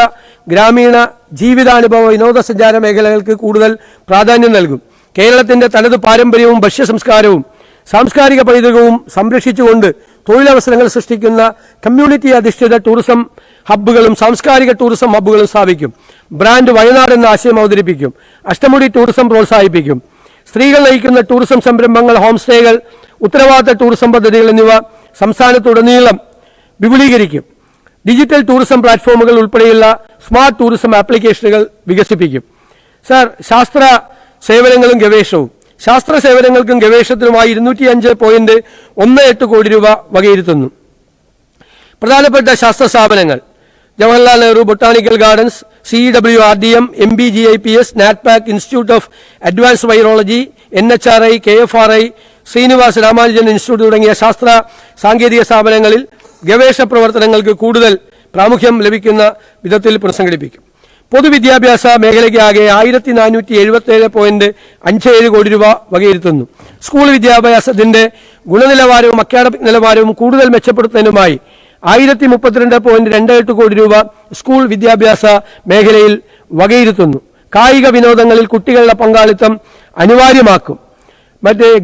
ഗ്രാമീണ ജീവിതാനുഭവ വിനോദസഞ്ചാര മേഖലകൾക്ക് കൂടുതൽ പ്രാധാന്യം നൽകും. കേരളത്തിന്റെ തനത് പാരമ്പര്യവും ഭക്ഷ്യ സംസ്കാരവും സാംസ്കാരിക പൈതൃകവും സംരക്ഷിച്ചുകൊണ്ട് തൊഴിലവസരങ്ങൾ സൃഷ്ടിക്കുന്ന കമ്മ്യൂണിറ്റി അധിഷ്ഠിത ടൂറിസം ഹബ്ബുകളും സാംസ്കാരിക ടൂറിസം ഹബ്ബുകളും സ്ഥാപിക്കും. ബ്രാൻഡ് വയനാട് എന്ന ആശയം അവതരിപ്പിക്കും. അഷ്ടമുടി ടൂറിസം പ്രോത്സാഹിപ്പിക്കും. സ്ത്രീകൾ നയിക്കുന്ന ടൂറിസം സംരംഭങ്ങൾ, ഹോം സ്റ്റേകൾ, ഉത്തരവാദിത്ത ടൂറിസം പദ്ധതികൾ എന്നിവ സംസ്ഥാനത്തുടനീളം വിപുലീകരിക്കും. ഡിജിറ്റൽ ടൂറിസം പ്ലാറ്റ്ഫോമുകൾ ഉൾപ്പെടെയുള്ള സ്മാർട്ട് ടൂറിസം ആപ്ലിക്കേഷനുകൾ വികസിപ്പിക്കും. സർ, ശാസ്ത്ര സേവനങ്ങളും ഗവേഷണവും. ശാസ്ത്ര സേവനങ്ങൾക്കും ഗവേഷണത്തിനുമായി 205.18 കോടി രൂപ വകയിരുത്തുന്നു. പ്രധാനപ്പെട്ട ശാസ്ത്ര സ്ഥാപനങ്ങൾ: Jawaharlal Nehru botanical gardens, CEWRDM, MBGIPS, NATPAC, institute of advanced virology, NHRI, KFRI, Srinivas Ramanujan institute തുടങ്ങിയ ശാസ്ത്ര സാങ്കേതിക സ്ഥാപനങ്ങളിൽ ഗവേഷണ പ്രവർത്തനങ്ങൾക്ക് കൂടുതൽ പ്രാമുഖ്യം ലഭിക്കുന്ന വിധത്തിൽ പുനഃസംഘടിപ്പിക്കും. പൊതുവിദ്യാഭ്യാസ മേഖലയ്ക്ക് ആകെ 1477.57 കോടി രൂപ വകയിരുത്തുന്നു. സ്കൂൾ വിദ്യാഭ്യാസത്തിന്റെ ഗുണനിലവാരവും അക്കാഡമിക് നിലവാരവും കൂടുതൽ മെച്ചപ്പെടുത്തുന്നതിനുമായി 1032.28 കോടി രൂപ സ്കൂൾ വിദ്യാഭ്യാസ മേഖലയിൽ വകയിരുത്തുന്നു. കായിക വിനോദങ്ങളിൽ കുട്ടികളുടെ പങ്കാളിത്തം അനിവാര്യമാക്കും.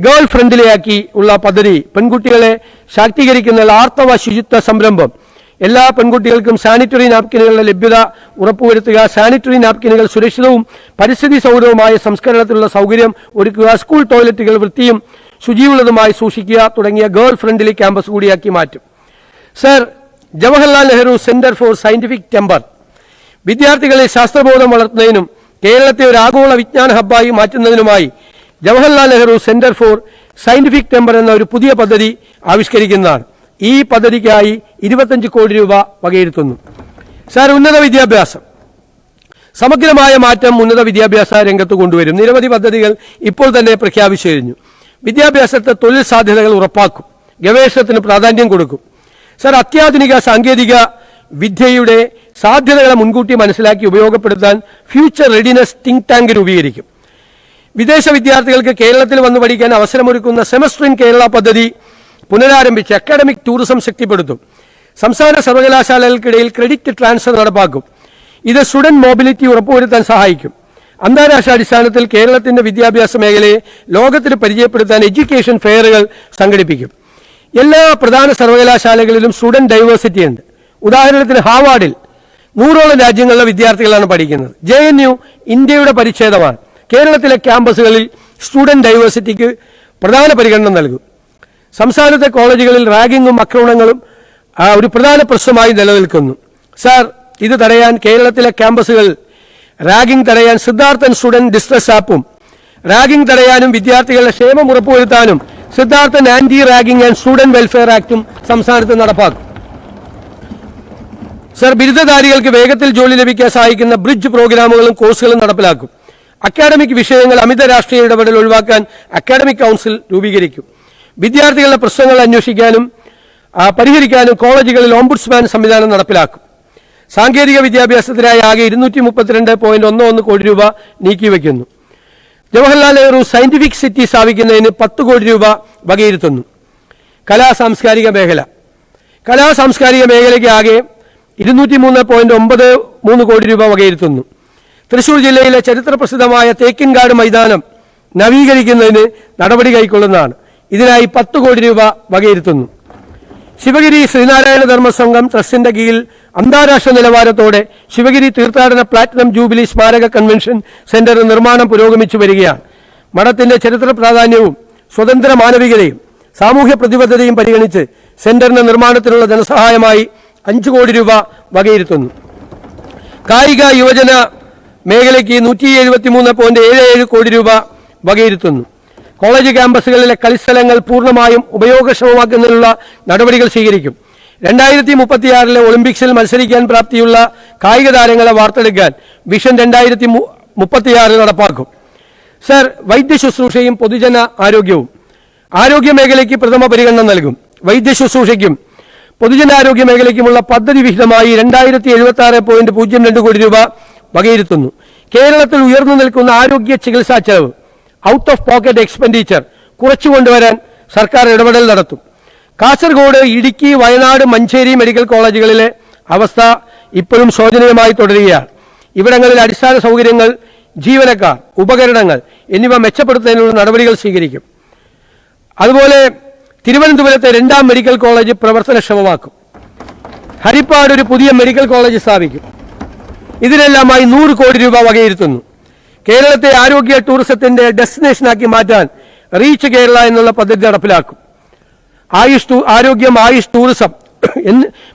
ഗേൾ ഫ്രണ്ട്ലിയാക്കി ഉള്ള പദ്ധതി, പെൺകുട്ടികളെ ശാക്തീകരിക്കുന്ന ആർത്തവ ശുചിത്വ സംരംഭം, എല്ലാ പെൺകുട്ടികൾക്കും സാനിറ്ററി നാപ്കിനുകളുടെ ലഭ്യത ഉറപ്പുവരുത്തുക, സാനിറ്ററി നാപ്കിനുകൾ സുരക്ഷിതവും പരിസ്ഥിതി സൗഹൃദവുമായ സംസ്കരണത്തിലുള്ള സൗകര്യം ഒരുക്കുക, സ്കൂൾ ടോയ്ലറ്റുകൾ വൃത്തിയും ശുചിയുള്ളതുമായി സൂക്ഷിക്കുക തുടങ്ങിയ ഗേൾ ഫ്രണ്ട്ലി ക്യാമ്പസ് കൂടിയാക്കി മാറ്റും. Sir, Jawaharlal Nehru centre for scientific temper വിദ്യാർത്ഥികളിൽ ശാസ്ത്രബോധം വളർത്തുന്നതിനും കേരളത്തെ ഒരു ആഗോള വിജ്ഞാന ഹബ്ബായി മാറ്റുന്നതിനുമായി Jawaharlal Nehru centre for scientific temper എന്ന ഒരു പുതിയ പദ്ധതി ആവിഷ്കരിക്കുന്നതാണ്. ഈ പദ്ധതിക്കായി 25 കോടി രൂപ വകയിരുത്തുന്നു. സാർ, ഉന്നത വിദ്യാഭ്യാസം, സമഗ്രമായ മാറ്റം ഉന്നത വിദ്യാഭ്യാസ രംഗത്ത് കൊണ്ടുവരും. നിരവധി പദ്ധതികൾ ഇപ്പോൾ തന്നെ പ്രഖ്യാപിച്ചു കഴിഞ്ഞു. വിദ്യാഭ്യാസത്തെ തൊഴിൽ സാധ്യതകൾ ഉറപ്പാക്കും, ഗവേഷണത്തിന് പ്രാധാന്യം കൊടുക്കും. സാർ, അത്യാധുനിക സാങ്കേതിക വിദ്യയുടെ സാധ്യതകളെ മുൻകൂട്ടി മനസ്സിലാക്കി ഉപയോഗപ്പെടുത്താൻ ഫ്യൂച്ചർ റെഡിനെസ് തിങ്ക് ടാങ്ക് രൂപീകരിക്കും. വിദേശ വിദ്യാർത്ഥികൾക്ക് കേരളത്തിൽ വന്ന് പഠിക്കാൻ അവസരമൊരുക്കുന്ന സെമസ്റ്റർ ഇൻ കേരള പദ്ധതി പുനരാരംഭിച്ച് അക്കാഡമിക് ടൂറിസം ശക്തിപ്പെടുത്തും. സംസ്ഥാന സർവകലാശാലകൾക്കിടയിൽ ക്രെഡിറ്റ് ട്രാൻസ്ഫർ നടപ്പാക്കും. ഇത് സ്റ്റുഡന്റ് മൊബിലിറ്റി ഉറപ്പുവരുത്താൻ സഹായിക്കും. അന്താരാഷ്ട്ര അടിസ്ഥാനത്തിൽ കേരളത്തിന്റെ വിദ്യാഭ്യാസ മേഖലയെ ലോകത്തിന് പരിചയപ്പെടുത്താൻ എഡ്യൂക്കേഷൻ ഫെയറുകൾ സംഘടിപ്പിക്കും. എല്ലാ പ്രധാന സർവകലാശാലകളിലും സ്റ്റുഡന്റ് ഡൈവേഴ്സിറ്റി ഉണ്ട്. ഉദാഹരണത്തിന് ഹാർവാർഡിൽ 100ഓളം രാജ്യങ്ങളിലെ വിദ്യാർത്ഥികളാണ് പഠിക്കുന്നത്. JNU ഇന്ത്യയുടെ പരിച്ഛേദമാണ്. കേരളത്തിലെ ക്യാമ്പസുകളിൽ സ്റ്റുഡന്റ് ഡൈവേഴ്സിറ്റിക്ക് പ്രധാന പരിഗണന നൽകും. സംസ്ഥാനത്തെ കോളേജുകളിൽ റാഗിങ്ങും ആക്രമണങ്ങളും ഒരു പ്രധാന പ്രശ്നമായി നിലനിൽക്കുന്നു. സാർ, ഇത് തടയാൻ കേരളത്തിലെ ക്യാമ്പസുകൾ റാഗിംഗ് തടയാൻ സിദ്ധാർത്ഥൻ സ്റ്റുഡന്റ് ഡിസ്ട്രസ് ആപ്പും റാഗിംഗ് തടയാനും വിദ്യാർത്ഥികളുടെ ക്ഷേമം ഉറപ്പുവരുത്താനും Siddharthan anti ragging and student welfare ആക്ടും സംസ്ഥാനത്ത് നടപ്പാക്കും. സർ, ബിരുദധാരികൾക്ക് വേഗത്തിൽ ജോലി ലഭിക്കാൻ സഹായിക്കുന്ന ബ്രിഡ്ജ് പ്രോഗ്രാമുകളും കോഴ്സുകളും നടപ്പിലാക്കും. അക്കാഡമിക് വിഷയങ്ങൾ അമിത രാഷ്ട്രീയ ഇടപെടൽ ഒഴിവാക്കാൻ അക്കാഡമിക് കൗൺസിൽ രൂപീകരിക്കും. വിദ്യാർത്ഥികളുടെ പ്രശ്നങ്ങൾ അന്വേഷിക്കാനും പരിഹരിക്കാനും കോളേജുകളിൽ ഓംബുഡ്സ്മാൻ സംവിധാനം നടപ്പിലാക്കും. സാങ്കേതിക വിദ്യാഭ്യാസത്തിനായി ആകെ 232.11 കോടി രൂപ നീക്കിവെക്കുന്നു. ജവഹർലാൽ നെഹ്റു സയന്റിഫിക് സിറ്റി സ്ഥാപിക്കുന്നതിന് 10 കോടി രൂപ വകയിരുത്തുന്നു. കലാ സാംസ്കാരിക മേഖലയ്ക്ക് ആകെ 203.93 കോടി രൂപ വകയിരുത്തുന്നു. തൃശൂർ ജില്ലയിലെ ചരിത്രപ്രസിദ്ധമായ തേക്കിൻകാട് മൈതാനം നവീകരിക്കുന്നതിന് നടപടി കൈക്കൊള്ളുന്നതാണ്. ഇതിനായി 10 കോടി രൂപ വകയിരുത്തുന്നു. ശിവഗിരി ശ്രീനാരായണ ധർമ്മസംഘം ട്രസ്റ്റിന്റെ കീഴിൽ അന്താരാഷ്ട്ര നിലവാരത്തോടെ ശിവഗിരി തീർത്ഥാടന പ്ലാറ്റിനം ജൂബിലി സ്മാരക കൺവെൻഷൻ സെന്റർ നിർമ്മാണം പുരോഗമിച്ചു വരികയാണ്. മഠത്തിന്റെ ചരിത്ര പ്രാധാന്യവും സ്വതന്ത്ര മാനവികതയും സാമൂഹ്യ പ്രതിബദ്ധതയും പരിഗണിച്ച് സെന്ററിന്റെ നിർമ്മാണത്തിനുള്ള ധനസഹായമായി 5 കോടി രൂപ വകയിരുത്തുന്നു. കായിക യുവജന മേഖലയ്ക്ക് 173.77 കോടി രൂപ വകയിരുത്തുന്നു. കോളേജ് ക്യാമ്പസുകളിലെ കളിസ്ഥലങ്ങൾ പൂർണ്ണമായും ഉപയോഗക്ഷമമാക്കുന്നതിനുള്ള നടപടികൾ സ്വീകരിക്കും. 2036 ഒളിമ്പിക്സിൽ മത്സരിക്കാൻ പ്രാപ്തിയുള്ള കായിക താരങ്ങളെ വാർത്തെടുക്കാൻ വിഷൻ 2036 നടപ്പാക്കും. സർ, വൈദ്യശുശ്രൂഷയും പൊതുജന ആരോഗ്യവും ആരോഗ്യ മേഖലയ്ക്ക് പ്രഥമ പരിഗണന നൽകും. വൈദ്യശുശ്രൂഷയ്ക്കും പൊതുജനാരോഗ്യ മേഖലയ്ക്കുമുള്ള പദ്ധതി വിഹിതമായി 2076.02 കോടി രൂപ വകയിരുത്തുന്നു. കേരളത്തിൽ ഉയർന്നു നിൽക്കുന്ന ആരോഗ്യ ചികിത്സാ ചെലവ് ഔട്ട് ഓഫ് പോക്കറ്റ് എക്സ്പെൻഡിച്ചർ കുറച്ചുകൊണ്ടുവരാൻ സർക്കാർ ഇടപെടൽ നടത്തും. കാസർഗോഡ്, ഇടുക്കി, വയനാട്, മഞ്ചേരി മെഡിക്കൽ കോളേജുകളിലെ അവസ്ഥ ഇപ്പോഴും ശോചനീയമായി തുടരുകയാണ്. ഇവിടങ്ങളിൽ അടിസ്ഥാന സൗകര്യങ്ങൾ, ജീവനക്കാർ, ഉപകരണങ്ങൾ എന്നിവ മെച്ചപ്പെടുത്തുന്നതിനുള്ള നടപടികൾ സ്വീകരിക്കും. അതുപോലെ തിരുവനന്തപുരത്തെ 2ാം മെഡിക്കൽ കോളേജ് പ്രവർത്തനക്ഷമമാക്കും. ഹരിപ്പാട് ഒരു പുതിയ മെഡിക്കൽ കോളേജ് സ്ഥാപിക്കും. ഇതിനെല്ലാമായി 100 കോടി രൂപ വകയിരുത്തുന്നു. കേരളത്തെ ആരോഗ്യ ടൂറിസത്തിന്റെ ഡെസ്റ്റിനേഷനാക്കി മാറ്റാൻ റീച്ച് കേരള എന്നുള്ള പദ്ധതി നടപ്പിലാക്കും. ആരോഗ്യം, ആയുഷ്, ടൂറിസം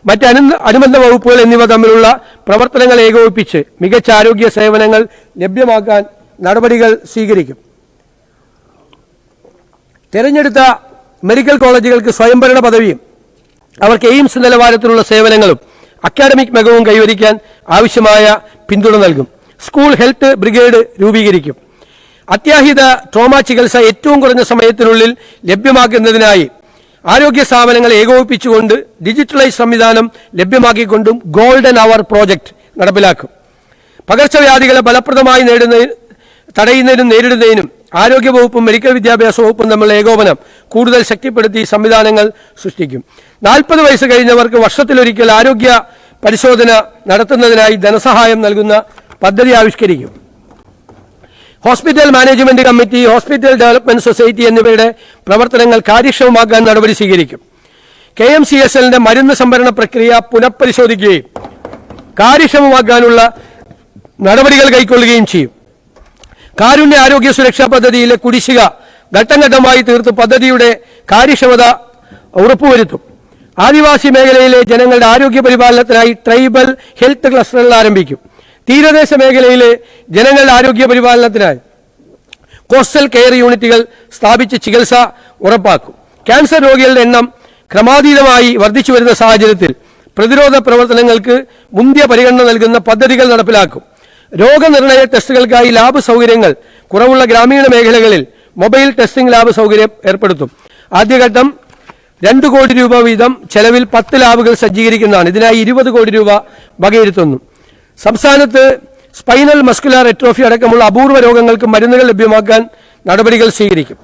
മറ്റ് അനുബന്ധ വകുപ്പുകൾ എന്നിവ തമ്മിലുള്ള പ്രവർത്തനങ്ങൾ ഏകോപിപ്പിച്ച് മികച്ച ആരോഗ്യ സേവനങ്ങൾ ലഭ്യമാക്കാൻ നടപടികൾ സ്വീകരിക്കും. തെരഞ്ഞെടുത്ത മെഡിക്കൽ കോളേജുകൾക്ക് സ്വയംഭരണ പദവിയും അവർക്ക് എയിംസ് നിലവാരത്തിലുള്ള സേവനങ്ങളും അക്കാഡമിക് മികവും കൈവരിക്കാൻ ആവശ്യമായ പിന്തുണ നൽകും. സ്കൂൾ ഹെൽത്ത് ബ്രിഗേഡ് രൂപീകരിക്കും. അത്യാഹിത ട്രോമ ചികിത്സ ഏറ്റവും കുറഞ്ഞ സമയത്തിനുള്ളിൽ ലഭ്യമാക്കുന്നതിനായി ആരോഗ്യ സ്ഥാപനങ്ങൾ ഏകോപിപ്പിച്ചുകൊണ്ട് ഡിജിറ്റലൈസ് സംവിധാനം ലഭ്യമാക്കിക്കൊണ്ടും ഗോൾഡൻ അവർ പ്രോജക്റ്റ് നടപ്പിലാക്കും. പകർച്ചവ്യാധികളെ ഫലപ്രദമായി തടയുന്നതിനും നേരിടുന്നതിനും ആരോഗ്യവകുപ്പും മെഡിക്കൽ വിദ്യാഭ്യാസ വകുപ്പും തമ്മിലുള്ള ഏകോപനം കൂടുതൽ ശക്തിപ്പെടുത്തി സംവിധാനങ്ങൾ സൃഷ്ടിക്കും. 40 വയസ്സ് കഴിഞ്ഞവർക്ക് വർഷത്തിലൊരിക്കൽ ആരോഗ്യ പരിശോധന നടത്തുന്നതിനായി ധനസഹായം നൽകുന്ന പദ്ധതി ആവിഷ്കരിക്കും. Hospital management committee, hospital development society എന്നിവയുടെ പ്രവർത്തനങ്ങൾ കാര്യക്ഷമമാക്കാൻ നടപടി സ്വീകരിക്കും. KMCSLന്റെ മരുന്ന് സംഭരണ പ്രക്രിയ പുനഃപരിശോധിക്കുകയും കാര്യക്ഷമമാക്കാനുള്ള നടപടികൾ കൈക്കൊള്ളുകയും ചെയ്യും. കാരുണ്യ ആരോഗ്യ സുരക്ഷാ പദ്ധതിയിലെ കുടിശ്ശിക ഘട്ടം ഘട്ടമായി തീർത്ത് പദ്ധതിയുടെ കാര്യക്ഷമത ഉറപ്പുവരുത്തും. ആദിവാസി മേഖലയിലെ ജനങ്ങളുടെ ആരോഗ്യ പരിപാലനത്തിനായി ട്രൈബൽ ഹെൽത്ത് ക്ലസ്റ്ററുകൾ ആരംഭിക്കും. തീരദേശ മേഖലയിലെ ജനങ്ങളുടെ ആരോഗ്യ പരിപാലനത്തിനായി കോസ്റ്റൽ കെയർ യൂണിറ്റുകൾ സ്ഥാപിച്ച് ചികിത്സ ഉറപ്പാക്കും. ക്യാൻസർ രോഗികളുടെ എണ്ണം ക്രമാതീതമായി വർദ്ധിച്ചു വരുന്ന സാഹചര്യത്തിൽ പ്രതിരോധ പ്രവർത്തനങ്ങൾക്ക് മുന്തിയ പരിഗണന നൽകുന്ന പദ്ധതികൾ നടപ്പിലാക്കും. രോഗനിർണയ ടെസ്റ്റുകൾക്കായി ലാബ് സൗകര്യങ്ങൾ കുറവുള്ള ഗ്രാമീണ മേഖലകളിൽ മൊബൈൽ ടെസ്റ്റിംഗ് ലാബ് സൗകര്യം ഏർപ്പെടുത്തും. ആദ്യഘട്ടം 2 കോടി രൂപ വീതം ചെലവിൽ 10 ലാബുകൾ സജ്ജീകരിക്കുന്നതാണ്. ഇതിനായി 20 കോടി രൂപ വകയിരുത്തുന്നു. സംസ്ഥാനത്ത് സ്പൈനൽ മസ്കുലാർ എട്രോഫി അടക്കമുള്ള അപൂർവ രോഗങ്ങൾക്ക് മരുന്നുകൾ ലഭ്യമാക്കാൻ നടപടികൾ സ്വീകരിക്കും.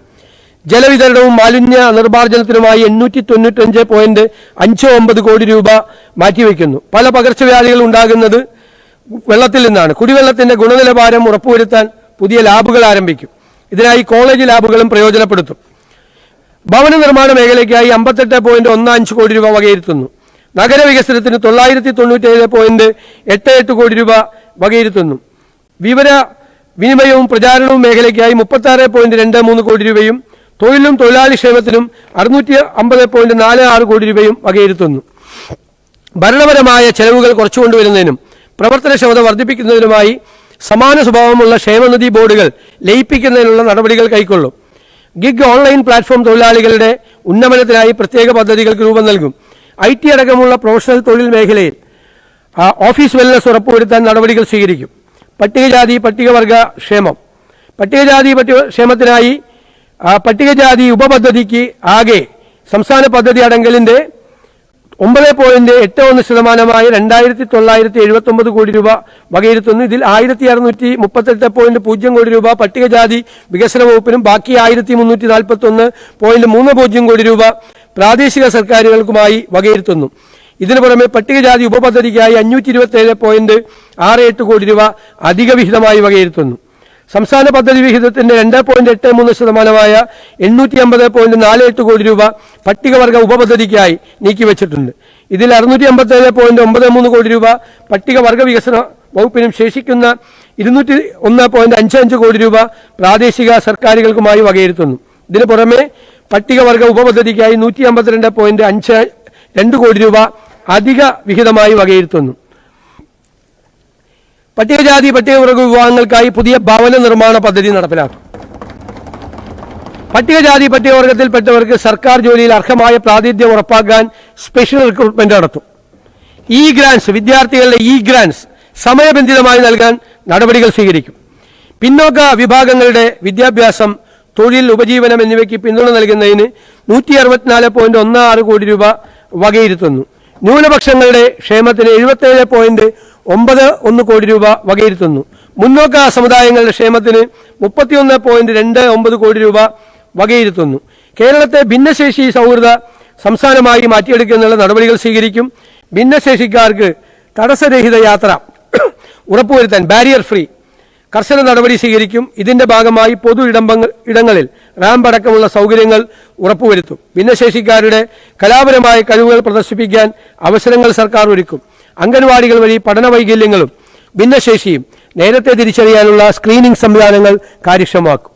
ജലവിതരണവും മാലിന്യ നിർമ്മാർജ്ജനത്തിനുമായി 895.59 കോടി രൂപ മാറ്റിവെക്കുന്നു. പല പകർച്ചവ്യാധികൾ ഉണ്ടാകുന്നത് വെള്ളത്തിൽ നിന്നാണ്. കുടിവെള്ളത്തിന്റെ ഗുണനിലവാരം ഉറപ്പുവരുത്താൻ പുതിയ ലാബുകൾ ആരംഭിക്കും. ഇതിനായി കോളേജ് ലാബുകളും പ്രയോജനപ്പെടുത്തും. ഭവന നിർമ്മാണ മേഖലയ്ക്കായി 58.15 കോടി രൂപ വകയിരുത്തുന്നു. നഗരവികസനത്തിന് 997.88 കോടി രൂപ വകയിരുത്തുന്നു. വിവര വിനിമയവും പ്രചാരണവും മേഖലയ്ക്കായി 36.23 കോടി രൂപയും തൊഴിലും തൊഴിലാളി ക്ഷേമത്തിനും 650.46 കോടി രൂപയും വകയിരുത്തുന്നു. ഭരണപരമായ ചെലവുകൾ കുറച്ചുകൊണ്ടുവരുന്നതിനും പ്രവർത്തനക്ഷമത വർദ്ധിപ്പിക്കുന്നതിനുമായി സമാന സ്വഭാവമുള്ള ക്ഷേമനിധി ബോർഡുകൾ ലയിപ്പിക്കുന്നതിനുള്ള നടപടികൾ കൈക്കൊള്ളും. ഗിഗ് ഓൺലൈൻ പ്ലാറ്റ്ഫോം തൊഴിലാളികളുടെ ഉന്നമനത്തിനായി പ്രത്യേക പദ്ധതികൾക്ക് രൂപം നൽകും. IT അടക്കമുള്ള പ്രൊഫഷണൽ തൊഴിൽ മേഖലയിൽ ഓഫീസ് വെൽനസ് ഉറപ്പുവരുത്താൻ നടപടികൾ സ്വീകരിക്കും. പട്ടികജാതി പട്ടികവർഗ ക്ഷേമം ക്ഷേമത്തിനായി പട്ടികജാതി ഉപപദ്ധതിക്ക് ആകെ സംസ്ഥാന പദ്ധതി അടങ്കലിന്റെ 9.81% 2979 കോടി രൂപ വകയിരുത്തുന്നു. ഇതിൽ 1638.0 കോടി രൂപ പട്ടികജാതി വികസന വകുപ്പിനും ബാക്കി 1341.30 കോടി രൂപ പ്രാദേശിക സർക്കാരുകൾക്കുമായി വകയിരുത്തുന്നു. ഇതിനു പുറമെ പട്ടികജാതി ഉപപദ്ധതിക്കായി 527.68 കോടി രൂപ അധിക വിഹിതമായി വകയിരുത്തുന്നു. സംസ്ഥാന പദ്ധതി വിഹിതത്തിന്റെ 2.83% 850.48 കോടി രൂപ പട്ടികവർഗ ഉപപദ്ധതിക്കായി നീക്കിവച്ചിട്ടുണ്ട്. ഇതിൽ 657.93 കോടി രൂപ പട്ടികവർഗ വികസന വകുപ്പിനും ശേഷിക്കുന്ന 201.55 കോടി രൂപ പ്രാദേശിക സർക്കാരുകൾക്കുമായി വകയിരുത്തുന്നു. ഇതിനു പുറമെ പട്ടികവർഗ ഉപപദ്ധതിക്കായി 152.52 കോടി രൂപ അധിക വിഹിതമായി വകയിരുത്തുന്നു. പട്ടികജാതി പട്ടികവർഗ വിഭാഗങ്ങൾക്കായി പുതിയ ഭവന നിർമ്മാണ പദ്ധതി നടപ്പിലാക്കും. പട്ടികജാതി പട്ടികവർഗത്തിൽപ്പെട്ടവർക്ക് സർക്കാർ ജോലിയിൽ അർഹമായ പ്രാതിനിധ്യം ഉറപ്പാക്കാൻ സ്പെഷ്യൽ റിക്രൂട്ട്മെന്റ് നടത്തും. ഗ്രാന്റ്സ് വിദ്യാർത്ഥികളുടെ ഗ്രാന്റ്സ് സമയബന്ധിതമായി നൽകാൻ നടപടികൾ സ്വീകരിക്കും. പിന്നോക്ക വിഭാഗങ്ങളുടെ വിദ്യാഭ്യാസം, തൊഴിൽ, ഉപജീവനം എന്നിവയ്ക്ക് പിന്തുണ നൽകുന്നതിന് 164.16 കോടി രൂപ വകയിരുത്തുന്നു. ന്യൂനപക്ഷങ്ങളുടെ ക്ഷേമത്തിന് 77.91 കോടി രൂപ വകയിരുത്തുന്നു. മുന്നോക്ക സമുദായങ്ങളുടെ ക്ഷേമത്തിന് 31.29 കോടി രൂപ വകയിരുത്തുന്നു. കേരളത്തെ ഭിന്നശേഷി സൗഹൃദ സംസ്ഥാനമായി മാറ്റിയെടുക്കുന്നതിനുള്ള നടപടികൾ സ്വീകരിക്കും. ഭിന്നശേഷിക്കാർക്ക് തടസ്സരഹിത യാത്ര ഉറപ്പുവരുത്താൻ ബാരിയർ ഫ്രീ കർശന നടപടി സ്വീകരിക്കും. ഇതിന്റെ ഭാഗമായി പൊതു ഇടങ്ങളിൽ റാമ്പ് അടക്കമുള്ള സൗകര്യങ്ങൾ ഉറപ്പുവരുത്തും. ഭിന്നശേഷിക്കാരുടെ കലാപരമായ കഴിവുകൾ പ്രദർശിപ്പിക്കാൻ അവസരങ്ങൾ സർക്കാർ ഒരുക്കും. അംഗൻവാടികൾ വഴി പഠന വൈകല്യങ്ങളും ഭിന്നശേഷിയും നേരത്തെ തിരിച്ചറിയാനുള്ള സ്ക്രീനിംഗ് സംവിധാനങ്ങൾ കാര്യക്ഷമമാക്കും.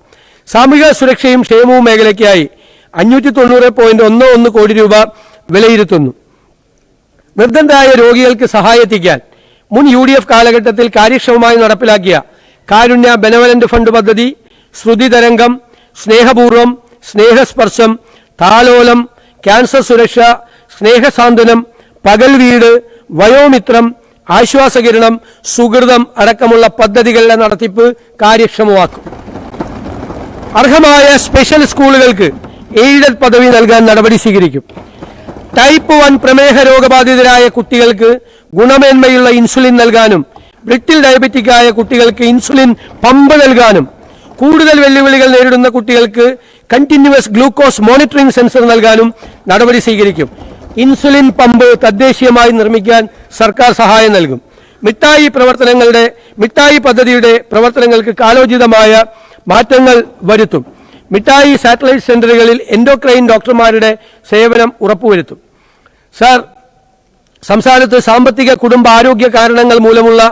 സാമൂഹിക സുരക്ഷയും ക്ഷേമവും മേഖലയ്ക്കായി 590.11 കോടി രൂപ വിലയിരുത്തുന്നു. നിർദ്ധനരായ രോഗികൾക്ക് സഹായത്തിക്കാൻ മുൻ UDF കാലഘട്ടത്തിൽ കാര്യക്ഷമമായി നടപ്പിലാക്കിയ കാരുണ്യ ബെനവലന്റ് ഫണ്ട് പദ്ധതി, ശ്രുതി തരംഗം, സ്നേഹപൂർവം, സ്നേഹസ്പർശം, താലോലം, ക്യാൻസർ സുരക്ഷ, സ്നേഹസാന്ത്വനം, പകൽ വീട്, വയോമിത്രം, ആശ്വാസകിരണം, സുഹൃതം അടക്കമുള്ള പദ്ധതികളുടെ നടത്തിപ്പ് കാര്യക്ഷമമാക്കും. അർഹമായ സ്പെഷ്യൽ സ്കൂളുകൾക്ക് എയ്ഡഡ് പദവി നൽകാൻ നടപടി സ്വീകരിക്കും. ടൈപ്പ് 1 പ്രമേഹ രോഗബാധിതരായ കുട്ടികൾക്ക് ഗുണമേന്മയുള്ള ഇൻസുലിൻ നൽകാനും ബ്രിട്ടിൽ ഡയബറ്റിക്കായ കുട്ടികൾക്ക് ഇൻസുലിൻ പമ്പ് നൽകാനും കൂടുതൽ വെല്ലുവിളികൾ നേരിടുന്ന കുട്ടികൾക്ക് കണ്ടിന്യൂവസ് ഗ്ലൂക്കോസ് മോണിറ്ററിംഗ് സെൻസർ നൽകാനും നടപടി സ്വീകരിക്കും. ഇൻസുലിൻ പമ്പ് തദ്ദേശീയമായി നിർമ്മിക്കാൻ സർക്കാർ സഹായം നൽകും. മിഠായി പദ്ധതിയുടെ പ്രവർത്തനങ്ങൾക്ക് കാലോചിതമായ മാറ്റങ്ങൾ വരുത്തും. മിഠായി സാറ്റലൈറ്റ് സെന്ററുകളിൽ എൻഡോക്രൈൻ ഡോക്ടർമാരുടെ സേവനം ഉറപ്പുവരുത്തും. സാർ, സംസ്ഥാനത്ത് സാമ്പത്തിക കുടുംബ ആരോഗ്യ കാരണങ്ങൾ മൂലമുള്ള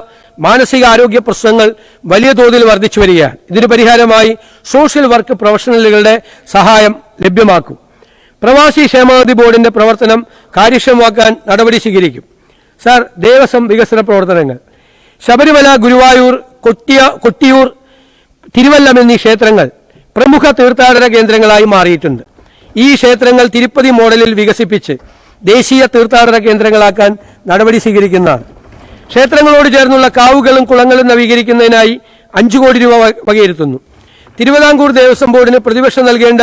മാനസിക ആരോഗ്യ പ്രശ്നങ്ങൾ വലിയ തോതിൽ വർദ്ധിച്ചു വരികയാണ്. ഇതിന് പരിഹാരമായി സോഷ്യൽ വർക്ക് പ്രൊഫഷണലുകളുടെ സഹായം ലഭ്യമാക്കും. പ്രവാസി ക്ഷേമനിധി ബോർഡിന്റെ പ്രവർത്തനം കാര്യക്ഷമമാക്കാൻ നടപടി സ്വീകരിക്കും. സാർ, ദേവസ്വം വികസന പ്രവർത്തനങ്ങൾ ശബരിമല, ഗുരുവായൂർ, കൊട്ടിയൂർ, തിരുവല്ലം എന്നീ ക്ഷേത്രങ്ങൾ പ്രമുഖ തീർത്ഥാടന കേന്ദ്രങ്ങളായി മാറിയിട്ടുണ്ട്. ഈ ക്ഷേത്രങ്ങൾ തിരുപ്പതി മോഡലിൽ വികസിപ്പിച്ച് ദേശീയ തീർത്ഥാടന കേന്ദ്രങ്ങളാക്കാൻ നടപടി സ്വീകരിക്കുന്നതാണ്. ക്ഷേത്രങ്ങളോട് ചേർന്നുള്ള കാവുകളും കുളങ്ങളും നവീകരിക്കുന്നതിനായി 5 കോടി രൂപ വകയിരുത്തുന്നു. തിരുവിതാംകൂർ ദേവസ്വം ബോർഡിന് പ്രതിവർഷം നൽകേണ്ട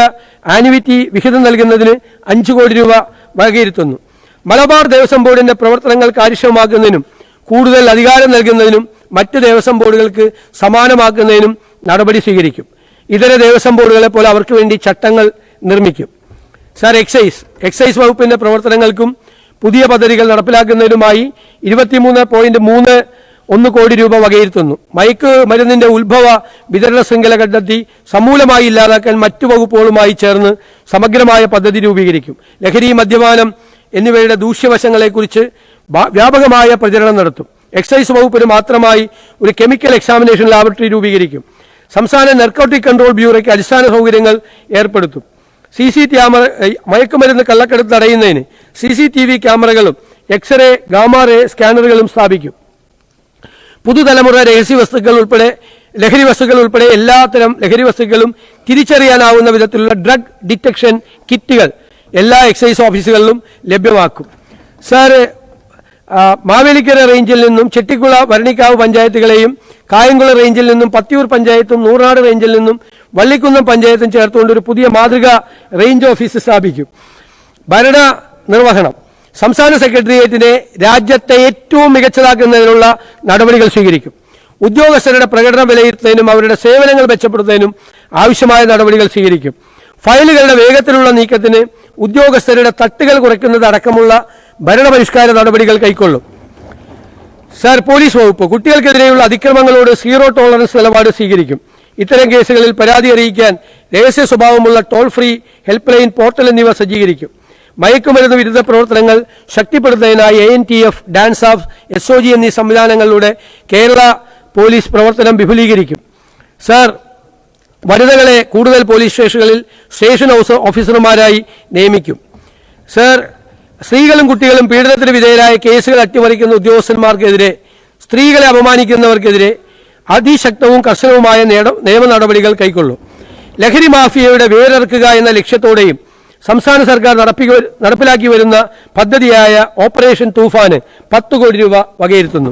ആനുവിറ്റി വിഹിതം നൽകുന്നതിന് 5 കോടി രൂപ വകയിരുത്തുന്നു. മലബാർ ദേവസ്വം ബോർഡിന്റെ പ്രവർത്തനങ്ങൾ കാര്യക്ഷമമാക്കുന്നതിനും കൂടുതൽ അധികാരം നൽകുന്നതിനും മറ്റ് ദേവസ്വം ബോർഡുകൾക്ക് സമാനമാക്കുന്നതിനും നടപടി സ്വീകരിക്കും. ഇതര ദേവസ്വം ബോർഡുകളെ പോലെ അവർക്ക് വേണ്ടി ചട്ടങ്ങൾ നിർമ്മിക്കും. സാർ, എക്സൈസ് വകുപ്പിന്റെ പ്രവർത്തനങ്ങൾക്കും പുതിയ പദ്ധതികൾ നടപ്പിലാക്കുന്നതിനുമായി 23.31 കോടി രൂപ വകയിരുത്തുന്നു. മയക്ക് മരുന്നിന്റെ ഉത്ഭവ വിതരണ ശൃംഖല കണ്ടെത്തി സമൂലമായി ഇല്ലാതാക്കാൻ മറ്റു വകുപ്പുകളുമായി ചേർന്ന് സമഗ്രമായ പദ്ധതി രൂപീകരിക്കും. ലഹരി, മദ്യപാനം എന്നിവയുടെ ദൂഷ്യവശങ്ങളെക്കുറിച്ച് വ്യാപകമായ പ്രചരണം നടത്തും. എക്സൈസ് വകുപ്പിന് മാത്രമായി ഒരു കെമിക്കൽ എക്സാമിനേഷൻ ലാബറട്ടറി രൂപീകരിക്കും. സംസ്ഥാന നർക്കോട്ടിക് കൺട്രോൾ ബ്യൂറോയ്ക്ക് അടിസ്ഥാന സൗകര്യങ്ങൾ ഏർപ്പെടുത്തും. മയക്കുമരുന്ന് കള്ളക്കടത്ത് തടയുന്നതിന് CCTV ക്യാമറകളും എക്സ്റേ, ഗാമാ-റേ സ്കാനറുകളും സ്ഥാപിക്കും. പുതുതലമുറ ലഹരി വസ്തുക്കൾ ഉൾപ്പെടെ എല്ലാത്തരം ലഹരി വസ്തുക്കളും തിരിച്ചറിയാനാവുന്ന വിധത്തിലുള്ള ഡ്രഗ് ഡിറ്റക്ഷൻ കിറ്റുകൾ എല്ലാ എക്സൈസ് ഓഫീസുകളിലും ലഭ്യമാക്കും. സാർ, മാവേലിക്കര റേഞ്ചിൽ നിന്നും ചെട്ടിക്കുള, ഭരണിക്കാവ് പഞ്ചായത്തുകളെയും കായംകുളം റേഞ്ചിൽ നിന്നും പത്തിയൂർ പഞ്ചായത്തും നൂറാട് റേഞ്ചിൽ നിന്നും വള്ളിക്കുന്നം പഞ്ചായത്തും ചേർത്തുകൊണ്ട് ഒരു പുതിയ മാതൃക റേഞ്ച് ഓഫീസ് സ്ഥാപിക്കും. ഭരണ നിർവഹണം സംസ്ഥാന സെക്രട്ടേറിയറ്റിനെ രാജ്യത്തെ ഏറ്റവും മികച്ചതാക്കുന്നതിനുള്ള നടപടികൾ സ്വീകരിക്കും. ഉദ്യോഗസ്ഥരുടെ പ്രകടനം വിലയിരുത്തുന്നതിനും അവരുടെ സേവനങ്ങൾ മെച്ചപ്പെടുത്തുന്നതിനും ആവശ്യമായ നടപടികൾ സ്വീകരിക്കും. ഫയലുകളുടെ വേഗത്തിലുള്ള നീക്കത്തിന് ഉദ്യോഗസ്ഥരുടെ തട്ടുകൾ കുറയ്ക്കുന്നത് അടക്കമുള്ള ഭരണപരിഷ്കാര നടപടികൾ കൈക്കൊള്ളും. സാർ, പോലീസ് വകുപ്പ് കുട്ടികൾക്കെതിരെയുള്ള അതിക്രമങ്ങളോട് 0 ടോളറൻസ് നിലപാട് സ്വീകരിക്കും. ഇത്തരം കേസുകളിൽ പരാതി അറിയിക്കാൻ രഹസ്യ സ്വഭാവമുള്ള toll free helpline portal എന്നിവ സജ്ജീകരിക്കും. മയക്കുമരുന്ന് വിരുദ്ധ പ്രവർത്തനങ്ങൾ ശക്തിപ്പെടുത്തുന്നതിനായി ANTF, ഡാൻസാഫ്, SOG എന്നീ സംവിധാനങ്ങളിലൂടെ കേരള പോലീസ് പ്രവർത്തനം വിപുലീകരിക്കും. സാർ, വനിതകളെ കൂടുതൽ പോലീസ് സ്റ്റേഷനുകളിൽ സ്റ്റേഷൻ ഓഫീസർമാരായി നിയമിക്കും. സാർ, സ്ത്രീകളും കുട്ടികളും പീഡനത്തിന് വിധേയരായ കേസുകൾ അട്ടിമറിക്കുന്ന ഉദ്യോഗസ്ഥന്മാർക്കെതിരെ, സ്ത്രീകളെ അപമാനിക്കുന്നവർക്കെതിരെ അതിശക്തവും കർശനവുമായ നിയമ നടപടികൾ കൈക്കൊള്ളും. ലഹരി മാഫിയയുടെ വേരറുക്കുക എന്ന ലക്ഷ്യത്തോടെയും സംസ്ഥാന സർക്കാർ നടപ്പിലാക്കി വരുന്ന പദ്ധതിയായ ഓപ്പറേഷൻ തൂഫാന് 10 കോടി രൂപ വകയിരുത്തുന്നു.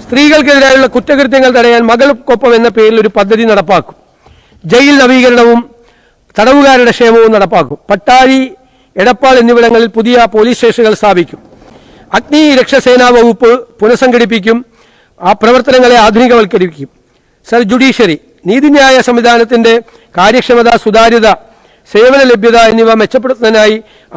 സ്ത്രീകൾക്കെതിരായുള്ള കുറ്റകൃത്യങ്ങൾ തടയാൻ മകൾക്കൊപ്പം എന്ന പേരിൽ ഒരു പദ്ധതി നടപ്പാക്കും. ജയിൽ നവീകരണവും തടവുകാരുടെ ക്ഷേമവും നടപ്പാക്കും. പട്ടാഴി, എടപ്പാൾ എന്നിവിടങ്ങളിൽ പുതിയ പോലീസ് സ്റ്റേഷനുകൾ സ്ഥാപിക്കും. അഗ്നി രക്ഷാസേനാ വകുപ്പ് പുനഃസംഘടിപ്പിക്കും. ആ പ്രവർത്തനങ്ങളെ ആധുനികവൽക്കരിക്കും. സർ, ജുഡീഷ്യറി നീതിന്യായ സംവിധാനത്തിന്റെ കാര്യക്ഷമത, സുതാര്യത, സേവന ലഭ്യത എന്നിവ മെച്ചപ്പെടുത്തുന്നതിനായി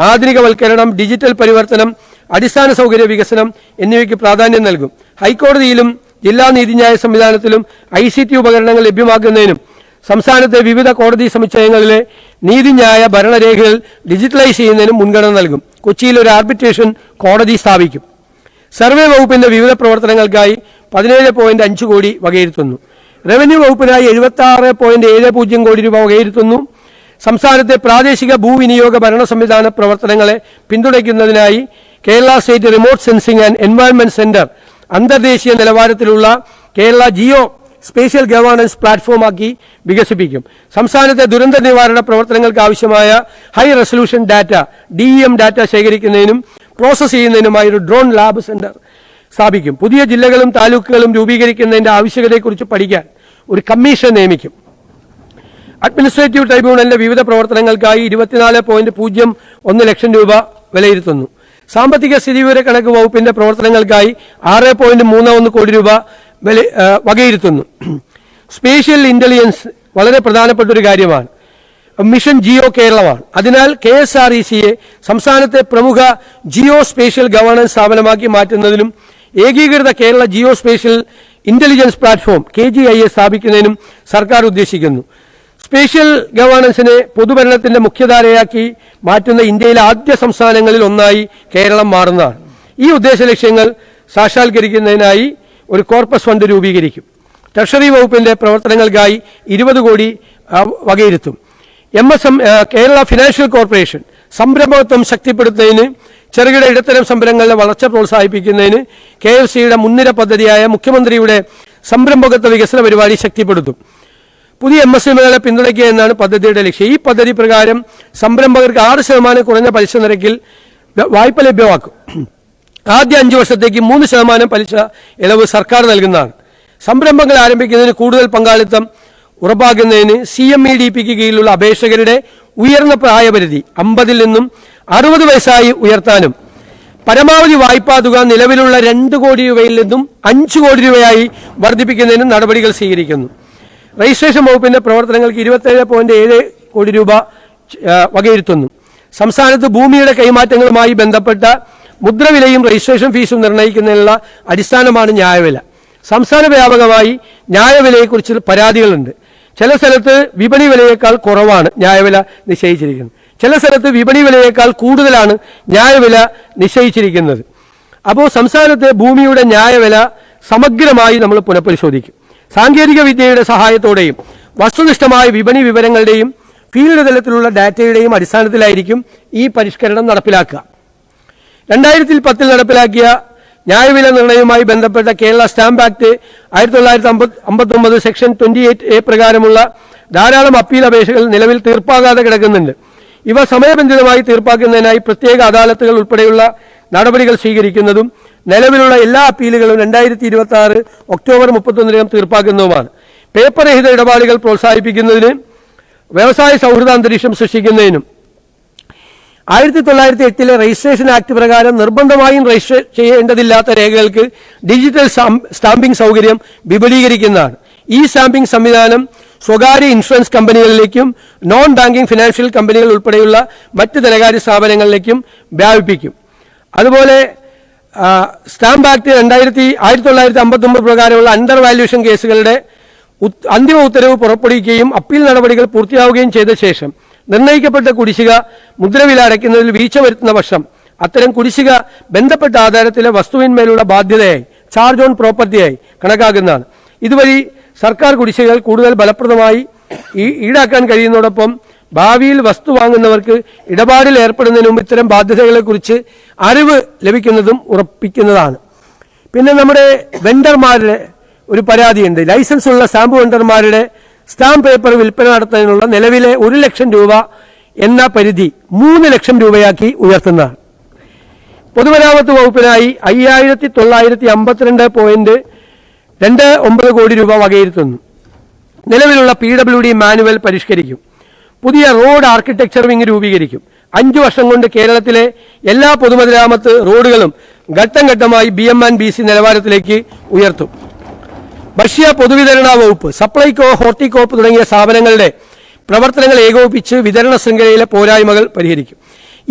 ആധുനികവൽക്കരണം, ഡിജിറ്റൽ പരിവർത്തനം, അടിസ്ഥാന സൗകര്യ വികസനം എന്നിവയ്ക്ക് പ്രാധാന്യം നൽകും. ഹൈക്കോടതിയിലും ജില്ലാ നീതിന്യായ സംവിധാനത്തിലും ICT ഉപകരണങ്ങൾ ലഭ്യമാക്കുന്നതിനും സംസ്ഥാനത്തെ വിവിധ കോടതി സമുച്ചയങ്ങളിലെ നീതിന്യായ ഭരണരേഖകൾ ഡിജിറ്റലൈസ് ചെയ്യുന്നതിനും മുൻഗണന നൽകും. കൊച്ചിയിൽ ഒരു ആർബിട്രേഷൻ കോടതി സ്ഥാപിക്കും. സർവേ വകുപ്പിന്റെ വിവിധ പ്രവർത്തനങ്ങൾക്കായി 17.5 കോടി വകയിരുത്തുന്നു. റവന്യൂ വകുപ്പിനായി 76.70 കോടി രൂപ വകയിരുത്തുന്നു. സംസ്ഥാനത്തെ പ്രാദേശിക ഭൂവിനിയോഗ ഭരണ സംവിധാന പ്രവർത്തനങ്ങളെ പിന്തുണയ്ക്കുന്നതിനായി Kerala state remote sensing and environment centre അന്തർദേശീയ നിലവാരത്തിലുള്ള കേരള ജിയോ സ്പേഷ്യൽ ഗവേണൻസ് പ്ലാറ്റ്ഫോമാക്കി വികസിപ്പിക്കും. സംസ്ഥാനത്തെ ദുരന്ത നിവാരണ പ്രവർത്തനങ്ങൾക്ക് ആവശ്യമായ high resolution data DEM data ശേഖരിക്കുന്നതിനും പ്രോസസ് ചെയ്യുന്നതിനുമായി ഒരു ഡ്രോൺ ലാബ് സെന്റർ സ്ഥാപിക്കും. പുതിയ ജില്ലകളും താലൂക്കുകളും രൂപീകരിക്കുന്നതിന്റെ ആവശ്യകതയെക്കുറിച്ച് പഠിക്കാൻ ഒരു കമ്മീഷൻ നിയമിക്കും. അഡ്മിനിസ്ട്രേറ്റീവ് ട്രൈബ്യൂണലിന്റെ വിവിധ പ്രവർത്തനങ്ങൾക്കായി 24.01 ലക്ഷം രൂപ വിലയിരുത്തുന്നു. സാമ്പത്തിക സ്ഥിതിവിവര കണക്ക് വകുപ്പിന്റെ പ്രവർത്തനങ്ങൾക്കായി 6.31 കോടി രൂപ വകയിരുത്തുന്നു. സ്പേഷ്യൽ ഇന്റലിജൻസ് വളരെ പ്രധാനപ്പെട്ട ഒരു കാര്യമാണ്. മിഷൻ ജിയോ കേരളമാണ്. അതിനാൽ KSRECയെ സംസ്ഥാനത്തെ പ്രമുഖ ജിയോ സ്പേഷ്യൽ ഗവേണൻസ് സ്ഥാപനമാക്കി മാറ്റുന്നതിനും ഏകീകൃത Kerala geo spatial intelligence platform KGIS സ്ഥാപിക്കുന്നതിനും സർക്കാർ ഉദ്ദേശിക്കുന്നു. സ്പേഷ്യൽ ഗവേണൻസിനെ പൊതുഭരണത്തിന്റെ മുഖ്യധാരയാക്കി മാറ്റുന്ന ഇന്ത്യയിലെ ആദ്യ സംസ്ഥാനങ്ങളിൽ ഒന്നായി കേരളം മാറുന്നതാണ്. ഈ ഉദ്ദേശ ലക്ഷ്യങ്ങൾ സാക്ഷാത്കരിക്കുന്നതിനായി ഒരു കോർപ്പസ് ഫണ്ട് രൂപീകരിക്കും. ട്രഷറി വകുപ്പിന്റെ പ്രവർത്തനങ്ങൾക്കായി 20 കോടി വകയിരുത്തും. കേരള ഫിനാൻഷ്യൽ കോർപ്പറേഷൻ സംരംഭത്വം ശക്തിപ്പെടുത്തുന്നതിന് ചെറുകിട ഇടത്തരം സംരംഭങ്ങളുടെ വളർച്ച പ്രോത്സാഹിപ്പിക്കുന്നതിന് KFCയുടെ മുൻനിര പദ്ധതിയായ മുഖ്യമന്ത്രിയുടെ സംരംഭകത്വ വികസന പരിപാടി ശക്തിപ്പെടുത്തും. പുതിയ MSMEകളെ പിന്തുണയ്ക്കുക എന്നാണ് പദ്ധതിയുടെ ലക്ഷ്യം. ഈ പദ്ധതി പ്രകാരം സംരംഭകർക്ക് 6% കുറഞ്ഞ പലിശ നിരക്കിൽ വായ്പ ലഭ്യമാക്കും. ആദ്യ 5 വർഷത്തേക്ക് 3% പലിശ ഇളവ് സർക്കാർ നൽകുന്നതാണ്. സംരംഭങ്ങൾ ആരംഭിക്കുന്നതിന് കൂടുതൽ പങ്കാളിത്തം ഉറപ്പാക്കുന്നതിന് CMEDPക്ക് കീഴിലുള്ള അപേക്ഷകരുടെ ഉയർന്ന പ്രായപരിധി 50 നിന്നും 60 വയസ്സായി ഉയർത്താനും പരമാവധി വായ്പാ തുക നിലവിലുള്ള 2 കോടി രൂപയിൽ നിന്നും 5 കോടി രൂപയായി വർദ്ധിപ്പിക്കുന്നതിനും നടപടികൾ സ്വീകരിക്കുന്നു. രജിസ്ട്രേഷൻ വകുപ്പിന്റെ പ്രവർത്തനങ്ങൾക്ക് 27.7 കോടി രൂപ വകയിരുത്തുന്നു. സംസ്ഥാനത്ത് ഭൂമിയുടെ കൈമാറ്റങ്ങളുമായി ബന്ധപ്പെട്ട മുദ്രവിലയും രജിസ്ട്രേഷൻ ഫീസും നിർണ്ണയിക്കുന്നതിനുള്ള അടിസ്ഥാനമാണ് ന്യായവില. സംസ്ഥാന വ്യാപകമായി ന്യായവിലയെക്കുറിച്ച് പരാതികളുണ്ട്. ചില സ്ഥലത്ത് വിപണി വിലയേക്കാൾ കുറവാണ് ന്യായവില നിശ്ചയിച്ചിരിക്കുന്നത്, ചില സ്ഥലത്ത് വിപണി വിലയേക്കാൾ കൂടുതലാണ് ന്യായവില നിശ്ചയിച്ചിരിക്കുന്നത്. അപ്പോൾ സംസ്ഥാനത്തെ ഭൂമിയുടെ ന്യായവില സമഗ്രമായി നമ്മൾ പുനഃപരിശോധിക്കും. സാങ്കേതിക വിദ്യയുടെ സഹായത്തോടെയും വസ്തുനിഷ്ഠമായ വിപണി വിവരങ്ങളുടെയും ഫീൽഡ് തലത്തിലുള്ള ഡാറ്റയുടെയും അടിസ്ഥാനത്തിലായിരിക്കും ഈ പരിഷ്കരണം നടപ്പിലാക്കുക. 2010 നടപ്പിലാക്കിയ ന്യായവില നിർണ്ണയവുമായി ബന്ധപ്പെട്ട Kerala stamp act 1959 section 28A പ്രകാരമുള്ള ധാരാളം അപ്പീൽ അപേക്ഷകൾ നിലവിൽ തീർപ്പാകാതെ കിടക്കുന്നുണ്ട്. ഇവ സമയബന്ധിതമായി തീർപ്പാക്കുന്നതിനായി പ്രത്യേക അദാലത്തുകൾ ഉൾപ്പെടെയുള്ള നടപടികൾ സ്വീകരിക്കുന്നതും നിലവിലുള്ള എല്ലാ അപ്പീലുകളും 2026 ഒക്ടോബർ 31 തീർപ്പാക്കുന്നതുമാണ്. പേപ്പർ രഹിത ഇടപാടുകൾ പ്രോത്സാഹിപ്പിക്കുന്നതിന് വ്യവസായ സൗഹൃദ അന്തരീക്ഷം സൃഷ്ടിക്കുന്നതിനും 1908 രജിസ്ട്രേഷൻ ആക്ട് പ്രകാരം നിർബന്ധമായും രജിസ്റ്റർ ചെയ്യേണ്ടതില്ലാത്ത രേഖകൾക്ക് ഡിജിറ്റൽ സ്റ്റാമ്പിംഗ് സൗകര്യം വിപുലീകരിക്കുന്നതാണ്. ഈ സ്റ്റാമ്പിംഗ് സംവിധാനം സ്വകാര്യ ഇൻഷുറൻസ് കമ്പനികളിലേക്കും നോൺ ബാങ്കിംഗ് ഫിനാൻഷ്യൽ കമ്പനികൾ ഉൾപ്പെടെയുള്ള മറ്റ് ധനകാര്യ സ്ഥാപനങ്ങളിലേക്കും വ്യാപിപ്പിക്കും. അതുപോലെ സ്റ്റാമ്പ് ആക്ട് 1959 പ്രകാരമുള്ള അണ്ടർ വാല്യൂഷൻ കേസുകളുടെ അന്തിമ ഉത്തരവ് പുറപ്പെടുവിക്കുകയും അപ്പീൽ നടപടികൾ പൂർത്തിയാവുകയും ചെയ്ത ശേഷം നിർണ്ണയിക്കപ്പെട്ട കുടിശ്ശിക മുദ്രവില അടയ്ക്കുന്നതിൽ വീഴ്ച വരുത്തുന്ന പക്ഷം അത്തരം കുടിശ്ശിക ബന്ധപ്പെട്ട ആധാരത്തിലെ വസ്തുവിന്മേലുള്ള ബാധ്യതയായി ചാർജ് ഓൺ പ്രോപ്പർട്ടിയായി കണക്കാക്കുന്നതാണ്. ഇതുവഴി സർക്കാർ കുടിശ്ശികകൾ കൂടുതൽ ഫലപ്രദമായി ഈടാക്കാൻ കഴിയുന്നതോടൊപ്പം ഭാവിയിൽ വസ്തു വാങ്ങുന്നവർക്ക് ഇടപാടിൽ ഏർപ്പെടുന്നതിന് മുമ്പ് ഇത്തരം ബാധ്യതകളെക്കുറിച്ച് അറിവ് ലഭിക്കുന്നതും ഉറപ്പിക്കുന്നതാണ്. പിന്നെ നമ്മുടെ വെണ്ടർമാരുടെ ഒരു പരാതിയുണ്ട്. ലൈസൻസ് ഉള്ള സ്റ്റാമ്പ് വെണ്ടർമാരുടെ സ്റ്റാമ്പ് പേപ്പർ വിൽപ്പന നടത്തുന്നതിനുള്ള നിലവിലെ 1 ലക്ഷം രൂപ എന്ന പരിധി 3 ലക്ഷം രൂപയാക്കി ഉയർത്തുന്നതാണ്. പൊതുമരാമത്ത് വകുപ്പിനായി 5952.29 കോടി രൂപ വകയിരുത്തുന്നു. നിലവിലുള്ള PWD മാനുവൽ പരിഷ്കരിക്കും. പുതിയ റോഡ് ആർക്കിടെക്ചർ വിങ് രൂപീകരിക്കും. 5 വർഷം കൊണ്ട് കേരളത്തിലെ എല്ലാ പൊതുമരാമത്ത് റോഡുകളും ഘട്ടം ഘട്ടമായി BM&BC നിലവാരത്തിലേക്ക് ഉയർത്തും. ഭക്ഷ്യ പൊതുവിതരണ വകുപ്പ്, സപ്ലൈകോ, ഹോർട്ടികോപ്പ് തുടങ്ങിയ സ്ഥാപനങ്ങളുടെ പ്രവർത്തനങ്ങൾ ഏകോപിപ്പിച്ച് വിതരണ ശൃംഖലയിലെ പോരായ്മകൾ പരിഹരിക്കും.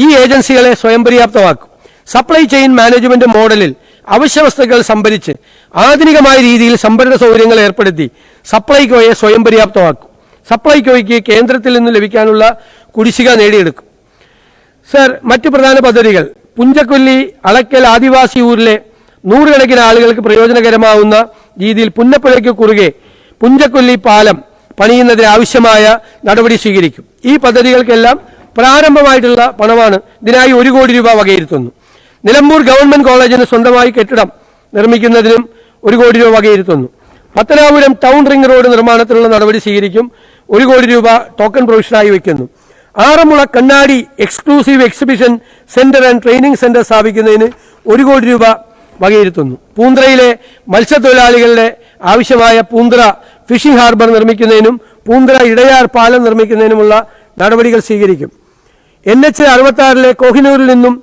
ഈ ഏജൻസികളെ സ്വയം പര്യാപ്തമാക്കും. സപ്ലൈ ചെയിൻ മാനേജ്മെന്റ് മോഡലിൽ അവശ്യ വസ്തുക്കൾ സംഭരിച്ച് ആധുനികമായ രീതിയിൽ സംഭരണ സൗകര്യങ്ങൾ ഏർപ്പെടുത്തി സപ്ലൈകോയെ സ്വയം പര്യാപ്തമാക്കും. സപ്ലൈകോയ്ക്ക് കേന്ദ്രത്തിൽ നിന്ന് ലഭിക്കാനുള്ള കുടിശ്ശിക നേടിയെടുക്കും. സർ, മറ്റു പ്രധാന പദ്ധതികൾ: പുഞ്ചക്കൊല്ലി അളക്കൽ ആദിവാസി ഊരിലെ നൂറുകണക്കിന് ആളുകൾക്ക് പ്രയോജനകരമാവുന്ന രീതിയിൽ പുന്നപ്പുഴയ്ക്ക് കുറുകെ പുഞ്ചക്കൊല്ലി പാലം പണിയുന്നതിന് ആവശ്യമായ നടപടി സ്വീകരിക്കും. ഈ പദ്ധതികൾക്കെല്ലാം പ്രാരംഭമായിട്ടുള്ള പണമാണ്. ഇതിനായി 1 കോടി രൂപ വകയിരുത്തുന്നു. നിലമ്പൂർ ഗവൺമെന്റ് കോളേജിന് സ്വന്തമായി കെട്ടിടം നിർമ്മിക്കുന്നതിനും 1 കോടി രൂപ വകയിരുത്തുന്നു. പത്തനാപുരം ടൗൺ റിംഗ് റോഡ് നിർമ്മാണത്തിനുള്ള നടപടി സ്വീകരിക്കും. 1 കോടി രൂപ ടോക്കൺ പ്രൊവിഷനായി വയ്ക്കുന്നു. ആറന്മുള കണ്ണാടി exclusive exhibition centre and training centre സ്ഥാപിക്കുന്നതിന് 1 കോടി രൂപ വകയിരുത്തുന്നു. പൂന്തറയിലെ മത്സ്യത്തൊഴിലാളികളുടെ ആവശ്യമായ പൂന്തറ ഫിഷിംഗ് ഹാർബർ നിർമ്മിക്കുന്നതിനും പൂന്തറ ഇടയാർ പാലം നിർമ്മിക്കുന്നതിനുമുള്ള നടപടികൾ സ്വീകരിക്കും. NH 66 കോഹിനൂരിൽ നിന്നും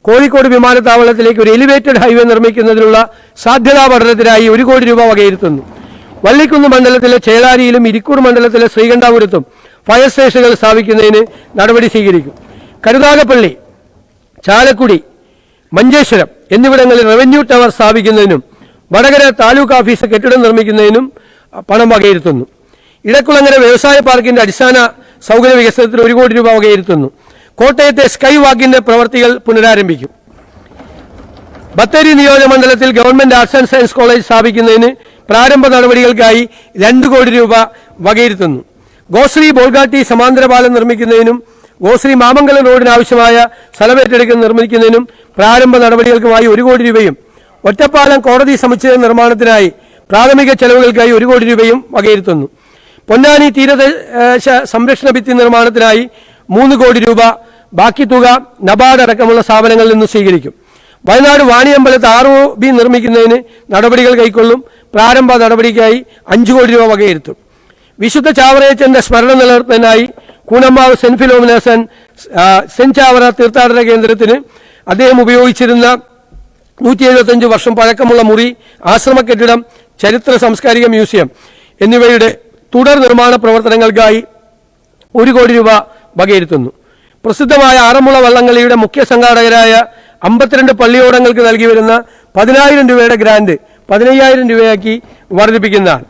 കോഴിക്കോട് വിമാനത്താവളത്തിലേക്ക് ഒരു എലിവേറ്റഡ് ഹൈവേ നിർമ്മിക്കുന്നതിനുള്ള സാധ്യതാ പഠനത്തിനായി 1 കോടി രൂപ വകയിരുത്തുന്നു. വള്ളിക്കുന്ന് മണ്ഡലത്തിലെ ചേളാരിയിലും ഇരിക്കൂർ മണ്ഡലത്തിലെ ശ്രീകണ്ഠാപുരത്തും ഫയർ സ്റ്റേഷനുകൾ സ്ഥാപിക്കുന്നതിന് നടപടി സ്വീകരിക്കും. കരുനാഗപ്പള്ളി, ചാലക്കുടി, മഞ്ചേശ്വരം എന്നിവിടങ്ങളിൽ റവന്യൂ ടവർ സ്ഥാപിക്കുന്നതിനും വടകര താലൂക്ക് ഓഫീസ് കെട്ടിടം നിർമ്മിക്കുന്നതിനും പണം വകയിരുത്തുന്നു. ഇടക്കുളങ്ങര വ്യവസായ പാർക്കിന്റെ അടിസ്ഥാന സൗകര്യ വികസനത്തിന് 1 കോടി രൂപ വകയിരുത്തുന്നു. കോട്ടയത്തെ സ്കൈ വാക്കിന്റെ പ്രവർത്തികൾ പുനരാരംഭിക്കും. ബത്തേരി നിയോജകമണ്ഡലത്തിൽ government arts and science college സ്ഥാപിക്കുന്നതിന് പ്രാരംഭ നടപടികൾക്കായി 2 കോടി രൂപ വകയിരുത്തുന്നു. ഗോശ്രീ ബോൾഗാട്ടി സമാന്തര പാലം നിർമ്മിക്കുന്നതിനും ഗോശ്രീ മാമംഗലം റോഡിനാവശ്യമായ സ്ഥലമേറ്റെടുക്കൽ നിർമ്മിക്കുന്നതിനും പ്രാരംഭ നടപടികൾക്കുമായി 1 കോടി രൂപയും ഒറ്റപ്പാലം കോടതി സമുച്ചയ നിർമ്മാണത്തിനായി പ്രാഥമിക ചെലവുകൾക്കായി 1 കോടി രൂപയും വകയിരുത്തുന്നു. പൊന്നാനി തീരദേശ സംരക്ഷണ ഭിത്തി നിർമ്മാണത്തിനായി 3 കോടി രൂപ, ബാക്കി തുക നബാർഡ് അടക്കമുള്ള സ്ഥാപനങ്ങളിൽ നിന്ന് സ്വീകരിക്കും. വയനാട് വാണിയമ്പലത്ത് ROB നിർമ്മിക്കുന്നതിന് നടപടികൾ കൈക്കൊള്ളും. പ്രാരംഭ നടപടിക്കായി 5 കോടി രൂപ വകയിരുത്തും. വിശുദ്ധ ചാവറയച്ചന്റെ സ്മരണ നിലനിർത്തുന്നതിനായി കൂനമ്മാവ് സെന്റ് ഫിലോമിനസ് സെന്റ് ചാവറ തീർത്ഥാടന കേന്ദ്രത്തിന് അദ്ദേഹം ഉപയോഗിച്ചിരുന്ന 175 വർഷം പഴക്കമുള്ള മുറി, ആശ്രമ കെട്ടിടം, ചരിത്ര സാംസ്കാരിക മ്യൂസിയം എന്നിവയുടെ തുടർ നിർമ്മാണ പ്രവർത്തനങ്ങൾക്കായി 1 കോടി രൂപ വകയിരുത്തുന്നു. പ്രസിദ്ധമായ ആറന്മുള വള്ളംകളിയുടെ മുഖ്യ സംഘാടകരായ 52 പള്ളിയോടങ്ങൾക്ക് നൽകി വരുന്ന 10,000 രൂപയുടെ ഗ്രാന്റ് 15,000 രൂപയാക്കി വർദ്ധിപ്പിക്കുന്നതാണ്.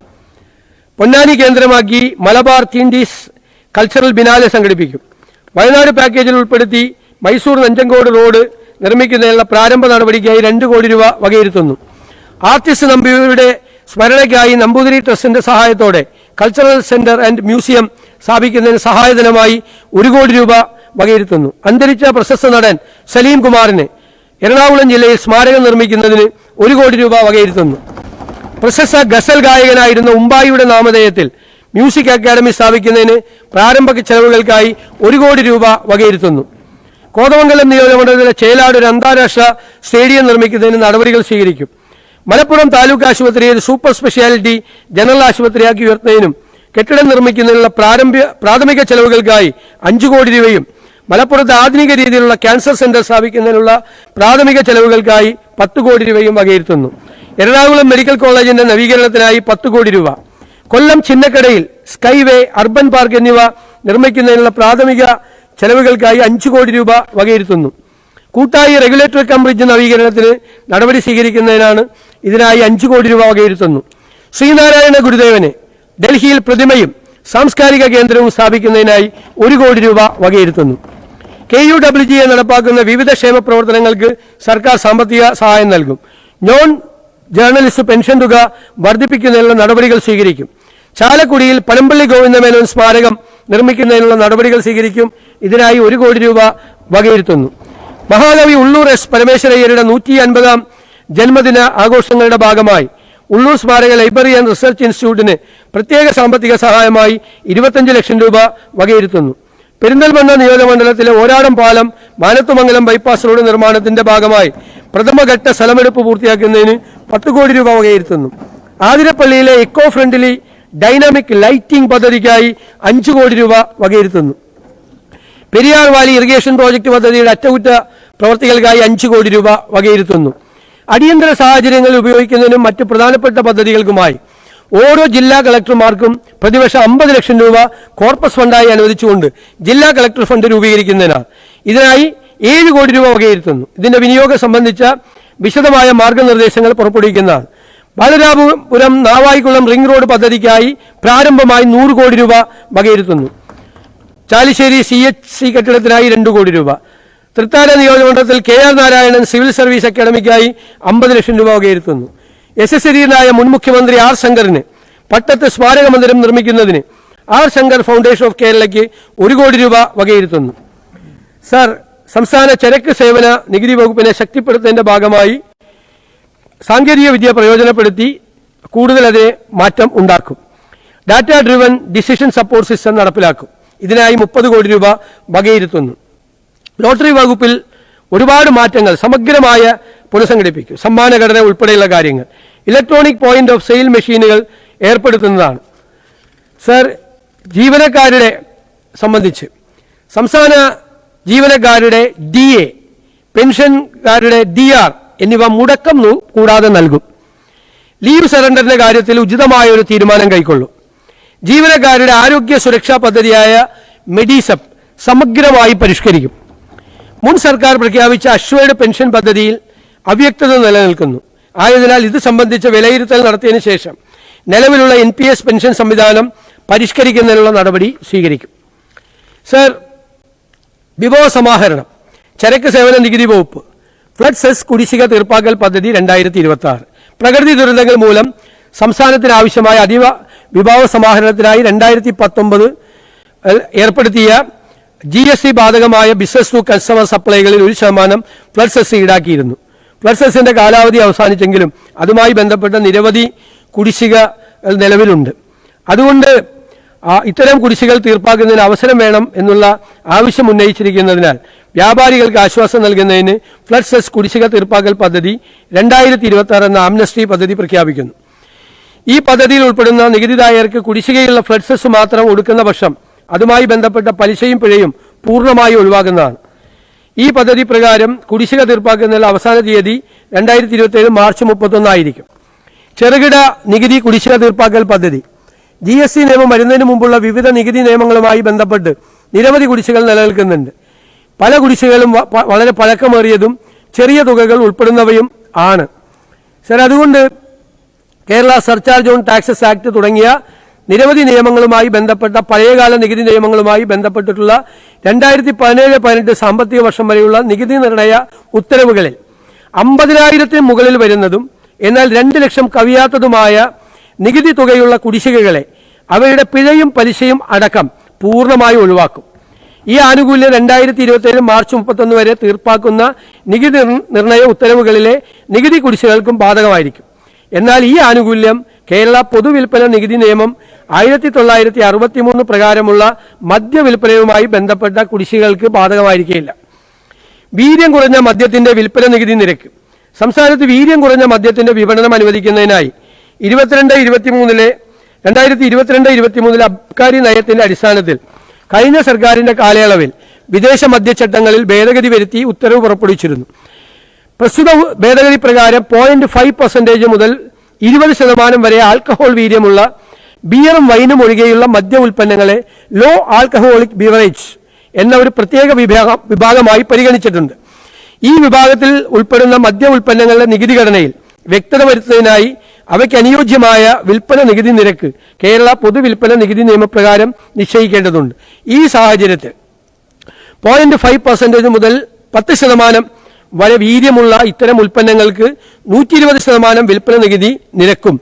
പൊന്നാനി കേന്ദ്രമാക്കി മലബാർ തീൻഡീസ് കൾച്ചറൽ ബിനാലെ സംഘടിപ്പിക്കും. വയനാട് പാക്കേജിൽ ഉൾപ്പെടുത്തി മൈസൂർ നെഞ്ചങ്കോട് റോഡ് നിർമ്മിക്കുന്നതിനുള്ള പ്രാരംഭ നടപടിക്കായി 2 കോടി രൂപ വകയിരുത്തുന്നു. ആർട്ടിസ്റ്റ് നമ്പൂതിരിയുടെ സ്മരണയ്ക്കായി നമ്പൂതിരി ട്രസ്റ്റിന്റെ സഹായത്തോടെ കൾച്ചറൽ സെന്റർ ആൻഡ് മ്യൂസിയം സ്ഥാപിക്കുന്നതിന് സഹായധനമായി 1 കോടി രൂപ വകയിരുത്തുന്നു. അന്തരിച്ച പ്രശസ്ത നടൻ സലീം കുമാറിന് എറണാകുളം ജില്ലയിൽ സ്മാരകം നിർമ്മിക്കുന്നതിന് 1 കോടി രൂപ വകയിരുത്തുന്നു. പ്രശസ്ത ഗസൽ ഗായകനായിരുന്ന ഉമ്പായിയുടെ നാമധേയത്തിൽ മ്യൂസിക് അക്കാദമി സ്ഥാപിക്കുന്നതിന് പ്രാരംഭ ചെലവുകൾക്കായി 1 കോടി രൂപ വകയിരുത്തുന്നു. കോതമംഗലം നിയോജകമണ്ഡലത്തിലെ ചേലാട് ഒരു അന്താരാഷ്ട്ര സ്റ്റേഡിയം നിർമ്മിക്കുന്നതിന് നടപടികൾ സ്വീകരിക്കും. മലപ്പുറം താലൂക്ക് ആശുപത്രിയെ സൂപ്പർ സ്പെഷ്യാലിറ്റി ജനറൽ ആശുപത്രിയാക്കി ഉയർത്തുന്നതിനും കെട്ടിടം നിർമ്മിക്കുന്നതിനുള്ള പ്രാഥമിക ചെലവുകൾക്കായി 5 കോടി രൂപയും മലപ്പുറത്ത് ആധുനിക രീതിയിലുള്ള ക്യാൻസർ സെന്റർ സ്ഥാപിക്കുന്നതിനുള്ള പ്രാഥമിക ചെലവുകൾക്കായി 10 കോടി രൂപയും വകയിരുത്തുന്നു. എറണാകുളം മെഡിക്കൽ കോളേജിന്റെ നവീകരണത്തിനായി 10 കോടി രൂപ, കൊല്ലം ചിന്നക്കടയിൽ സ്കൈവേ, അർബൻ പാർക്ക് എന്നിവ നിർമ്മിക്കുന്നതിനുള്ള പ്രാഥമിക ചെലവുകൾക്കായി 5 കോടി രൂപ വകയിരുത്തുന്നു. കൂട്ടായി റെഗുലേറ്ററി കം ബ്രിഡ്ജ് നവീകരണത്തിന് നടപടി സ്വീകരിക്കുന്നതിനാണ് ഇതിനായി 5 കോടി രൂപ വകയിരുത്തുന്നു. ശ്രീനാരായണ ഗുരുദേവന് ഡൽഹിയിൽ പ്രതിമയും സാംസ്കാരിക കേന്ദ്രവും സ്ഥാപിക്കുന്നതിനായി 1 കോടി രൂപ വകയിരുത്തുന്നു. KUWGA നടപ്പാക്കുന്ന വിവിധ ക്ഷേമ പ്രവർത്തനങ്ങൾക്ക് സർക്കാർ സാമ്പത്തിക സഹായം നൽകും. നോൺ ജേർണലിസ്റ്റ് പെൻഷൻ തുക വർദ്ധിപ്പിക്കുന്നതിനുള്ള നടപടികൾ സ്വീകരിക്കും. ചാലക്കുടിയിൽ പനമ്പള്ളി ഗോവിന്ദമേനോൻ സ്മാരകം നിർമ്മിക്കുന്നതിനുള്ള നടപടികൾ സ്വീകരിക്കും. ഇതിനായി 1 കോടി രൂപ വകയിരുത്തുന്നു. മഹാകവി ഉള്ളൂർ എസ് പരമേശ്വരയ്യരുടെ 150ാം ജന്മദിന ആഘോഷങ്ങളുടെ ഭാഗമായി ഉള്ളൂർ സ്മാരക ലൈബ്രറി ആൻഡ് റിസർച്ച് ഇൻസ്റ്റിറ്റ്യൂട്ടിന് പ്രത്യേക സാമ്പത്തിക സഹായമായി 25 ലക്ഷം രൂപ വകയിരുത്തുന്നു. പെരിന്തൽമണ്ണ നിയോജകമണ്ഡലത്തിലെ ഓരാടം പാലം മാനത്തുമംഗലം ബൈപ്പാസ് റോഡ് നിർമ്മാണത്തിന്റെ ഭാഗമായി പ്രഥമഘട്ട സ്ഥലമെടുപ്പ് പൂർത്തിയാക്കുന്നതിന് 10 കോടി രൂപ വകയിരുത്തുന്നു. ആതിരപ്പള്ളിയിലെ ഇക്കോ ഫ്രണ്ട്ലി ഡൈനാമിക് ലൈറ്റിംഗ് പദ്ധതിക്കായി 5 കോടി രൂപ വകയിരുത്തുന്നു. പെരിയാർ വാലി ഇറിഗേഷൻ പ്രോജക്ട് പദ്ധതിയുടെ അറ്റകുറ്റ പ്രവൃത്തികൾക്കായി 5 കോടി രൂപ വകയിരുത്തുന്നു. അടിയന്തര സാഹചര്യങ്ങളിൽ ഉപയോഗിക്കുന്നതിനും മറ്റ് പ്രധാനപ്പെട്ട പദ്ധതികൾക്കുമായി ഓരോ ജില്ലാ കളക്ടർമാർക്കും പ്രതിവർഷം 50 ലക്ഷം രൂപ കോർപ്പസ് ഫണ്ടായി അനുവദിച്ചുകൊണ്ട് ജില്ലാ കളക്ടർ ഫണ്ട് രൂപീകരിക്കുന്നതിനാണ്. ഇതിനായി 7 കോടി രൂപ വകയിരുത്തുന്നു. ഇതിന്റെ വിനിയോഗം സംബന്ധിച്ച വിശദമായ മാർഗനിർദ്ദേശങ്ങൾ പുറപ്പെടുവിക്കുന്നതാണ്. ബാലരാമപുരം നാവായിക്കുളം റിംഗ് റോഡ് പദ്ധതിക്കായി പ്രാരംഭമായി 100 കോടി രൂപ വകയിരുത്തുന്നു. ചാലിശ്ശേരി CHC കെട്ടിടത്തിനായി 2 കോടി രൂപ. തൃത്താല നിയോജകമണ്ഡലത്തിൽ KR നാരായണൻ സിവിൽ സർവീസ് അക്കാദമിക്കായി 50 ലക്ഷം രൂപ വകയിരുത്തുന്നു. യശസ്വരീയനായ മുൻ മുഖ്യമന്ത്രി R ശങ്കറിന് പട്ടത്ത് സ്മാരക മന്ദിരം നിർമ്മിക്കുന്നതിന് R ശങ്കർ ഫൗണ്ടേഷൻ ഓഫ് കേരളയ്ക്ക് 1 കോടി രൂപ വകയിരുത്തുന്നു. സർ, സംസ്ഥാന ചരക്ക് സേവന നികുതി വകുപ്പിനെ ശക്തിപ്പെടുത്തുന്നതിന്റെ ഭാഗമായി സാങ്കേതിക വിദ്യ പ്രയോജനപ്പെടുത്തി കൂടുതൽ അതിനെ മാറ്റം ഉണ്ടാക്കും. Data driven decision support system നടപ്പിലാക്കും. ഇതിനായി 30 കോടി രൂപ വകയിരുത്തുന്നു. ലോട്ടറി വകുപ്പിൽ ഒരുപാട് മാറ്റങ്ങൾ സമഗ്രമായ പുനഃസംഘടിപ്പിക്കും. സമ്മാനഘടന ഉൾപ്പെടെയുള്ള കാര്യങ്ങൾ. ഇലക്ട്രോണിക് പോയിന്റ് ഓഫ് സെയിൽ മെഷീനുകൾ ഏർപ്പെടുത്തുന്നതാണ്. സർ, ജീവനക്കാരുടെ സംബന്ധിച്ച് സംസ്ഥാന ജീവനക്കാരുടെ DA, പെൻഷൻകാരുടെ DR എന്നിവ മുടക്കം കൂടാതെ നൽകും. ലീവ് സറണ്ടറിന്റെ കാര്യത്തിൽ ഉചിതമായ ഒരു തീരുമാനം കൈക്കൊള്ളും. ജീവനക്കാരുടെ ആരോഗ്യ സുരക്ഷാ പദ്ധതിയായ മെഡിസെപ് സമഗ്രമായി പരിഷ്കരിക്കും. മുൻ സർക്കാർ പ്രഖ്യാപിച്ച അഷ്വേർഡ് പെൻഷൻ പദ്ധതിയിൽ അവ്യക്തത നിലനിൽക്കുന്നു. ആയതിനാൽ ഇത് സംബന്ധിച്ച വിലയിരുത്തൽ നടത്തിയതിനു ശേഷം നിലവിലുള്ള NPS പെൻഷൻ സംവിധാനം പരിഷ്കരിക്കുന്നതിനുള്ള നടപടി സ്വീകരിക്കും. സർ, വിഭവ സമാഹരണം, ചരക്ക് സേവന നികുതി വകുപ്പ്, ഫ്ലഡ് സെസ് കുടിശ്ശിക തീർപ്പാക്കൽ പദ്ധതി 2026. പ്രകൃതി ദുരന്തങ്ങൾ മൂലം സംസ്ഥാനത്തിന് ആവശ്യമായ അതീവ വിഭവ സമാഹരണത്തിനായി 2019 ഏർപ്പെടുത്തിയ GST ബാധകമായ ബിസിനസ് ടു കസ്റ്റമർ സപ്ലൈകളിൽ 1% ഫ്ലഡ് സെസ് ഈടാക്കിയിരുന്നു. ഫ്ലഡ് സെസിന്റെ കാലാവധി അവസാനിച്ചെങ്കിലും അതുമായി ബന്ധപ്പെട്ട നിരവധി കുടിശ്ശിക നിലവിലുണ്ട്. അതുകൊണ്ട് ഇത്തരം കുടിശ്ശികൾ തീർപ്പാക്കുന്നതിന് അവസരം വേണം എന്നുള്ള ആവശ്യം ഉന്നയിച്ചിരിക്കുന്നതിനാൽ വ്യാപാരികൾക്ക് ആശ്വാസം നൽകുന്നതിന് ഫ്ലഡ് സെസ് കുടിശ്ശിക തീർപ്പാക്കൽ പദ്ധതി 2026 എന്ന ആംനസ്റ്റി പദ്ധതി പ്രഖ്യാപിക്കുന്നു. ഈ പദ്ധതിയിൽ ഉൾപ്പെടുന്ന നികുതിദായകർക്ക് കുടിശ്ശികയുള്ള ഫ്ലഡ് സെസ് മാത്രം ഒടുക്കുന്ന പക്ഷം അതുമായി ബന്ധപ്പെട്ട പലിശയും പിഴയും പൂർണ്ണമായി ഒഴിവാക്കുന്നതാണ്. ഈ പദ്ധതി പ്രകാരം കുടിശ്ശിക തീർപ്പാക്കുന്നതിനുള്ള അവസാന തീയതി 2027 മാർച്ച് 31 ആയിരിക്കും. ചെറുകിട നികുതി കുടിശ്ശിക തീർപ്പാക്കൽ പദ്ധതി. GST നിയമം വരുന്നതിന് മുമ്പുള്ള വിവിധ നികുതി നിയമങ്ങളുമായി ബന്ധപ്പെട്ട് നിരവധി കുടിശ്ശികൾ നിലനിൽക്കുന്നുണ്ട്. പല കുടിശ്ശികളും വളരെ പഴക്കമേറിയതും ചെറിയ തുകകൾ ഉൾപ്പെടുന്നവയും ആണ്. സർ, അതുകൊണ്ട് Kerala surcharge on taxes act തുടങ്ങിയ നിരവധി നിയമങ്ങളുമായി ബന്ധപ്പെട്ട പഴയകാല നികുതി നിയമങ്ങളുമായി ബന്ധപ്പെട്ടിട്ടുള്ള 2017-18 സാമ്പത്തിക വർഷം വരെയുള്ള നികുതി നിർണയ ഉത്തരവുകളിൽ 50,000-ന് മുകളിൽ വരുന്നതും എന്നാൽ 2 ലക്ഷം കവിയാത്തതുമായ നികുതി തുകയുള്ള കുടിശ്ശികകളെ അവയുടെ പിഴയും പലിശയും അടക്കം പൂർണ്ണമായി ഒഴിവാക്കും. ഈ ആനുകൂല്യം 2027 മാർച്ച് 31 വരെ തീർപ്പാക്കുന്ന നികുതി നിർണയ ഉത്തരവുകളിലെ നികുതി കുടിശ്ശികകൾക്കും ബാധകമായിരിക്കും. എന്നാൽ ഈ ആനുകൂല്യം കേരള പൊതുവിൽപ്പന നികുതി നിയമം 1963 പ്രകാരമുള്ള മദ്യവിൽപ്പനയുമായി ബന്ധപ്പെട്ട കുടിശ്ശികൾക്ക് ബാധകമായിരിക്കില്ല. വീര്യം കുറഞ്ഞ മദ്യത്തിന്റെ വിൽപ്പന നികുതി നിരക്ക്. സംസ്ഥാനത്ത് വീര്യം കുറഞ്ഞ മദ്യത്തിന്റെ വിപണനം അനുവദിക്കുന്നതിനായി 2022-23 അബ്കാരി നയത്തിന്റെ അടിസ്ഥാനത്തിൽ കഴിഞ്ഞ സർക്കാരിന്റെ കാലയളവിൽ വിദേശ മദ്യചട്ടങ്ങളിൽ ഭേദഗതി വരുത്തി ഉത്തരവ് പുറപ്പെടുവിച്ചിരുന്നു. പ്രസ്തുത ഭേദഗതി പ്രകാരം 0.5% മുതൽ 20% വരെ ആൽക്കഹോൾ വീര്യമുള്ള ബിയറും വൈനും ഒഴികെയുള്ള മദ്യ ഉൽപ്പന്നങ്ങളെ ലോ ആൽക്കഹോളിക് ബിവറേജ് എന്ന ഒരു പ്രത്യേക വിഭാഗമായി പരിഗണിച്ചിട്ടുണ്ട്. ഈ വിഭാഗത്തിൽ ഉൾപ്പെടുന്ന മദ്യ ഉൽപ്പന്നങ്ങളുടെ നികുതി ഘടനയിൽ വ്യക്തത വരുത്തുന്നതിനായി അവയ്ക്ക് അനുയോജ്യമായ വിൽപ്പന നികുതി നിരക്ക് കേരള പൊതുവിൽപ്പന നികുതി നിയമപ്രകാരം നിശ്ചയിക്കേണ്ടതുണ്ട്. ഈ സാഹചര്യത്തിൽ 0.5% മുതൽ 10% വരെ വീര്യമുള്ള ഇത്തരം ഉൽപ്പന്നങ്ങൾക്ക് 120% വിൽപ്പന നികുതി നിരക്കും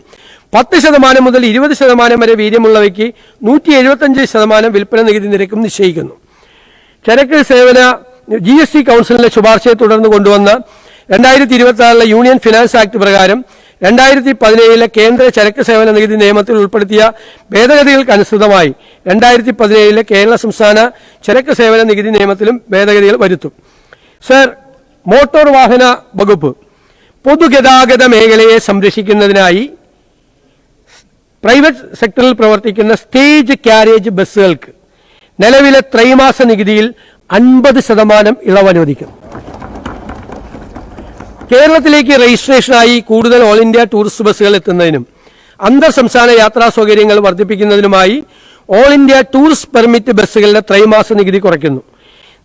10% മുതൽ 20% വരെ വീര്യമുള്ളവയ്ക്ക് 175% വിൽപ്പന നികുതി നിരക്കും നിശ്ചയിക്കുന്നു. ചരക്ക് സേവന GST കൗൺസിലിന്റെ ശുപാർശയെ തുടർന്ന് കൊണ്ടുവന്ന 2026 യൂണിയൻ ഫിനാൻസ് ആക്ട് പ്രകാരം 2017 കേന്ദ്ര ചരക്ക് സേവന നികുതി നിയമത്തിൽ ഉൾപ്പെടുത്തിയ ഭേദഗതികൾക്ക് അനുസൃതമായി 2017 കേരള സംസ്ഥാന ചരക്ക് സേവന നികുതി നിയമത്തിലും ഭേദഗതികൾ വരുത്തും. സർ, മോട്ടോർ വാഹന വകുപ്പ് പൊതുഗതാഗത മേഖലയെ സംരക്ഷിക്കുന്നതിനായി പ്രൈവറ്റ് സെക്ടറിൽ പ്രവർത്തിക്കുന്ന സ്റ്റേജ് കാരേജ് ബസ്സുകൾക്ക് നിലവിലെ ത്രൈമാസ നികുതിയിൽ 50% ഇളവ് അനുവദിക്കും. കേരളത്തിലേക്ക് രജിസ്ട്രേഷനായി കൂടുതൽ ഓൾ ഇന്ത്യ ടൂറിസ്റ്റ് ബസ്സുകൾ എത്തുന്നതിനും അന്തർ സംസ്ഥാന യാത്രാ സൗകര്യങ്ങൾ വർദ്ധിപ്പിക്കുന്നതിനുമായി ഓൾ ഇന്ത്യ ടൂറിസ്റ്റ് പെർമിറ്റ് ബസ്സുകളുടെ ത്രൈമാസ നികുതി കുറയ്ക്കുന്നു.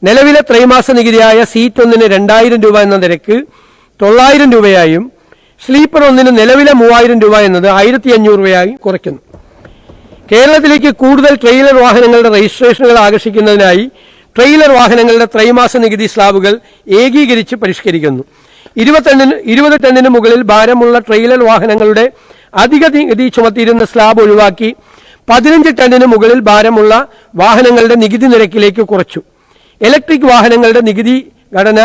നിലവിലെ ത്രൈമാസ നികുതിയായ സീറ്റ് ഒന്നിന് 2,000 രൂപ എന്ന നിരക്ക് 900 രൂപയായും സ്ലീപ്പർ ഒന്നിന് നിലവിലെ 3,000 രൂപ എന്നത് 1,500 രൂപയായും കുറയ്ക്കുന്നു. കേരളത്തിലേക്ക് കൂടുതൽ ട്രെയിലർ വാഹനങ്ങളുടെ രജിസ്ട്രേഷനുകൾ ആകർഷിക്കുന്നതിനായി ട്രെയിലർ വാഹനങ്ങളുടെ ത്രൈമാസ നികുതി സ്ലാബുകൾ ഏകീകരിച്ച് പരിഷ്കരിക്കുന്നു. 20 ടണ്ണിന് മുകളിൽ ഭാരമുള്ള ട്രെയിലർ വാഹനങ്ങളുടെ അധിക നികുതി ചുമത്തിയിരുന്ന സ്ലാബ് ഒഴിവാക്കി 15 ടണ്ണിന് മുകളിൽ ഭാരമുള്ള വാഹനങ്ങളുടെ നികുതി നിരക്കിലേക്ക് കുറച്ചു. ഇലക്ട്രിക് വാഹനങ്ങളുടെ നികുതി ഘടന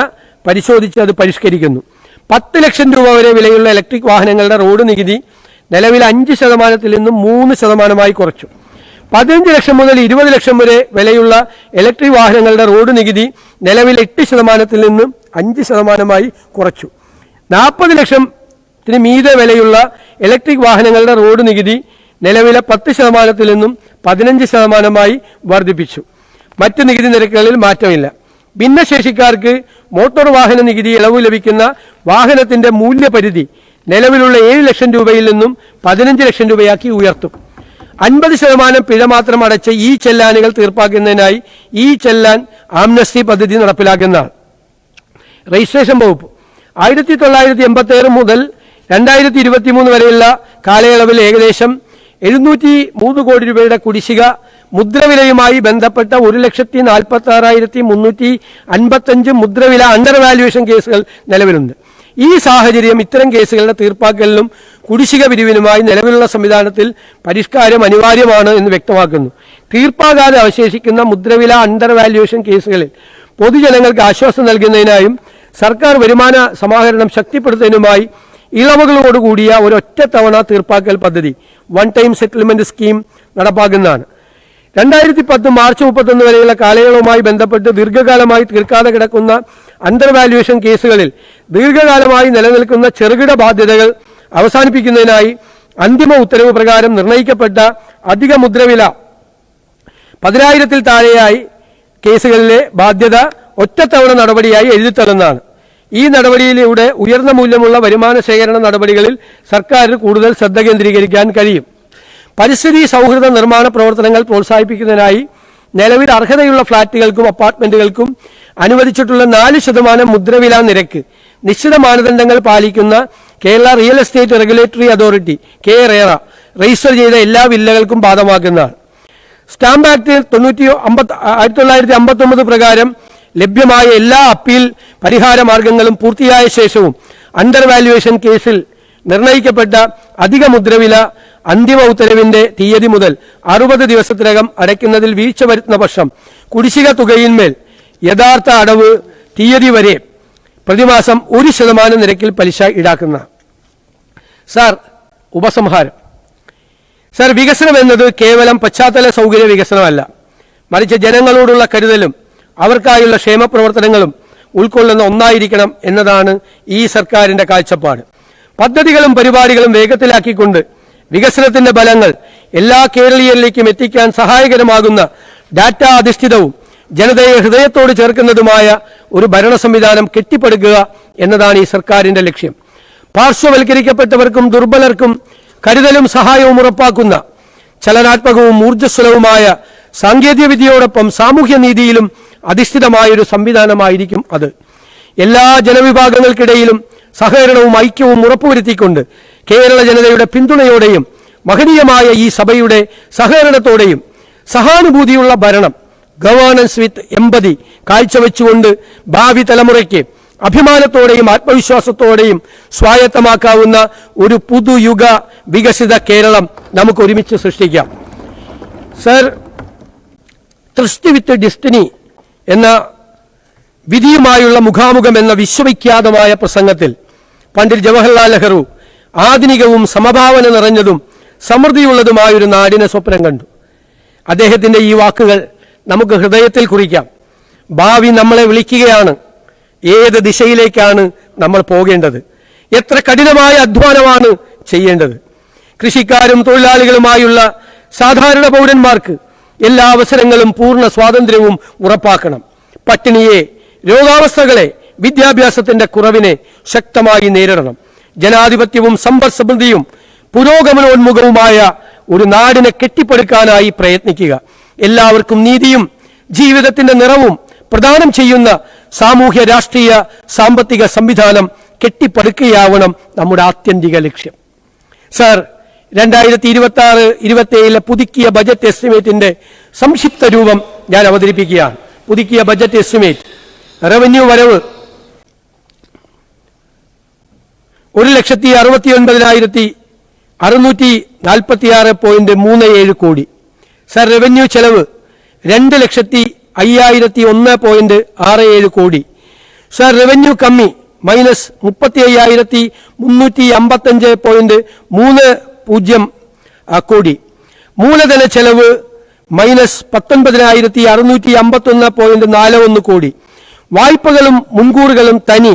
പരിശോധിച്ച് അത് പരിഷ്കരിക്കുന്നു. 10 ലക്ഷം രൂപ വരെ വിലയുള്ള ഇലക്ട്രിക് വാഹനങ്ങളുടെ റോഡ് നികുതി നിലവിൽ 5% നിന്നും 3% കുറച്ചു. 15 ലക്ഷം മുതൽ 20 ലക്ഷം വരെ വിലയുള്ള ഇലക്ട്രിക് വാഹനങ്ങളുടെ റോഡ് നികുതി നിലവിൽ 8% നിന്നും 5% കുറച്ചു. 40 ലക്ഷത്തിന് മീതെ വിലയുള്ള ഇലക്ട്രിക് വാഹനങ്ങളുടെ റോഡ് നികുതി നിലവിലെ 10% നിന്നും 15% വർദ്ധിപ്പിച്ചു. മറ്റ് നികുതി നിരക്കുകളിൽ മാറ്റമില്ല. ഭിന്നശേഷിക്കാർക്ക് മോട്ടോർ വാഹന നികുതി ഇളവ് ലഭിക്കുന്ന വാഹനത്തിന്റെ മൂല്യപരിധി നിലവിലുള്ള 7 ലക്ഷം രൂപയിൽ നിന്നും 15 ലക്ഷം രൂപയാക്കി ഉയർത്തും. 50% പിഴ മാത്രം അടച്ച ഈ ചെല്ലാനുകൾ തീർപ്പാക്കുന്നതിനായി ഈ ചെല്ലാൻ ആംനസ്റ്റി പദ്ധതി നടപ്പിലാക്കുന്നതാണ്. രജിസ്ട്രേഷൻ വകുപ്പ് 1986 മുതൽ 2023 വരെയുള്ള കാലയളവിൽ ഏകദേശം 703 കോടി രൂപയുടെ കുടിശ്ശിക മുദ്രവിലയുമായി ബന്ധപ്പെട്ട 1,46,355 മുദ്രവില അണ്ടർ വാല്യുവേഷൻ കേസുകൾ നിലവിലുണ്ട്. ഈ സാഹചര്യം ഇത്തരം കേസുകളുടെ തീർപ്പാക്കലിനും കുടിശ്ശിക പിരിവിനുമായി നിലവിലുള്ള സംവിധാനത്തിൽ പരിഷ്കാരം അനിവാര്യമാണ് എന്ന് വ്യക്തമാക്കുന്നു. തീർപ്പാകാതെ അവശേഷിക്കുന്ന മുദ്രവില അണ്ടർ വാല്യുവേഷൻ കേസുകളിൽ പൊതുജനങ്ങൾക്ക് ആശ്വാസം നൽകുന്നതിനായും സർക്കാർ വരുമാന സമാഹരണം ശക്തിപ്പെടുത്തുന്നതിനുമായി ഇളവുകളോടുകൂടിയ ഒരൊറ്റത്തവണ തീർപ്പാക്കൽ പദ്ധതി വൺ ടൈം സെറ്റിൽമെന്റ് സ്കീം നടപ്പാക്കുന്നതാണ്. 2010 മാർച്ച് 31 വരെയുള്ള കാലയളവുമായി ബന്ധപ്പെട്ട് ദീർഘകാലമായി തീർക്കാതെ കിടക്കുന്ന അണ്ടർ വാല്യുവേഷൻ കേസുകളിൽ ദീർഘകാലമായി നിലനിൽക്കുന്ന ചെറുകിട ബാധ്യതകൾ അവസാനിപ്പിക്കുന്നതിനായി അന്തിമ ഉത്തരവ് പ്രകാരം നിർണയിക്കപ്പെട്ട അധിക മുദ്രവില 10,000-ൽ താഴെയായി കേസുകളിലെ ബാധ്യത ഒറ്റത്തവണ നടപടിയായി എഴുതിത്തള്ളുന്നതാണ്. ഈ നടപടിയിലൂടെ ഉയർന്ന മൂല്യമുള്ള വരുമാന ശേഖരണ നടപടികളിൽ സർക്കാരിന് കൂടുതൽ ശ്രദ്ധ കേന്ദ്രീകരിക്കാൻ കഴിയും. പരിസ്ഥിതി സൗഹൃദ നിർമ്മാണ പ്രവർത്തനങ്ങൾ പ്രോത്സാഹിപ്പിക്കുന്നതിനായി നിലവിൽ അർഹതയുള്ള ഫ്ളാറ്റുകൾക്കും അപ്പാർട്ട്മെന്റുകൾക്കും അനുവദിച്ചിട്ടുള്ള 4% മുദ്രവില നിരക്ക് നിശ്ചിത മാനദണ്ഡങ്ങൾ പാലിക്കുന്ന Kerala real estate regulatory authority KRERA register ചെയ്ത എല്ലാ വില്ലകൾക്കും ബാധകമാക്കുന്നതാണ്. സ്റ്റാമ്പ് ആക്ട് 1959 പ്രകാരം ലഭ്യമായ എല്ലാ അപ്പീൽ പരിഹാര മാർഗങ്ങളും പൂർത്തിയായ ശേഷവും അണ്ടർ വാല്യുവേഷൻ കേസിൽ നിർണയിക്കപ്പെട്ട അധിക മുദ്രവില അന്തിമ ഉത്തരവിന്റെ തീയതി മുതൽ 60 ദിവസത്തിനകം അടയ്ക്കുന്നതിൽ വീഴ്ച വരുത്തുന്ന പക്ഷം കുടിശ്ശിക തുകയിന്മേൽ യഥാർത്ഥ അടവ് തീയതി വരെ പ്രതിമാസം 1% നിരക്കിൽ പലിശ ഈടാക്കുന്ന. സാർ, ഉപസംഹാരം. സാർ, വികസനം എന്നത് കേവലം പശ്ചാത്തല സൗകര്യ വികസനമല്ല, മറിച്ച് ജനങ്ങളോടുള്ള കരുതലും അവർക്കായുള്ള ക്ഷേമപ്രവർത്തനങ്ങളും ഉൾക്കൊള്ളുന്ന ഒന്നായിരിക്കണം എന്നതാണ് ഈ സർക്കാരിന്റെ കാഴ്ചപ്പാട്. പദ്ധതികളും പരിപാടികളും വേഗത്തിലാക്കിക്കൊണ്ട് വികസനത്തിന്റെ ഫലങ്ങൾ എല്ലാ കേരളീയരിലേക്കും എത്തിക്കാൻ സഹായകരമാകുന്ന ഡാറ്റ അധിഷ്ഠിതവും ജനതയെ ഹൃദയത്തോട് ചേർക്കുന്നതുമായ ഒരു ഭരണ സംവിധാനം കെട്ടിപ്പടുക്കുക എന്നതാണ് ഈ സർക്കാരിന്റെ ലക്ഷ്യം. പാർശ്വവൽക്കരിക്കപ്പെട്ടവർക്കും ദുർബലർക്കും കരുതലും സഹായവും ഉറപ്പാക്കുന്ന ചലനാത്മകവും ഊർജ്ജസ്വലവുമായ സാങ്കേതിക വിദ്യയോടൊപ്പം സാമൂഹ്യനീതിയിലും അധിഷ്ഠിതമായൊരു സംവിധാനമായിരിക്കും അത്. എല്ലാ ജനവിഭാഗങ്ങൾക്കിടയിലും സഹകരണവും ഐക്യവും ഉറപ്പുവരുത്തിക്കൊണ്ട് കേരള ജനതയുടെ പിന്തുണയോടെയും മഹനീയമായ ഈ സഭയുടെ സഹകരണത്തോടെയും സഹാനുഭൂതിയുള്ള ഭരണം, ഗവേണൻസ് വിത്ത് എമ്പതി കാഴ്ചവെച്ചുകൊണ്ട് ഭാവി തലമുറയ്ക്ക് അഭിമാനത്തോടെയും ആത്മവിശ്വാസത്തോടെയും സ്വായത്തമാക്കാവുന്ന ഒരു പുതുയുഗ വികസിത കേരളം നമുക്ക് ഒരുമിച്ച് സൃഷ്ടിക്കാം. സർ, ട്രസ്റ്റ് വിത്ത് ഡെസ്റ്റിനി എന്ന വിധിയുമായുള്ള മുഖാമുഖം എന്ന വിശ്വവിഖ്യാതമായ പ്രസംഗത്തിൽ പണ്ഡിറ്റ് ജവഹർലാൽ നെഹ്റു ആധുനികവും സമഭാവന നിറഞ്ഞതും സമൃദ്ധിയുള്ളതുമായൊരു നാടിനെ സ്വപ്നം കണ്ടു. അദ്ദേഹത്തിന്റെ ഈ വാക്കുകൾ നമുക്ക് ഹൃദയത്തിൽ കുറിക്കാം. ഭാവി നമ്മളെ വിളിക്കുകയാണ്. ഏത് ദിശയിലേക്കാണ് നമ്മൾ പോകേണ്ടത്? എത്ര കഠിനമായ അധ്വാനമാണ് ചെയ്യേണ്ടത്? കൃഷിക്കാരും തൊഴിലാളികളുമായുള്ള സാധാരണ പൗരന്മാർക്ക് എല്ലാ അവസരങ്ങളും പൂർണ്ണ സ്വാതന്ത്ര്യവും ഉറപ്പാക്കണം. പട്ടിണിയെ, രോഗാവസ്ഥകളെ, വിദ്യാഭ്യാസത്തിന്റെ കുറവിനെ ശക്തമായി നേരിടണം. ജനാധിപത്യവും സമ്പദ് സമൃദ്ധിയും പുരോഗമനോന്മുഖവുമായ ഒരു നാടിനെ കെട്ടിപ്പടുക്കാനായി പ്രയത്നിക്കുക. എല്ലാവർക്കും നീതിയും ജീവിതത്തിന്റെ നിറവും പ്രദാനം ചെയ്യുന്ന സാമൂഹ്യ രാഷ്ട്രീയ സാമ്പത്തിക സംവിധാനം കെട്ടിപ്പടുക്കുകയാവണം നമ്മുടെ ആത്യന്തിക ലക്ഷ്യം. സർ, 2026-27 പുതുക്കിയ ബജറ്റ് എസ്റ്റിമേറ്റിന്റെ സംക്ഷിപ്ത രൂപം ഞാൻ അവതരിപ്പിക്കുകയാണ്. പുതുക്കിയ ബജറ്റ് എസ്റ്റിമേറ്റ്: റവന്യൂ വരവ് 1,69,646.37 കോടി. സർ, റവന്യൂ ചെലവ് 2,05,01.67 കോടി. സർ, റവന്യൂ കമ്മി -35,355.30 കോടി. മൂലധന ചെലവ് -19,651.41 കോടി. വായ്പകളും മുൻകൂറുകളും തനി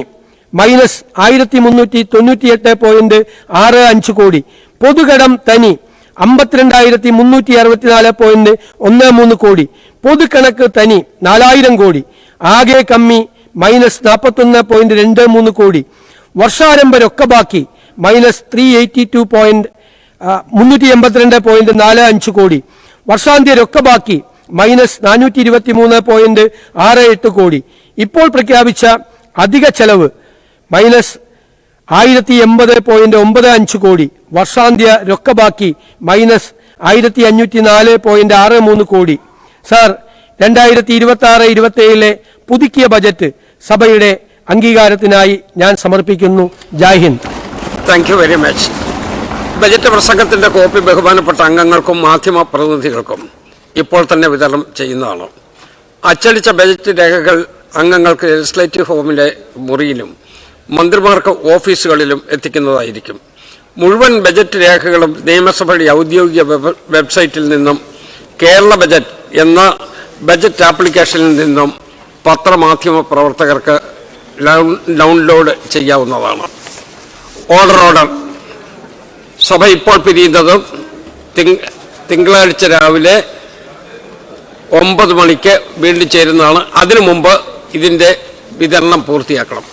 -1,398.65 കോടി. പൊതുകടം തനി 52,364.13 കോടി. പൊതുകണക്ക് തനി 4,000 കോടി. ആകെ കമ്മി -41.23 കോടി. വർഷാരംഭ രൊക്കബാക്കി -382.45 കോടി. വർഷാന്ത്യ രൊക്കബാക്കി -423.68 കോടി. ഇപ്പോൾ പ്രഖ്യാപിച്ച അധിക ചെലവ് -1,080.95 കോടി. വർഷാന്ത്യ രൊക്കബാക്കി -1,504.63 കോടി. സാർ, 2026-27 പുതുക്കിയ ബജറ്റ് സഭയുടെ അംഗീകാരത്തിനായി ഞാൻ സമർപ്പിക്കുന്നു. ജയ് Hind. Thank you very much. Budget പ്രസംഗത്തിന്റെ കോപ്പി ബഹുമാനപ്പെട്ട അംഗങ്ങൾക്കും മാധ്യമ പ്രതിനിധികൾക്കും ഇപ്പോൾ തന്നെ വിതരണം ചെയ്യുന്നതാണ്. അച്ചടിച്ച ബജറ്റ് രേഖകൾ അംഗങ്ങൾക്ക് ലെജിസ്ലേറ്റീവ് ഹോമിലെ മുറിയിലും മന്ത്രിമാർക്ക് ഓഫീസുകളിലും എത്തിക്കുന്നതായിരിക്കും. മുഴുവൻ ബജറ്റ് രേഖകളും നിയമസഭയുടെ ഔദ്യോഗിക വെബ്സൈറ്റിൽ നിന്നും കേരള ബജറ്റ് എന്ന ബജറ്റ് ആപ്ലിക്കേഷനിൽ നിന്നും പത്രമാധ്യമ പ്രവർത്തകർക്ക് ഡൗൺലോഡ് ചെയ്യാവുന്നതാണ്. ഓർഡർ സഭ ഇപ്പോൾ പിരിയുന്നതും തിങ്കളാഴ്ച രാവിലെ 9 മണിക്ക് വീണ്ടും ചേരുന്നതാണ്. അതിനു മുമ്പ് ഇതിൻ്റെ വിതരണം പൂർത്തിയാക്കണം.